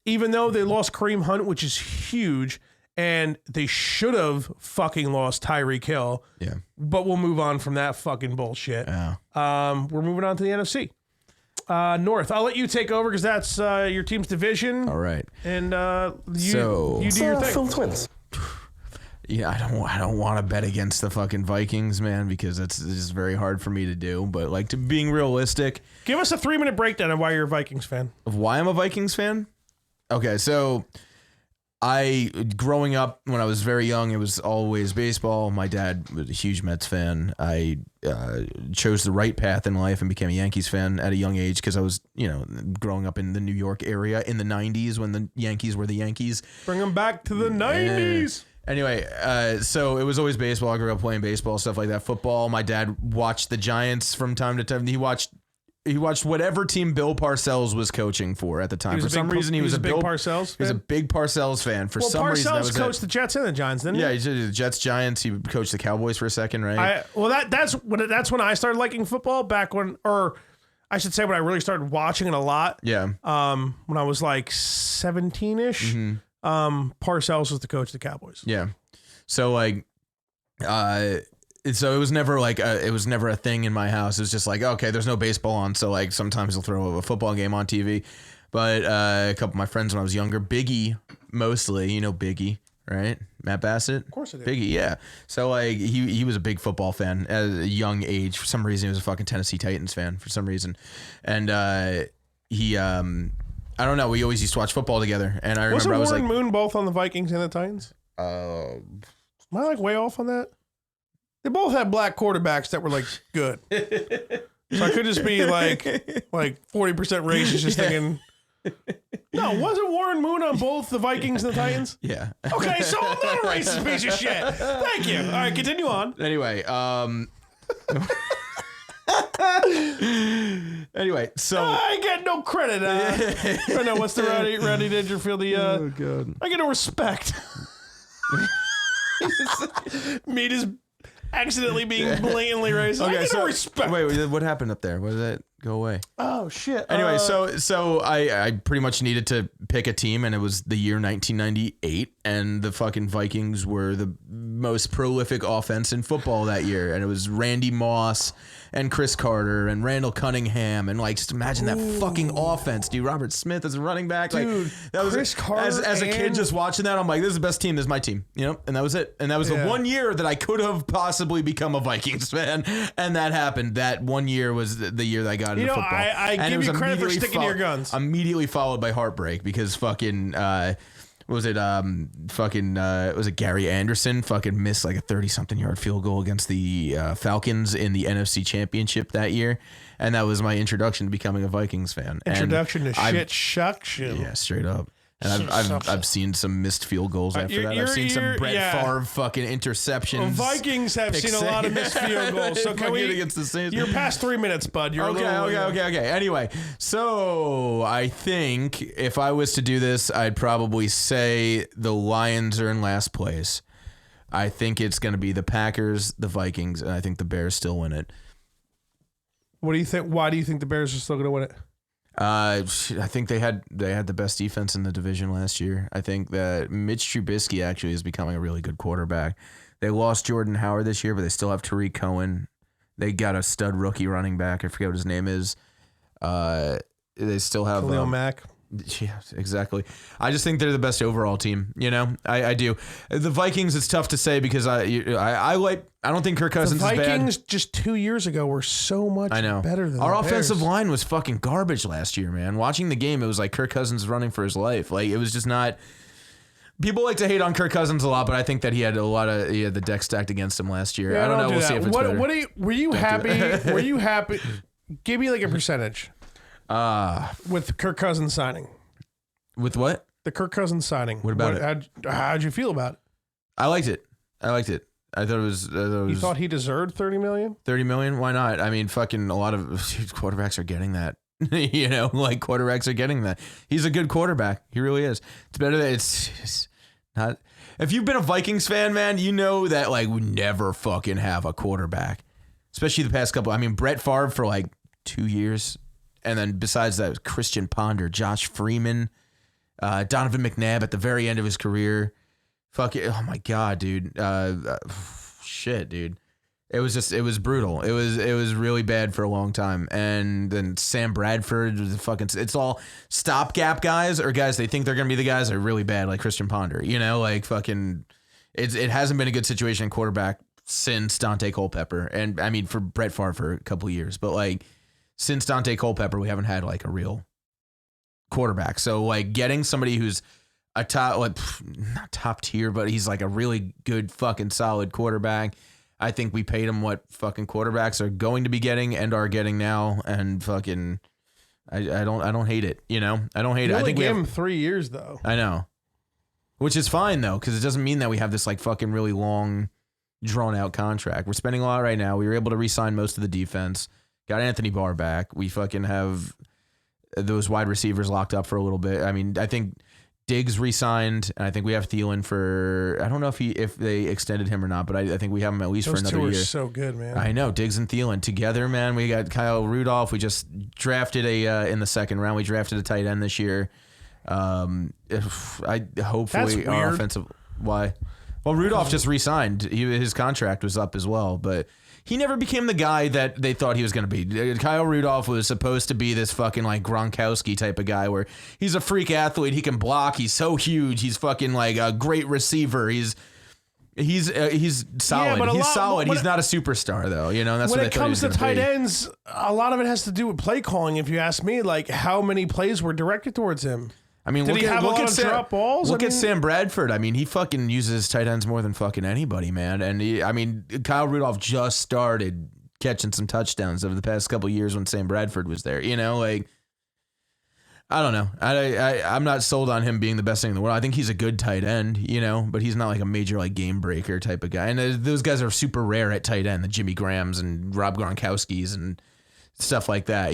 even though they lost Kareem Hunt, which is huge, and they should have fucking lost Tyreek Hill. Yeah. But we'll move on from that fucking bullshit. Yeah. We're moving on to the NFC North. I'll let you take over because that's your team's division. All right. And you do your thing. Twins. Yeah, I don't want to bet against the fucking Vikings, man, because it's just very hard for me to do. But like being realistic, give us a 3-minute breakdown of why you're a Vikings fan. Of why I'm a Vikings fan? Okay, so growing up when I was very young, it was always baseball. My dad was a huge Mets fan. I chose the right path in life and became a Yankees fan at a young age because I was, growing up in the New York area in the 90s when the Yankees were the Yankees. Bring them back to the 90s. Anyway, so it was always baseball. I grew up playing baseball, stuff like that. Football. My dad watched the Giants from time to time. He watched whatever team Bill Parcells was coaching for at the time. For some reason, he was a big Parcells fan? He was a big Parcells fan. For some reason, Parcells coached the Jets and the Giants, didn't he? Yeah, he did the Jets, Giants. He coached the Cowboys for a second, right? That's when I started liking football back when, or I should say when I really started watching it a lot. Yeah. When I was like 17-ish, Parcells was the coach of the Cowboys. Yeah. So so it was never a thing in my house. It was just like, okay, there's no baseball on. So like sometimes they'll throw a football game on TV. But a couple of my friends when I was younger, Biggie, mostly, Biggie, right? Matt Bassett. Of course I do. Biggie, yeah. So like he was a big football fan at a young age. For some reason, he was a fucking Tennessee Titans fan for some reason. And he, I don't know. We always used to watch football together. And I remember Warren Moon both on the Vikings and the Titans? Am I like way off on that? They both had black quarterbacks that were like good. So I could just be like 40% racist just thinking. No, wasn't Warren Moon on both the Vikings and the Titans? Yeah. Okay, so I'm not a racist piece of shit. Thank you. All right, continue on. Anyway, Anyway, so I get no credit. Or no, what's the Rodney Dangerfield? oh god, I get no respect. Me just accidentally being blatantly racist. I get no respect. Wait, what happened up there? What did that go away? Oh shit. Anyway, so I pretty much needed to pick a team, and it was the year 1998, and the fucking Vikings were the most prolific offense in football that year, and it was Randy Moss and Chris Carter and Randall Cunningham, and like just imagine that fucking offense, dude. Robert Smith as a running back, dude. Like that was Chris Carter as a kid just watching that. I'm like, this is the best team. This is my team, you know. And that was it. And that was the one year that I could have possibly become a Vikings fan, and that happened. That one year was the year that I got into football. I give you credit for sticking to your guns. Immediately followed by heartbreak because fucking was it Gary Anderson fucking missed like a 30-something yard field goal against the Falcons in the NFC Championship that year, and that was my introduction to becoming a Vikings fan. Introduction to shit shuction. Yeah, straight up. And I've seen some missed field goals after that. I've seen some Brett Favre fucking interceptions. Well, Vikings have seen a lot of missed field goals. So can we? Against the Saints. You're past 3 minutes, bud. You're okay. Anyway, so I think if I was to do this, I'd probably say the Lions are in last place. I think it's going to be the Packers, the Vikings, and I think the Bears still win it. What do you think? Why do you think the Bears are still going to win it? I think they had the best defense in the division last year. I think that Mitch Trubisky actually is becoming a really good quarterback. They lost Jordan Howard this year, but they still have Tariq Cohen. They got a stud rookie running back. I forget what his name is. They still have Khalil Mack. Yeah, exactly. I just think they're the best overall team. You know, I do. The Vikings, it's tough to say because I don't think Kirk Cousins is bad. The Vikings just 2 years ago were so much better than our the offensive Bears. line was fucking garbage last year, man. Watching the game, it was like Kirk Cousins running for his life. Like it was just not. People like to hate on Kirk Cousins a lot, but I think that he had the deck stacked against him last year. Yeah, I don't know. We'll see if it's better. Were you happy? Were you happy? Give me like a percentage. With Kirk Cousins signing. With what? The Kirk Cousins signing. What about it? How'd you feel about it? I liked it. I thought it was. You thought he deserved $30 million? $30 million? Why not? I mean, fucking a lot of quarterbacks are getting that. You know, like quarterbacks are getting that. He's a good quarterback. He really is. It's better that it's not. If you've been a Vikings fan, man, you know that like we never fucking have a quarterback, especially the past couple. I mean, Brett Favre for like 2 years, and then besides that, it was Christian Ponder, Josh Freeman. Donovan McNabb at the very end of his career. Fuck it. Oh my God, dude. Shit, dude. It was brutal. It was really bad for a long time. And then Sam Bradford was it's all stopgap guys or guys they think they're going to be the guys that are really bad, like Christian Ponder, you know, like fucking it hasn't been a good situation in quarterback since Dante Culpepper. And I mean, for Brett Favre for a couple of years, but like since Dante Culpepper, we haven't had like a real quarterback. So like getting somebody who's a top, like not top tier, but he's like a really good fucking solid quarterback. I think we paid him what fucking quarterbacks are going to be getting and are getting now, and fucking I don't hate it. You know, I don't hate it. I think we gave him 3 years though. I know, which is fine though, because it doesn't mean that we have this like fucking really long, drawn out contract. We're spending a lot right now. We were able to re-sign most of the defense. Got Anthony Barr back. We fucking have those wide receivers locked up for a little bit. I mean, I think Diggs re-signed, and I think we have Thielen for. I don't know if they extended him or not, but I think we have him at least Those for another two are year. So good, man. I know Diggs and Thielen together, man. We got Kyle Rudolph. We just drafted in the second round. We drafted a tight end this year. Hopefully our offensive. Why? Well, Rudolph just re-signed. His contract was up as well, but he never became the guy that they thought he was going to be. Kyle Rudolph was supposed to be this fucking like Gronkowski type of guy where he's a freak athlete. He can block. He's so huge. He's fucking like a great receiver. He's solid. Yeah, he's solid. He's not a superstar though. You know, that's when what it comes to tight ends, a lot of it has to do with play calling. If you ask me, like how many plays were directed towards him. I mean, Did he have a lot of drop balls? Look at Sam Bradford. I mean, he fucking uses tight ends more than fucking anybody, man. And Kyle Rudolph just started catching some touchdowns over the past couple of years when Sam Bradford was there. You know, like I don't know. I'm not sold on him being the best thing in the world. I think he's a good tight end, but he's not like a major like game breaker type of guy. And those guys are super rare at tight end, the Jimmy Grahams and Rob Gronkowski's and stuff like that,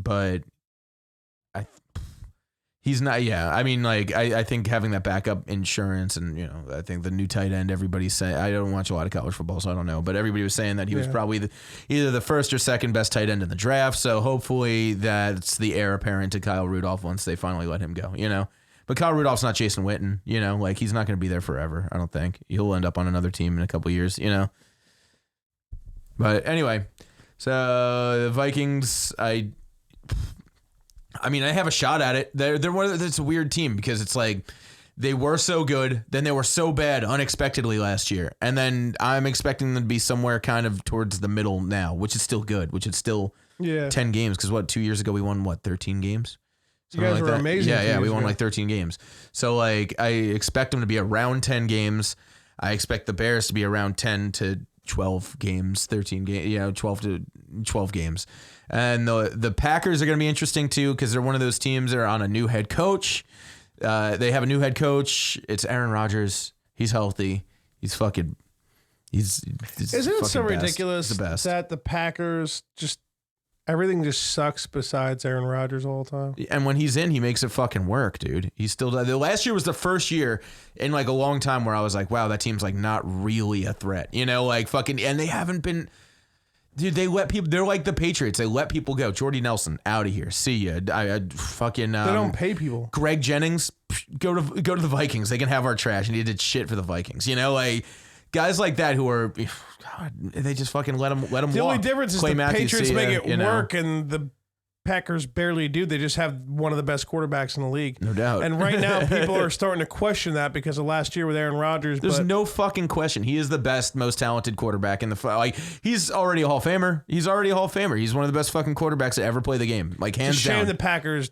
but he's not. Yeah. I mean, like, I think having that backup insurance and, I think the new tight end, everybody's saying, I don't watch a lot of college football, so I don't know, but everybody was saying that he was probably either the first or second best tight end in the draft. So hopefully that's the heir apparent to Kyle Rudolph once they finally let him go, But Kyle Rudolph's not Jason Witten, like he's not going to be there forever. I don't think he'll end up on another team in a couple years, But anyway, so the Vikings, I have a shot at it. It's a weird team because it's like they were so good, then they were so bad unexpectedly last year. And then I'm expecting them to be somewhere kind of towards the middle now, which is still good, which is still 10 games. Because 2 years ago we won 13 games? Something you guys were amazing. Yeah, we won 13 games. So like I expect them to be around 10 games. I expect the Bears to be around 10 to 12 games, 13 games, 12 to 12 games. And the Packers are going to be interesting too because they're one of those teams that are on a new head coach. They have a new head coach. It's Aaron Rodgers. He's healthy. He's fucking. Isn't it so ridiculous that the Packers everything just sucks besides Aaron Rodgers all the time? And when he's in, he makes it fucking work, dude. He's still. The last year was the first year in like a long time where I was like, wow, that team's like not really a threat, like fucking. And they haven't been. Dude, they let people. They're like the Patriots. They let people go. Jordy Nelson, out of here. See ya. I fucking. They don't pay people. Greg Jennings, go to the Vikings. They can have our trash, and he did shit for the Vikings. Like guys like that who are. God, they just fucking let them walk. The only difference is Clay the Matthews, Patriots make it work, and the Packers barely do. They just have one of the best quarterbacks in the league. No doubt. And right now, people are starting to question that because of last year with Aaron Rodgers. There's no fucking question. He is the best, most talented quarterback in the he's already a Hall of Famer. He's one of the best fucking quarterbacks to ever play the game. Like hands it's a shame down. the Packers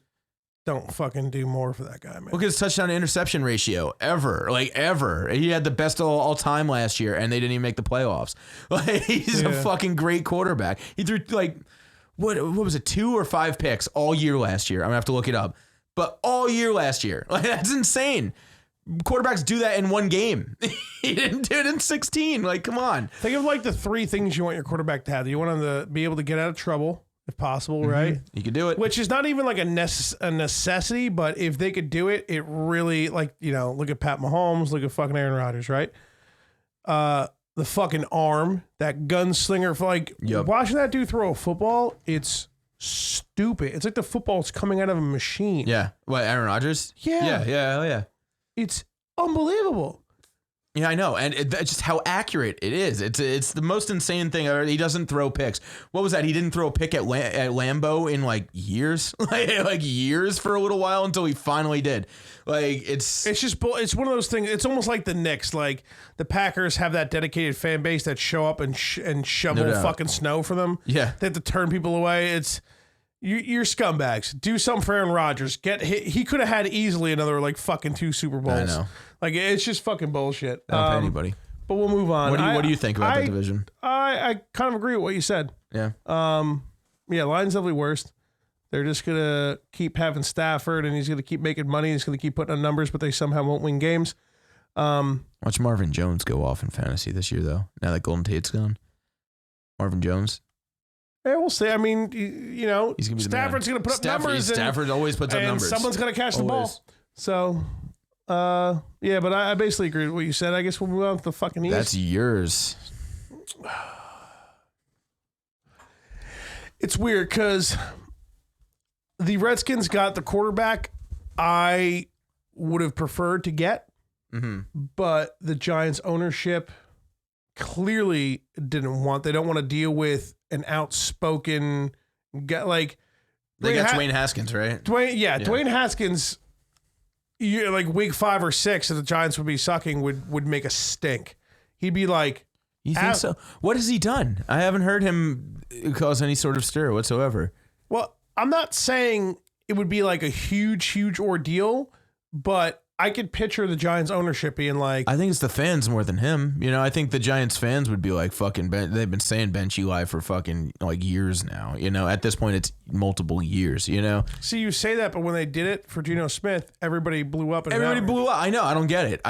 don't fucking do more for that guy, man. Look at his touchdown to interception ratio ever. He had the best all time last year, and they didn't even make the playoffs. He's a fucking great quarterback. He threw what was it, 2 or 5 picks all year last year? I'm gonna have to look it up. But all year last year, that's insane. Quarterbacks do that in one game. He didn't do it in 16. Come on. Think of the 3 things you want your quarterback to have. You want him to be able to get out of trouble if possible, right? You could do it. Which is not even like a necessity, but if they could do it, it really look at Pat Mahomes, look at fucking Aaron Rodgers, right? The fucking arm, that gunslinger, watching that dude throw a football, it's stupid. It's like the football's coming out of a machine. Yeah. What, Aaron Rodgers? Yeah. Yeah. It's unbelievable. Yeah, I know. And that's just how accurate it is. It's the most insane thing. He doesn't throw picks. What was that? He didn't throw a pick at Lambeau in years, years for a little while until he finally did. It's one of those things. It's almost like the Knicks. The Packers have that dedicated fan base that show up and shovel fucking snow for them. Yeah. They have to turn people away. You're scumbags. Do something for Aaron Rodgers. He could have had easily another fucking 2 Super Bowls. I know. It's just fucking bullshit. I don't pay anybody. But we'll move on. What do you think about the division? I kind of agree with what you said. Yeah. Lions definitely worst. They're just gonna keep having Stafford, and he's gonna keep making money. He's gonna keep putting on numbers, but they somehow won't win games. Watch Marvin Jones go off in fantasy this year, though. Now that Golden Tate's gone, Marvin Jones. Yeah, we'll see. I mean, he's gonna be Stafford's going to put up numbers. Stafford always puts up numbers. Someone's going to catch the ball. So, but I basically agree with what you said. I guess we'll move on to the fucking East. That's yours. It's weird because the Redskins got the quarterback I would have preferred to get, but the Giants ownership clearly didn't want. They don't want to deal with an outspoken guy They got Dwayne Haskins, right? Dwayne Haskins. Week 5 or 6, if the Giants would be sucking, would make a stink. He'd be like, you think so? What has he done? I haven't heard him cause any sort of stir whatsoever. Well, I'm not saying it would be a huge ordeal, but I could picture the Giants ownership being like, I think it's the fans more than him. You know, I think the Giants fans would be like fucking they've been saying bench Eli for fucking like years now. You know, at this point it's multiple years, you know. see, you say that, but when they did it for Geno Smith, everybody blew up. Everybody blew up. I know. I don't get it.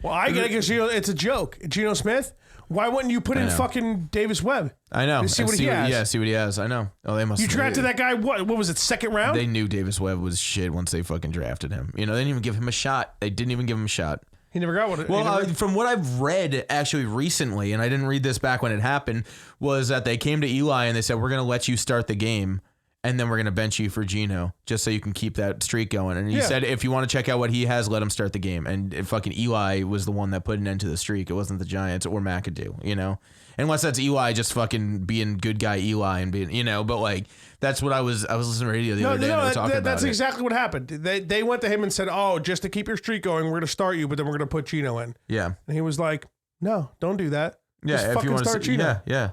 Well, I get it because it's a joke. Geno Smith, why wouldn't you put in fucking Davis Webb? I know. See what he has. Yeah, see what he has. I know. Oh, they must. You drafted that guy, what was it, second round? They knew Davis Webb was shit once they fucking drafted him. You know, they didn't even give him a shot. They didn't even give him a shot. He never got one. Well, from what I've read actually recently, and I didn't read this back when it happened, was that they came to Eli and they said, we're going to let you start the game, and then we're going to bench you for Geno, just so you can keep that streak going. And he said, if you want to check out what he has, let him start the game. And fucking Eli was the one that put an end to the streak. It wasn't the Giants or McAdoo, you know? Unless that's Eli just fucking being good guy Eli and being, you know, but like, that's what I was listening to the radio the other day and they were talking about that's it. exactly what happened. They went to him and said, oh, just to keep your streak going, we're going to start you, but then we're going to put Geno in. Yeah. And he was like, no, don't do that. Yeah. Just if fucking you want to start Geno. Yeah.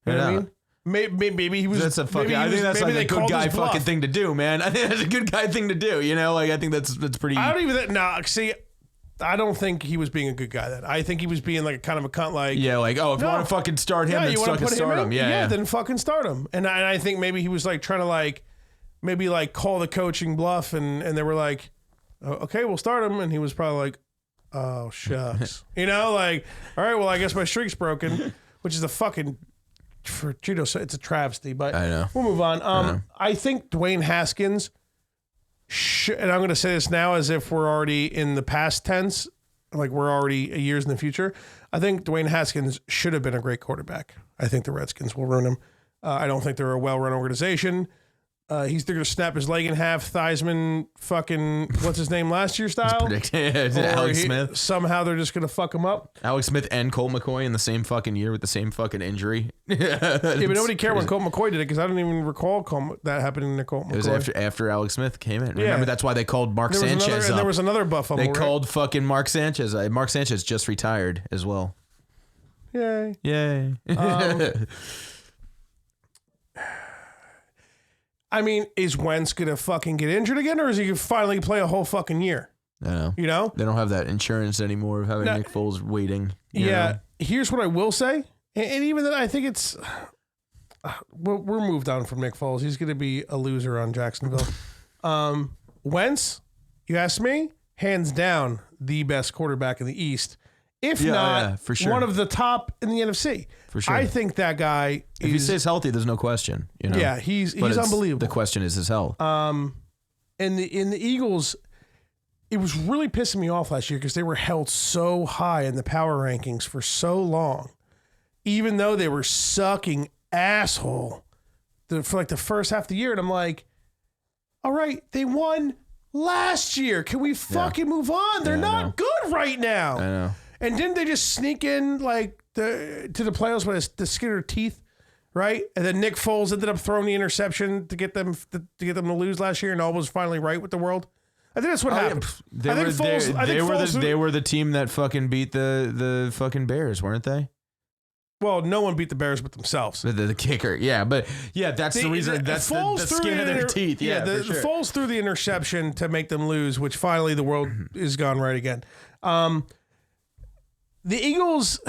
You know what I mean? Maybe he was. That's a fucking. I think that's like a good guy fucking thing to do, man. I think that's a good guy thing to do. You know, like I think that's pretty. I don't even. See, I don't think he was being a good guy. Then I think he was being like a kind of a cunt. Like if you want to fucking start him, then fucking start him. Yeah, then fucking start him. And I think maybe he was like trying to like maybe like call the coaching bluff, and they were like, oh, okay, we'll start him, and he was probably like, oh shucks, you know, like all right, well I guess my streak's broken, which is a fucking. For Geno, it's a travesty, but I know. We'll move on. I think Dwayne Haskins, and I'm going to say this now as if we're already in the past tense, like we're already years in the future. I think Dwayne Haskins should have been a great quarterback. I think the Redskins will ruin him. I don't think they're a well-run organization. He's going to snap his leg in half, Theismann fucking, what's his name, last year style? Alex Smith. Somehow they're just going to fuck him up. Alex Smith and Colt McCoy in the same fucking year with the same fucking injury. Yeah, but nobody cared when Colt McCoy did it because I don't even recall that happening to Colt McCoy. It was after Alex Smith came in. Remember, that's why they called Mark Sanchez up. And there was another buff. They called fucking Mark Sanchez. Mark Sanchez just retired as well. Yay. I mean, is Wentz going to fucking get injured again, or is he going to finally play a whole fucking year? I know. You know? They don't have that insurance anymore of having Nick Foles waiting. You know? Here's what I will say. And even then, I think it's... we're moved on from Nick Foles. He's going to be a loser on Jacksonville. Wentz, you ask me, hands down, the best quarterback in the East. If not, for sure. One of the top in the NFC. For sure. I think that guy if he stays healthy, there's no question. You know? Yeah, he's unbelievable. The question is his health. In the Eagles, it was really pissing me off last year because they were held so high in the power rankings for so long, even though they were sucking asshole for like the first half of the year. And I'm like, all right, they won last year. Can we fucking move on? They're not good right now. I know. And didn't they just sneak in like to the playoffs with the skin of their teeth, right? And then Nick Foles ended up throwing the interception to get them to lose last year, and all was finally right with the world. I think that's what happened. They were the team that fucking beat the fucking Bears, weren't they? Well, no one beat the Bears but themselves. The kicker, that's the reason. That's the skin of their teeth. Yeah, the Foles threw the interception to make them lose, which finally the world is gone right again. The Eagles,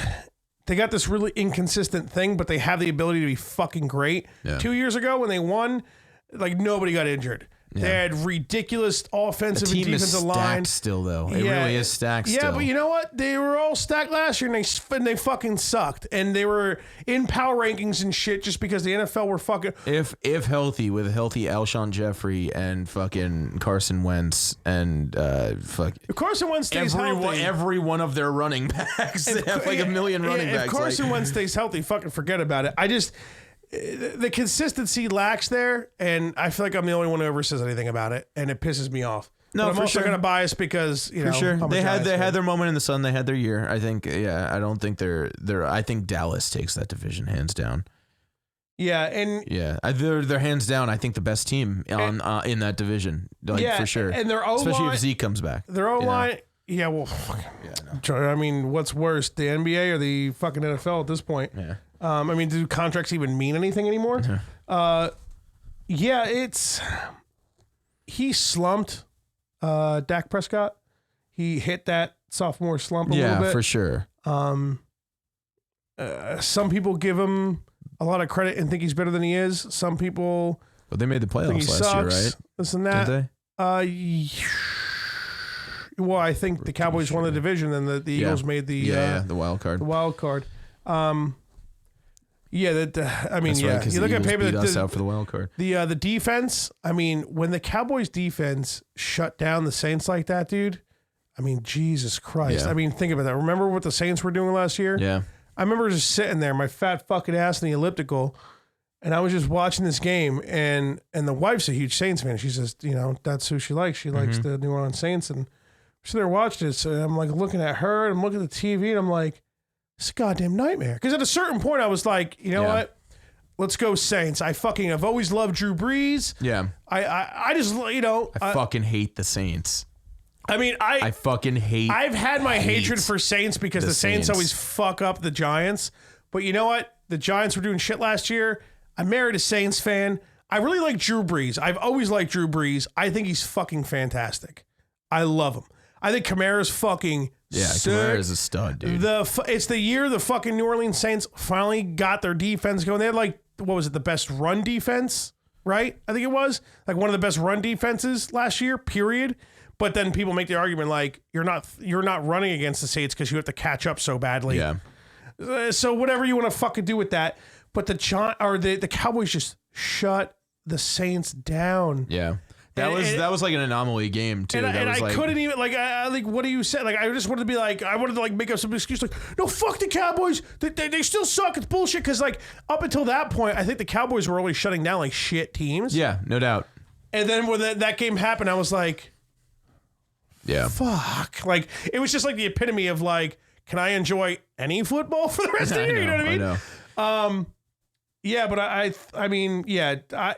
they got this really inconsistent thing, but they have the ability to be fucking great. Yeah. 2 years ago when they won, like nobody got injured. Yeah. They had ridiculous offensive and defensive line. Still though, it really is stacked. Yeah, still. But you know what? They were all stacked last year, and they fucking sucked. And they were in power rankings and shit just because the NFL were fucking. If healthy, with a healthy Alshon Jeffrey and fucking Carson Wentz and If Carson Wentz stays healthy, every one of their running backs, they have like a million running backs. If Carson Wentz stays healthy, fucking forget about it. The consistency lacks there, and I feel like I'm the only one who ever says anything about it, and it pisses me off. No, but I'm also going to bias because for sure they had their moment in the sun. They had their year. I think. I don't think they're. I think Dallas takes that division hands down. Yeah, and they're hands down. I think the best team in that division, for sure. And their O-line, especially if Zeke comes back. Their O-line. Yeah, well, I mean, what's worse, the NBA or the fucking NFL at this point? Yeah. I mean, do contracts even mean anything anymore? He slumped Dak Prescott. he hit that sophomore slump a little bit. Yeah, for sure. Some people give him a lot of credit and think he's better than he is. Some people But they made the think he playoffs last year, sucks. right? This and that. Did they? Well, I think the Cowboys won the division, and the Eagles made the the wild card. the wild card. Yeah, that I mean, That's right, 'cause you the look at Eagles paper. beat us out for the wild card. The defense. I mean, when the Cowboys defense shut down the Saints like that, dude. I mean, Jesus Christ. Yeah. I mean, think about that. Remember what the Saints were doing last year? Yeah. I remember just sitting there, my fat fucking ass in the elliptical, and I was just watching this game, and the wife's a huge Saints fan. She says, that's who she likes. She likes the New Orleans Saints, and we're sitting there watching it. So I'm like looking at her, and I'm looking at the TV, and I'm like, it's a goddamn nightmare. Because at a certain point, I was like, you know what? Let's go Saints. I've always loved Drew Brees. Yeah. I just, I fucking hate the Saints. I mean, I fucking hate. I've had my hatred for Saints because the Saints always fuck up the Giants. But you know what? The Giants were doing shit last year. I married a Saints fan. I really like Drew Brees. I've always liked Drew Brees. I think he's fucking fantastic. I love him. I think Kamara's fucking sick. Kamara's a stud, dude. It's the year the fucking New Orleans Saints finally got their defense going. They had the best run defense, right? I think it was one of the best run defenses last year, period. But then people make the argument you're not running against the Saints because you have to catch up so badly. Yeah. So whatever you want to fucking do with that, but the Cowboys just shut the Saints down. Yeah. That was like an anomaly game too. I couldn't even what do you say? I just wanted to be I wanted to make up some excuse no, fuck the Cowboys. They still suck. It's bullshit. Because up until that point, I think the Cowboys were always shutting down shit teams. Yeah, no doubt. And then when that game happened, I was like, yeah, fuck. It was just the epitome of can I enjoy any football for the rest of the year? You know what I mean? Yeah, but I mean,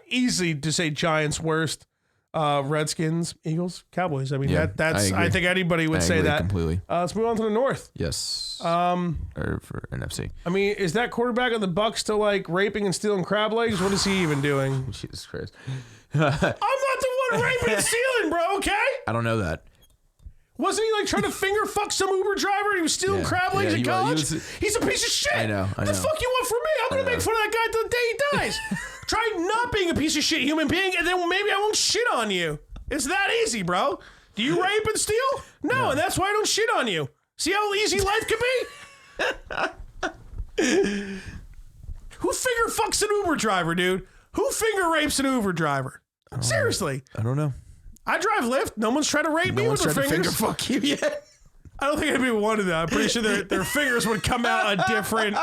easy to say Giants worst. Redskins, Eagles, Cowboys. I mean, I think anybody would say that completely. Let's move on to the North. Yes. Or for NFC. I mean, is that quarterback on the Bucs still raping and stealing crab legs? What is he even doing? Jesus Christ. I'm not the one raping and stealing, bro. Okay. I don't know that. Wasn't he trying to finger fuck some Uber driver and he was stealing crab legs in college? He's a piece of shit. I know. What the fuck you want from me? I'm going to make fun of that guy till the day he dies. Try not being a piece of shit human being and then maybe I won't shit on you. It's that easy, bro. Do you rape and steal? No, and that's why I don't shit on you. See how easy life can be? Who finger fucks an Uber driver, dude? Who finger rapes an Uber driver? Seriously. I don't know. I drive Lyft. No one's tried to rape me with their fingers. Finger fuck you yet. I don't think anybody wanted that. I'm pretty sure their fingers would come out a different.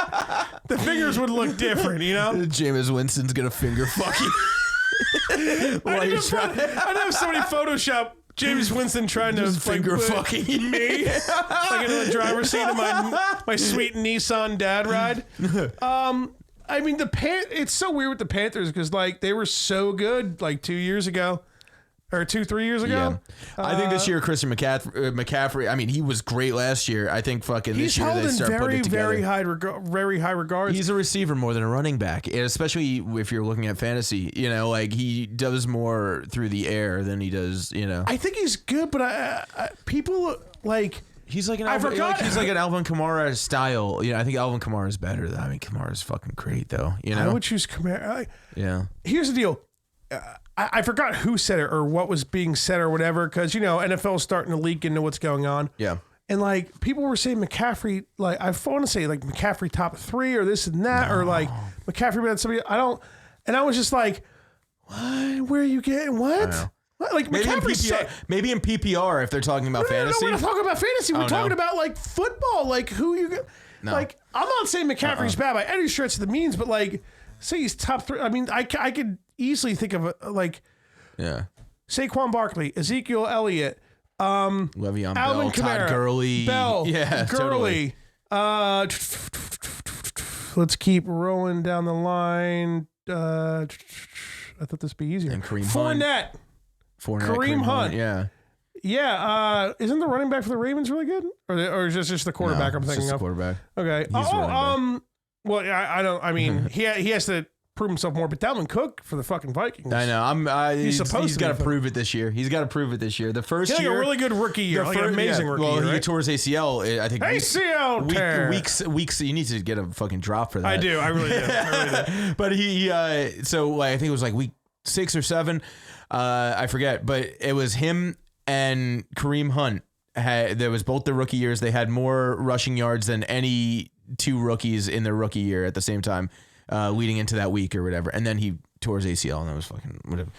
The fingers would look different, you know. Jameis Winston's gonna finger fuck you. I'd have somebody Photoshop James Winston trying to finger fucking me, in the driver's seat of my sweet Nissan dad ride. I mean it's so weird with the Panthers because they were so good 2 years ago. Or 3 years ago. Yeah. I think this year, Christian McCaffrey, I mean, he was great last year. I think fucking this year they start putting it together. He's held in very high regards. He's a receiver more than a running back, and especially if you're looking at fantasy. He does more through the air than he does, I think he's good, but people He's like an Alvin Kamara style. I think Alvin Kamara is better. I mean, Kamara is fucking great, though. I would choose Kamara. Yeah. Here's the deal. I forgot who said it or what was being said or whatever, because, NFL is starting to leak into what's going on. Yeah. And, people were saying McCaffrey, I want to say, McCaffrey top 3 or this and that, or, McCaffrey better somebody. And I was just like, what? Where are you getting? What? Maybe in PPR if they're talking about fantasy. No, we're not talking about fantasy. We're talking about, football. Who you get. No. I'm not saying McCaffrey's bad by any stretch of the means, but, say he's top 3. I mean, I could easily think of Saquon Barkley, Ezekiel Elliott, Le'Veon Alvin Bell, Kamara, Todd Gurley, Gurley. Totally. Let's keep rolling down the line. I thought this would be easier. And Kareem Hunt. Yeah. Yeah. Isn't the running back for the Ravens really good, or is this just the quarterback I'm thinking just of? The quarterback. Okay. Well, I don't. I mean, he has to prove himself more. But Dalvin Cook for the fucking Vikings. I know. He's got to be. prove it this year. He's got to prove it this year. The first He had year, a really good rookie year, like an amazing rookie year. Well, he right? tore his ACL. I think ACL tear. weeks. You need to get a fucking drop for that. I do. I really do. But so I think it was like week 6 or 7. I forget. But it was him and Kareem Hunt. There was both the rookie years. They had more rushing yards than any 2 rookies in their rookie year at the same time, leading into that week or whatever. And then he tore his ACL, and that was fucking whatever,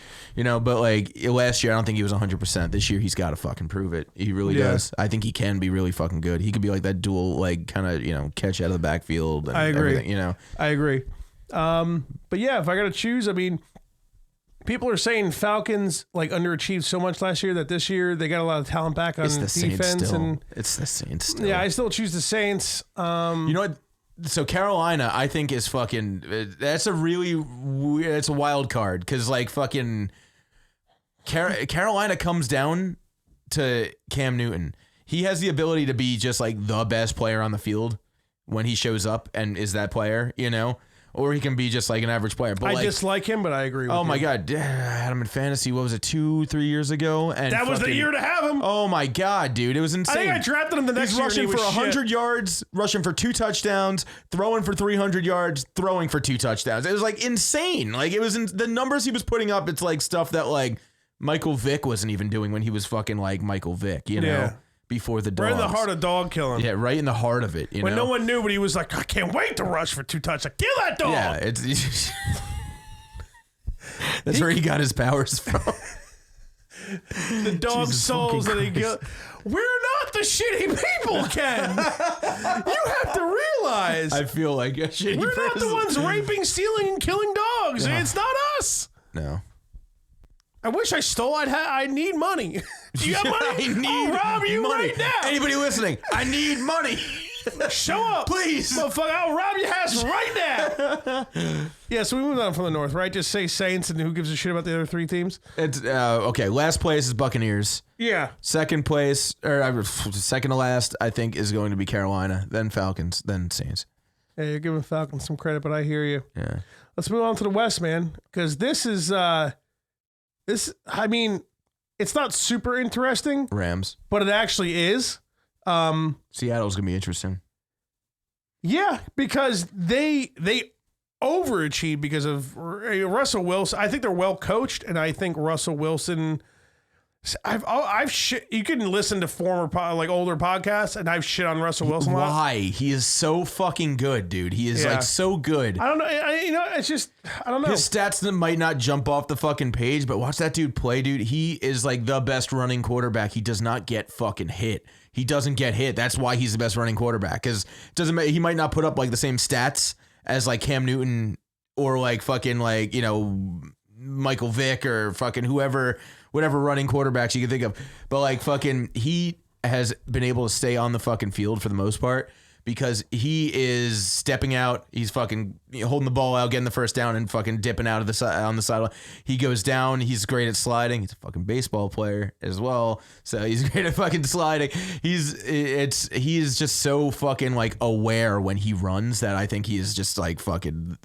But like last year, I don't think he was 100%. This year, he's got to fucking prove it. He really does. I think he can be really fucking good. He could be like that dual, like kind of catch out of the backfield. And I agree. I agree. But yeah, if I got to choose, I mean, people are saying Falcons like underachieved so much last year that this year they got a lot of talent back on defense, and it's the Saints still. Yeah, I still choose the Saints. You know what? So Carolina, I think is fucking. That's a really. It's a wild card because like fucking. Carolina comes down to Cam Newton. He has the ability to be just like the best player on the field when he shows up and is that player, Or he can be just like an average player. But I dislike him, but I agree with you. Oh my God. I had him in fantasy, what was it, 2-3 years ago? And that was the year to have him. Oh my God, dude. It was insane. I think I drafted him the next year. He's rushing for 100 yards, rushing for 2 touchdowns, throwing for 300 yards, throwing for 2 touchdowns. It was like insane. Like it was the numbers he was putting up. It's like stuff that like Michael Vick wasn't even doing when he was fucking like Michael Vick, Yeah. Before the dogs. Right in the heart of dog killing. Yeah, right in the heart of it. When no one knew, but he was like, I can't wait to rush for 2 touchdowns. Kill that dog. Yeah, it's that's where he got his powers from. The dog souls that he got. We're not the shitty people, Ken. You have to realize. I feel like a shitty We're person. not the ones raping, stealing, and killing dogs. No. It's not us. No. I wish I stole. I need money. Do you have money? I need I'll rob you money. right now. Anybody listening? I need money. Show up, please. Motherfucker, I'll rob your house right now. Yeah, so we moved on from the North, right? Just say Saints, and who gives a shit about the other 3 teams? It's okay. Last place is Buccaneers. Yeah. Second place, or second to last, I think, is going to be Carolina. Then Falcons. Then Saints. Yeah, you're giving Falcons some credit, but I hear you. Yeah. Let's move on to the West, man, because this is I mean, it's not super interesting. Rams. But it actually is. Seattle's gonna be interesting. Yeah, because they overachieved because of Russell Wilson. I think they're well coached, and I think Russell Wilson. I've shit. You can listen to older podcasts, and I've shit on Russell Wilson. Why? He is so fucking good, dude. He is like so good. I don't know. It's just I don't know. His stats might not jump off the fucking page, but watch that dude play, dude. He is like the best running quarterback. He does not get fucking hit. He doesn't get hit. That's why he's the best running quarterback. Because he might not put up like the same stats as like Cam Newton or like fucking like Michael Vick or fucking whatever running quarterbacks you can think of. But like fucking he has been able to stay on the fucking field for the most part because he is stepping out. He's fucking holding the ball out, getting the first down, and fucking dipping out of on the sideline. He goes down. He's great at sliding. He's a fucking baseball player as well, so he's great at fucking sliding. He is just so fucking like aware when he runs that I think he is just like fucking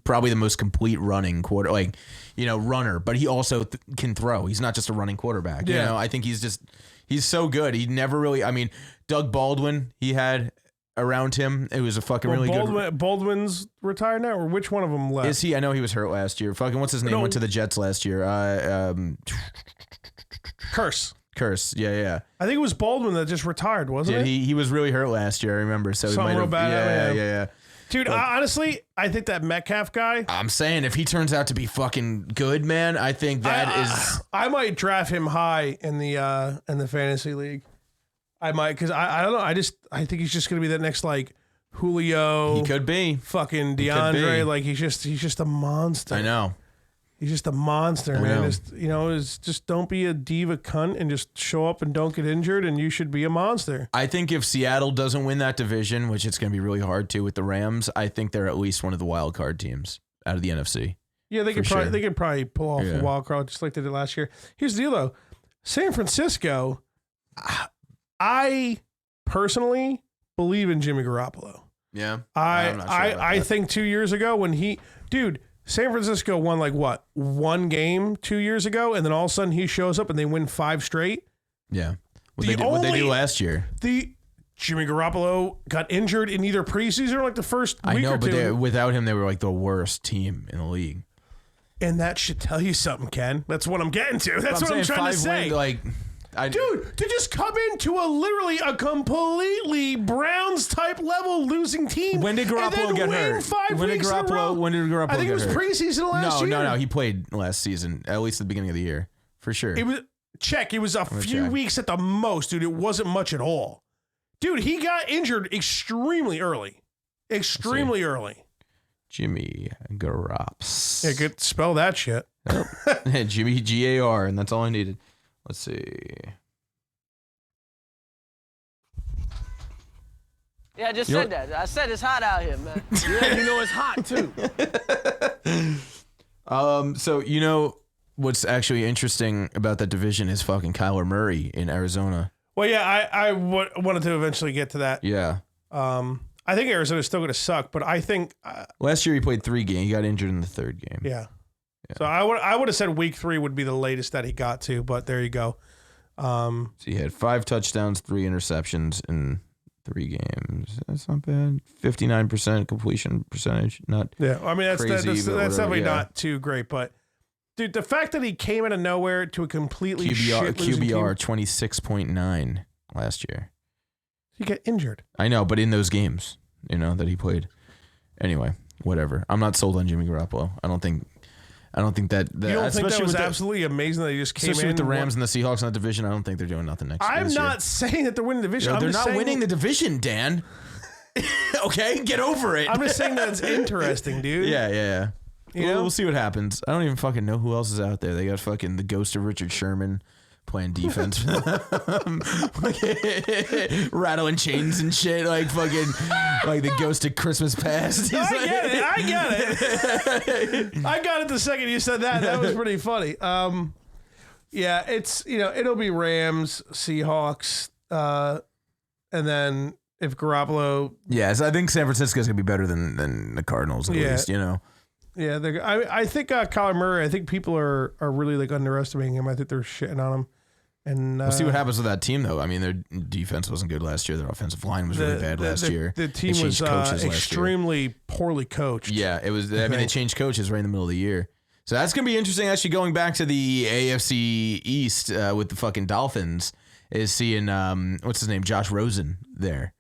probably the most complete running runner. But he also can throw. He's not just a running quarterback. Yeah. I think he's so good. He never really. I mean, Doug Baldwin. He had around him. It was a fucking really good. Baldwin's retired now, or which one of them left? Is he? I know he was hurt last year. Fucking what's his name? Went to the Jets last year. Curse. Yeah. I think it was Baldwin that just retired, wasn't it? He was really hurt last year. I remember. So something he might real have. bad. Yeah. Dude, honestly, I think that Metcalf guy. I'm saying if he turns out to be fucking good, man, I think that is. I might draft him high in the fantasy league. I might, because I don't know. I think he's just gonna be that next like Julio. He could be fucking DeAndre. Like he's just a monster. I know. He's just a monster, man. Just don't be a diva cunt and just show up and don't get injured, and you should be a monster. I think if Seattle doesn't win that division, which it's going to be really hard to with the Rams, I think they're at least one of the wild card teams out of the NFC. Yeah, they could probably pull off a wild card just like they did last year. Here's the deal, though. San Francisco, I personally believe in Jimmy Garoppolo. Yeah, I think 2 years ago when San Francisco won like what, 1 game 2 years ago, and then all of a sudden he shows up and they win 5 straight. Yeah. What they do last year? Jimmy Garoppolo got injured in either preseason or like the first week I know, or two. but without him, they were like the worst team in the league. And that should tell you something, Ken. That's what I'm getting to. That's what I'm trying to say. Dude, to just come into literally a completely Browns type level losing team. When did Garoppolo get hurt? When did Garoppolo I think it was preseason last year. No. He played last season, at least at the beginning of the year, for sure. It was a few weeks at the most, dude. It wasn't much at all. Dude, he got injured extremely early. Extremely early. Jimmy Garops. Yeah, good. Spell that shit. Jimmy Gar, and that's all I needed. Let's see. Yeah, I just said that. I said it's hot out here, man. Yeah, you know it's hot too. So you know what's actually interesting about that division is fucking Kyler Murray in Arizona. Well, yeah, I wanted to eventually get to that. Yeah. I think Arizona's still going to suck, but I think last year he played 3 games. He got injured in the 3rd game. Yeah. So I would have said week 3 would be the latest that he got to, but there you go. So he had 5 touchdowns, 3 interceptions in 3 games. That's not bad. 59% completion percentage. Not I mean that's definitely yeah. not too great, but dude, the fact that he came out of nowhere to a completely shit losing QBR team, 26.9 last year. He got injured. I know, but in those games, that he played. Anyway, whatever. I'm not sold on Jimmy Garoppolo. I don't think that. You don't think that was absolutely amazing that he just came in? Especially with the Rams and the Seahawks in that division, I don't think they're doing nothing next year. I'm not saying that they're winning the division. They're not winning the division, Dan. Okay, get over it. I'm just saying that it's interesting, dude. Yeah. We'll see what happens. I don't even fucking know who else is out there. They got fucking the ghost of Richard Sherman playing defense for them. Rattling chains and shit, like the ghost of Christmas Past. I get it. I got it the second you said that. That was pretty funny. Yeah, it's it'll be Rams, Seahawks, and then if Garoppolo. Yes, I think San Francisco's gonna be better than the Cardinals at least. Yeah, I think Kyler Murray. I think people are really like underestimating him. I think they're shitting on him. And we'll see what happens with that team, though. I mean, their defense wasn't good last year. Their offensive line was really bad last year. The team was extremely poorly coached. Yeah, it was. I mean, they changed coaches right in the middle of the year. So that's going to be interesting. Actually, going back to the AFC East with the fucking Dolphins is seeing what's his name, Josh Rosen there.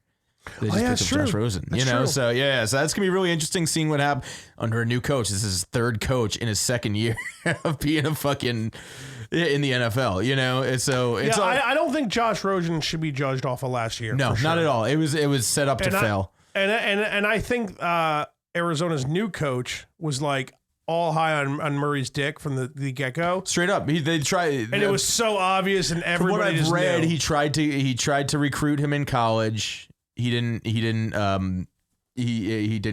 They just picked up Josh Rosen, true. So so that's gonna be really interesting seeing what happens under a new coach. This is his 3rd coach in his 2nd year of being a fucking in the NFL. I don't think Josh Rosen should be judged off of last year. No, not at all. It was set up to fail. And I think Arizona's new coach was like all high on Murray's dick from the get go. Straight up, they tried, and it was so obvious, and everybody from what I've read, knew. he tried to recruit him in college. He didn't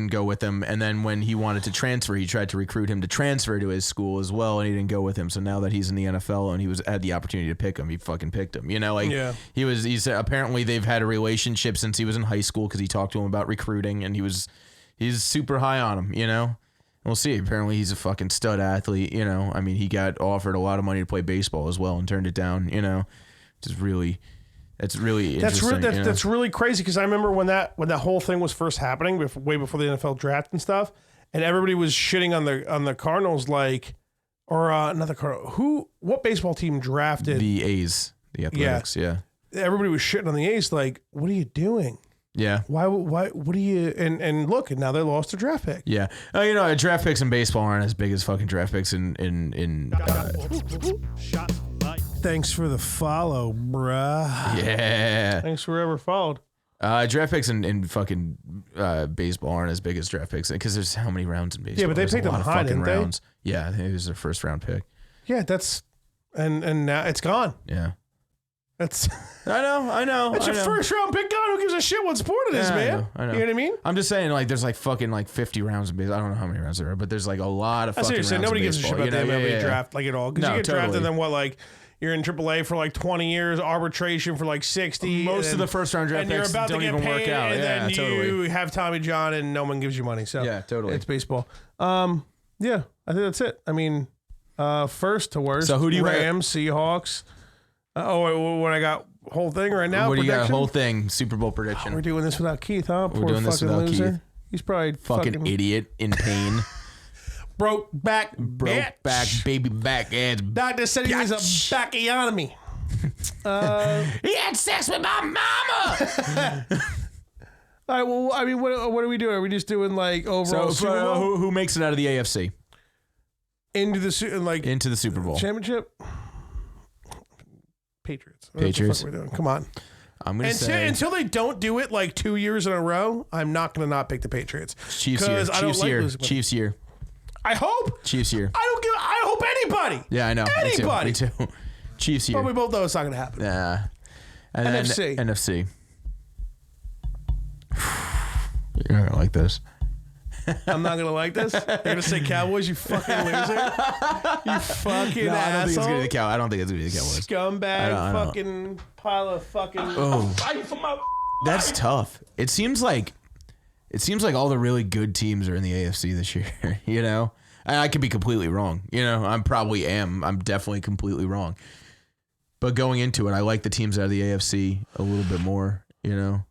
go with him, and then when he wanted to transfer, he tried to recruit him to transfer to his school as well, and he didn't go with him. So now that he's in the NFL and he had the opportunity to pick him, he fucking picked him. He's apparently they've had a relationship since he was in high school because he talked to him about recruiting, and he's super high on him. We'll see. Apparently he's a fucking stud athlete. I mean, he got offered a lot of money to play baseball as well and turned it down. Just really. It's really interesting. That's really crazy because I remember when that whole thing was first happening, way before the NFL draft and stuff, and everybody was shitting on the Cardinals, not the Cardinals. What baseball team drafted the A's, the Athletics? Yeah. Everybody was shitting on the A's, like, what are you doing? Yeah. Why? What are you? And look, and now they lost their draft pick. Yeah. Draft picks in baseball aren't as big as fucking draft picks in. Thanks for the follow, bruh. Yeah. Thanks for whoever followed. Draft picks in fucking baseball aren't as big as draft picks because there's how many rounds in baseball? Yeah, but they picked them high, didn't they? Rounds. Yeah, it was their 1st round pick. Yeah, that's and now it's gone. Yeah. That's I know. It's your 1st round pick gone. Who gives a shit what sport it is, man? I know. You know what I mean? I'm just saying, there's fucking 50 rounds in baseball. I don't know how many rounds there are, but there's a lot of fucking rounds in baseball. Nobody gives a shit about the MLB draft at all. Because you get drafted, then what, you're in AAA for 20 years, arbitration for 60. Most of the 1st round draft picks don't even work out. And then you have Tommy John and no one gives you money. So yeah, totally. It's baseball. Yeah, I think that's it. I mean, first to worst. So who do you Rams, Seahawks. What I got whole thing right now? What do you got? Prediction? Whole thing. Super Bowl prediction. We're doing this without Keith, huh? We're doing this without loser. Keith. He's probably fucking idiot in pain. broke back, baby back ass. Doctor said he was a bacchiotomy. He had sex with my mama. All right. Well, I mean, what are we doing? Are we just doing like overall Super Bowl? Who makes it out of the AFC into the Super Bowl championship? Patriots. Patriots. What the fuck we're doing? Come on. I'm gonna say until they don't do it like 2 years in a row, I'm not gonna not pick the Patriots. Chiefs year. Chiefs year. I hope. Chiefs year. I hope anybody. Yeah, I know. Anybody. Me too. Chiefs year. But we both know it's not gonna happen. Yeah. And NFC. Then NFC. You're not gonna like this. I'm not gonna like this. You're gonna say Cowboys, you fucking loser. You fucking asshole. I don't think it's gonna be the Cowboys. Scumbag, fucking pile of fucking. Oh, that's tough. It seems like all the really good teams are in the AFC this year. You know, I could be completely wrong. You know, I'm definitely completely wrong. But going into it, I like the teams out of the AFC a little bit more. You know.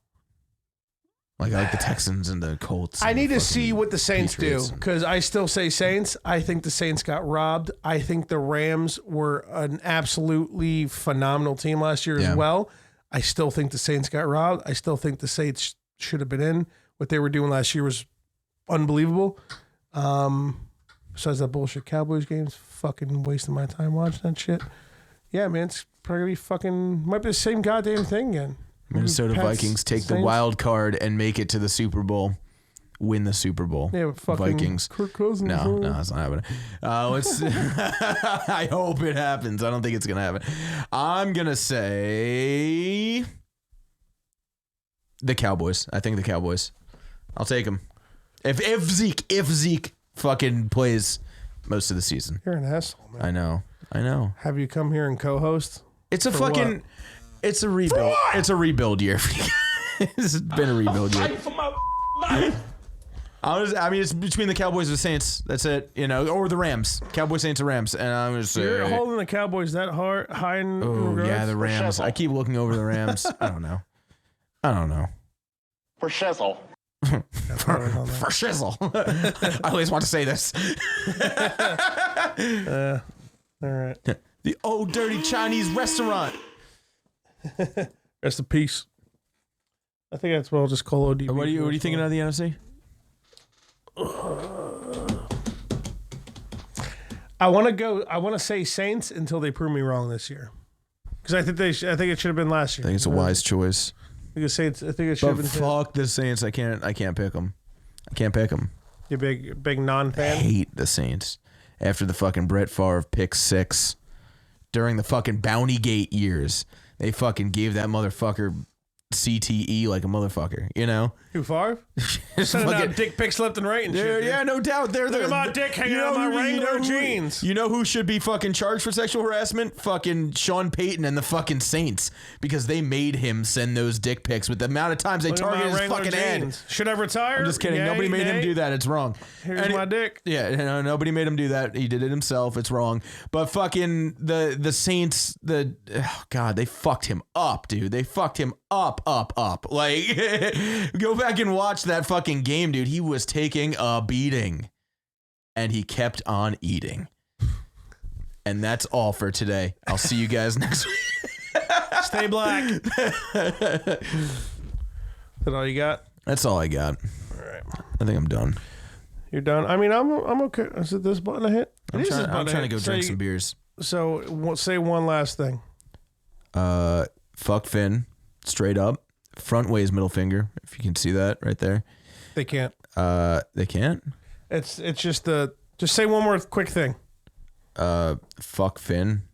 Like I like the Texans and the Colts. I need to see what the Saints Patriots do because I still say Saints. I think the Saints got robbed. I think the Rams were an absolutely phenomenal team last year as well. I still think the Saints got robbed. I still think the Saints should have been in. What they were doing last year was unbelievable. Besides that bullshit Cowboys games, fucking wasting my time watching that shit. Yeah, man, it's probably might be the same goddamn thing again. Minnesota Vikings take the wild card and make it to the Super Bowl. Win the Super Bowl. Yeah, fucking Vikings. Kirk Cousins. No, it's not happening. I hope it happens. I don't think it's gonna happen. I'm gonna say the Cowboys. I think the Cowboys. I'll take them. If Zeke fucking plays most of the season. You're an asshole, man. I know. Have you come here and co-host? It's a fucking. What? It's a rebuild. It's a rebuild year. It's been a rebuild year. I mean, it's between the Cowboys and the Saints. That's it, you know, or the Rams. Cowboys, Saints, and Rams. And I'm just you're holding the Cowboys that high in regards? Yeah, the Rams. I keep looking over the Rams. I don't know. For shizzle. For shizzle. I always want to say this. All right. The old dirty Chinese restaurant. Rest in peace. I think that's what I'll just call ODB. What are you thinking of the NFC? I want to say Saints until they prove me wrong this year. Because I think it should have been last year. I think it's a wise choice. Because Saints, I think it should have been. Fuck the Saints. I can't pick them. You big non-fan? I hate the Saints. After the fucking Brett Favre pick 6 during the fucking Bounty Gate years. They fucking gave that motherfucker CTE like a motherfucker, you know? Who, Favre? Sending out dick pics left and right and shit. Yeah, no doubt. Look at my dick hanging out of my Wrangler jeans. You know who should be fucking charged for sexual harassment? Fucking Sean Payton and the fucking Saints. Because they made him send those dick pics with the amount of times they targeted his fucking head. Should I retire? I'm just kidding. Nobody made him do that. It's wrong. Here's my dick. Yeah, nobody made him do that. He did it himself. It's wrong. But fucking the Saints, God, they fucked him up, dude. They fucked him up. Like, go back and watch that fucking game, dude. He was taking a beating, and he kept on eating. And that's all for today. I'll see you guys next week. Stay black. Is that all you got? That's all I got. All right. I think I'm done. You're done? I mean, I'm okay. Is it this button I hit? I'm trying to go drink some beers. So say one last thing. Fuck Finn. Straight up. Front ways middle finger. If you can see that right there. They can't. They can't? It's just say one more quick thing. Fuck Finn.